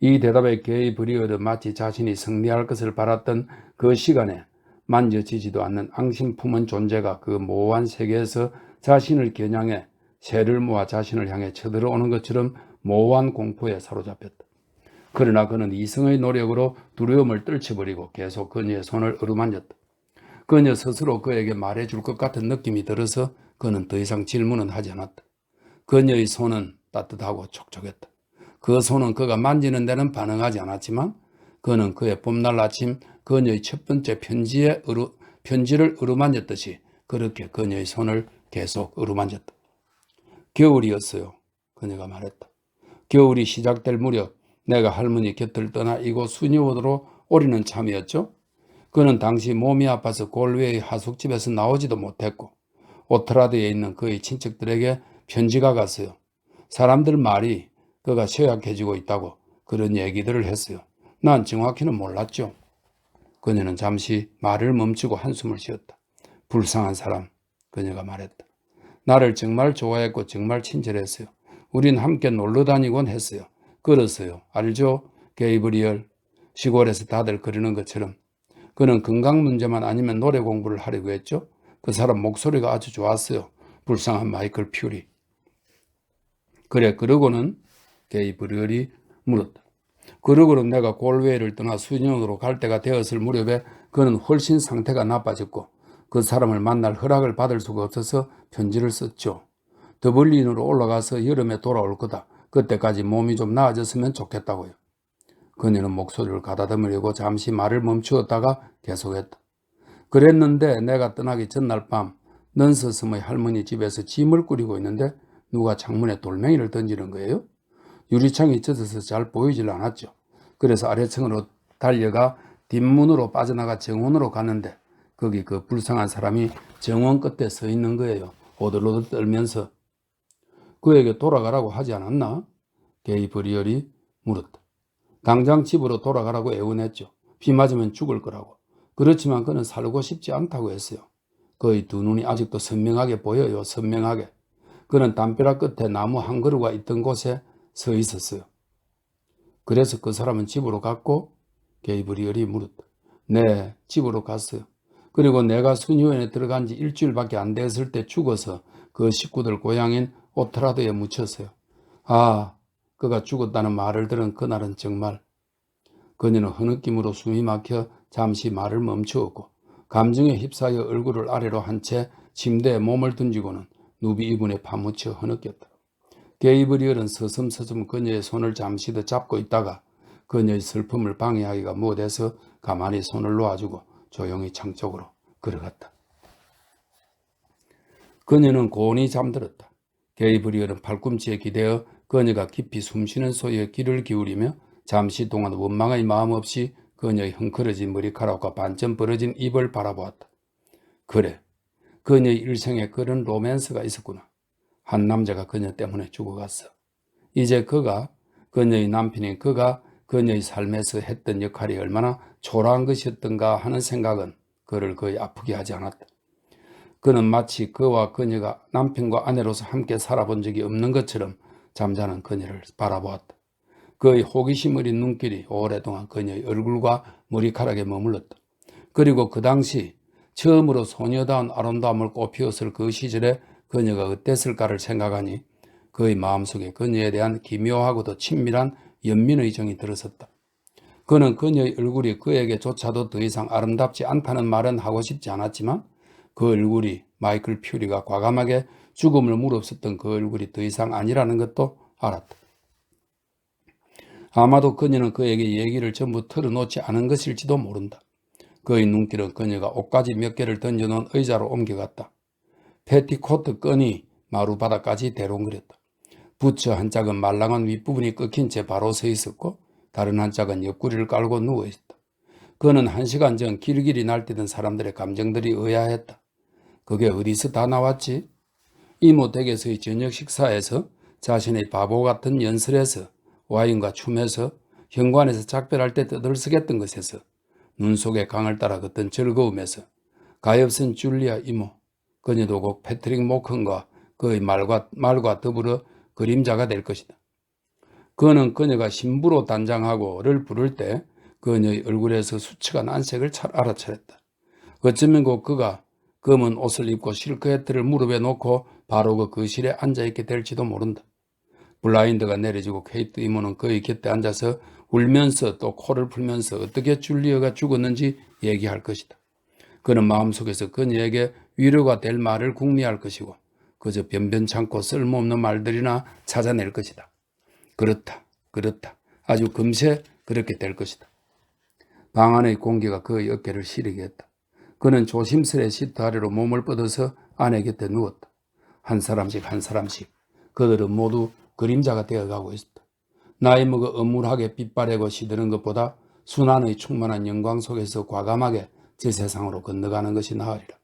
이 대답에 게이브리얼은 마치 자신이 승리할 것을 바랐던 그 시간에 만져지지도 않는 앙심 품은 존재가 그 모호한 세계에서 자신을 겨냥해 새를 모아 자신을 향해 쳐들어오는 것처럼 모호한 공포에 사로잡혔다. 그러나 그는 이성의 노력으로 두려움을 떨쳐버리고 계속 그녀의 손을 어루만졌다. 그녀 스스로 그에게 말해줄 것 같은 느낌이 들어서 그는 더 이상 질문은 하지 않았다. 그녀의 손은 따뜻하고 촉촉했다. 그 손은 그가 만지는 데는 반응하지 않았지만 그는 그의 봄날 아침 그녀의 첫 번째 편지를 어루만졌듯이 그렇게 그녀의 손을 계속 어루만졌다. 겨울이었어요. 그녀가 말했다. 겨울이 시작될 무렵 내가 할머니 곁을 떠나 이곳 수녀원으로 오리는 참이었죠. 그는 당시 몸이 아파서 골웨이 하숙집에서 나오지도 못했고 오트라드에 있는 그의 친척들에게 편지가 갔어요. 사람들 말이 그가 쇠약해지고 있다고 그런 얘기들을 했어요. 난 정확히는 몰랐죠. 그녀는 잠시 말을 멈추고 한숨을 쉬었다. 불쌍한 사람, 그녀가 말했다. 나를 정말 좋아했고 정말 친절했어요. 우린 함께 놀러 다니곤 했어요. 그랬어요. 알죠? 게이브리얼. 시골에서 다들 그러는 것처럼. 그는 건강 문제만 아니면 노래 공부를 하려고 했죠. 그 사람 목소리가 아주 좋았어요. 불쌍한 마이클 퓨리. 그래, 그러고는 게이브리얼이 물었다. 그러고는 내가 골웨이를 떠나 수년으로 갈 때가 되었을 무렵에 그는 훨씬 상태가 나빠졌고 그 사람을 만날 허락을 받을 수가 없어서 편지를 썼죠. 더블린으로 올라가서 여름에 돌아올 거다. 그때까지 몸이 좀 나아졌으면 좋겠다고요. 그녀는 목소리를 가다듬으려고 잠시 말을 멈추었다가 계속했다. 그랬는데 내가 떠나기 전날 밤 넌서섬의 할머니 집에서 짐을 꾸리고 있는데 누가 창문에 돌멩이를 던지는 거예요. 유리창이 젖어서 잘 보이질 않았죠. 그래서 아래층으로 달려가 뒷문으로 빠져나가 정원으로 갔는데 거기 그 불쌍한 사람이 정원 끝에 서 있는 거예요. 오들오들 떨면서. 그에게 돌아가라고 하지 않았나? 게이브리얼이 물었다. 당장 집으로 돌아가라고 애원했죠. 비 맞으면 죽을 거라고. 그렇지만 그는 살고 싶지 않다고 했어요. 그의 두 눈이 아직도 선명하게 보여요. 선명하게. 그는 담벼락 끝에 나무 한 그루가 있던 곳에 서 있었어요. 그래서 그 사람은 집으로 갔고? 게이브리얼이 물었다. 네, 집으로 갔어요. 그리고 내가 수녀원에 들어간 지 일주일밖에 안 됐을 때 죽어서 그 식구들 고향인 오트라드에 묻혔어요. 아, 그가 죽었다는 말을 들은 그날은 정말. 그녀는 흐느낌으로 숨이 막혀 잠시 말을 멈추었고 감정에 휩싸여 얼굴을 아래로 한 채 침대에 몸을 던지고는 누비 이분에 파묻혀 흐느꼈다. 게이브리얼은 서슴서슴 그녀의 손을 잠시 더 잡고 있다가 그녀의 슬픔을 방해하기가 못해서 가만히 손을 놓아주고 조용히 창 쪽으로 걸어갔다. 그녀는 고온히 잠들었다. 게이브리얼은 팔꿈치에 기대어 그녀가 깊이 숨쉬는 소리에 귀를 기울이며 잠시 동안 원망의 마음 없이 그녀의 헝클어진 머리카락과 반쯤 벌어진 입을 바라보았다. 그래, 그녀의 일생에 그런 로맨스가 있었구나. 한 남자가 그녀 때문에 죽어갔어. 이제 그녀의 남편인 그가 그녀의 삶에서 했던 역할이 얼마나 초라한 것이었던가 하는 생각은 그를 거의 아프게 하지 않았다. 그는 마치 그와 그녀가 남편과 아내로서 함께 살아본 적이 없는 것처럼 잠자는 그녀를 바라보았다. 그의 호기심 어린 눈길이 오랫동안 그녀의 얼굴과 머리카락에 머물렀다. 그리고 그 당시 처음으로 소녀다운 아름다움을 꽃피웠을 그 시절에 그녀가 어땠을까를 생각하니 그의 마음속에 그녀에 대한 기묘하고도 친밀한 연민의 정이 들었었다. 그는 그녀의 얼굴이 그에게조차도 더 이상 아름답지 않다는 말은 하고 싶지 않았지만 그 얼굴이 마이클 퓨리가 과감하게 죽음을 무릅쓰던 그 얼굴이 더 이상 아니라는 것도 알았다. 아마도 그녀는 그에게 얘기를 전부 털어놓지 않은 것일지도 모른다. 그의 눈길은 그녀가 옷가지 몇 개를 던져놓은 의자로 옮겨갔다. 패티코트 끈이 마루바닥까지 대롱거렸다. 부처 한 짝은 말랑한 윗부분이 꺾인 채 바로 서 있었고 다른 한 짝은 옆구리를 깔고 누워있었다. 그는 1시간 전 길길이 날뛰던 사람들의 감정들이 의아했다. 그게 어디서 다 나왔지? 이모 댁에서의 저녁 식사에서, 자신의 바보 같은 연설에서, 와인과 춤에서, 현관에서 작별할 때 떠들썩했던 것에서, 눈 속에 강을 따라 걷던 즐거움에서, 가엾은 줄리아 이모, 그녀도 곧 패트릭 모컨과 그의 말과 더불어 그림자가 될 것이다. 그는 그녀가 신부로 단장하고를 부를 때 그녀의 얼굴에서 수치가 난색을 알아차렸다. 어쩌면 곧 그가 검은 옷을 입고 실크헤트를 무릎에 놓고 바로 그 거실에 앉아있게 될지도 모른다. 블라인드가 내려지고 케이트 이모는 그의 곁에 앉아서 울면서 또 코를 풀면서 어떻게 줄리아가 죽었는지 얘기할 것이다. 그는 마음속에서 그녀에게 위로가 될 말을 궁리할 것이고 그저 변변찮고 쓸모없는 말들이나 찾아낼 것이다. 그렇다. 아주 금세 그렇게 될 것이다. 방 안의 공기가 그의 어깨를 시리게 했다. 그는 조심스레 시트 아래로 몸을 뻗어서 아내 곁에 누웠다. 한 사람씩 그들은 모두 그림자가 되어가고 있었다. 나이 먹어 음울하게 빛바래고 시드는 것보다 순환의 충만한 영광 속에서 과감하게 저 세상으로 건너가는 것이 나으리라.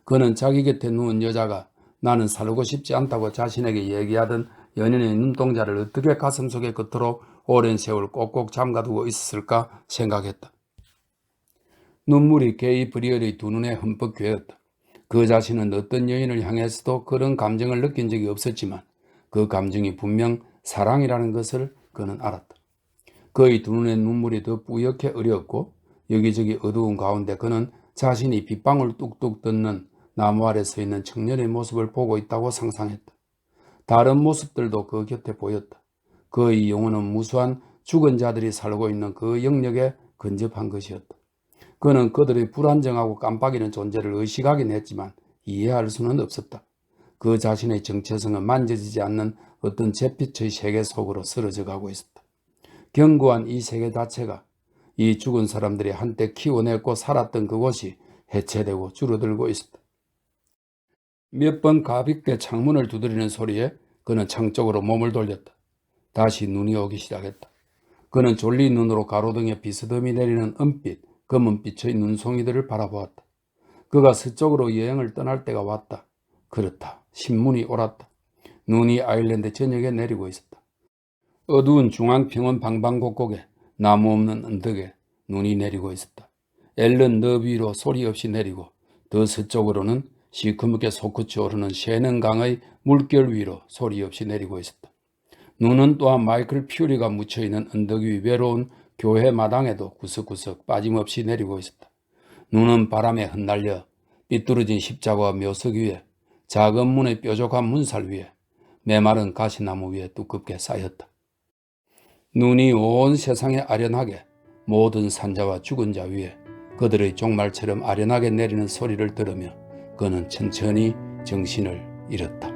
그는 자기 곁에 누운 여자가 나는 살고 싶지 않다고 자신에게 얘기하던 연인의 눈동자를 어떻게 가슴속에 그토록 오랜 세월 꼭꼭 잠가두고 있었을까 생각했다. 눈물이 게이브리얼의 두 눈에 흠뻑 괴었다. 그 자신은 어떤 여인을 향해서도 그런 감정을 느낀 적이 없었지만 그 감정이 분명 사랑이라는 것을 그는 알았다. 그의 두 눈에 눈물이 더 뿌옇게 어렸고 여기저기 어두운 가운데 그는 자신이 빗방울 뚝뚝 뜯는 나무 아래 서 있는 청년의 모습을 보고 있다고 상상했다. 다른 모습들도 그 곁에 보였다. 그의 영혼은 무수한 죽은 자들이 살고 있는 그 영역에 근접한 것이었다. 그는 그들의 불안정하고 깜빡이는 존재를 의식하긴 했지만 이해할 수는 없었다. 그 자신의 정체성은 만져지지 않는 어떤 잿빛의 세계 속으로 쓰러져 가고 있었다. 견고한 이 세계 자체가 이 죽은 사람들이 한때 키워냈고 살았던 그곳이 해체되고 줄어들고 있었다. 몇 번 가볍게 창문을 두드리는 소리에 그는 창 쪽으로 몸을 돌렸다. 다시 눈이 오기 시작했다. 그는 졸린 눈으로 가로등에 비스듬히 내리는 은빛, 검은빛의 눈송이들을 바라보았다. 그가 서쪽으로 여행을 떠날 때가 왔다. 그렇다. 신문이 옳았다. 눈이 아일랜드 전역에 내리고 있었다. 어두운 중앙평원 방방곡곡에 나무 없는 언덕에 눈이 내리고 있었다. 앨런 너 위로 소리 없이 내리고 더 서쪽으로는 시커멓게 솟구쳐 오르는 셰넌강의 물결 위로 소리 없이 내리고 있었다. 눈은 또한 마이클 퓨리가 묻혀있는 언덕 위 외로운 교회 마당에도 구석구석 빠짐없이 내리고 있었다. 눈은 바람에 흩날려 삐뚤어진 십자가와 묘석 위에, 작은 문의 뾰족한 문살 위에, 메마른 가시나무 위에 두껍게 쌓였다. 눈이 온 세상에 아련하게 모든 산자와 죽은 자 위에 그들의 종말처럼 아련하게 내리는 소리를 들으며 그는 천천히 정신을 잃었다.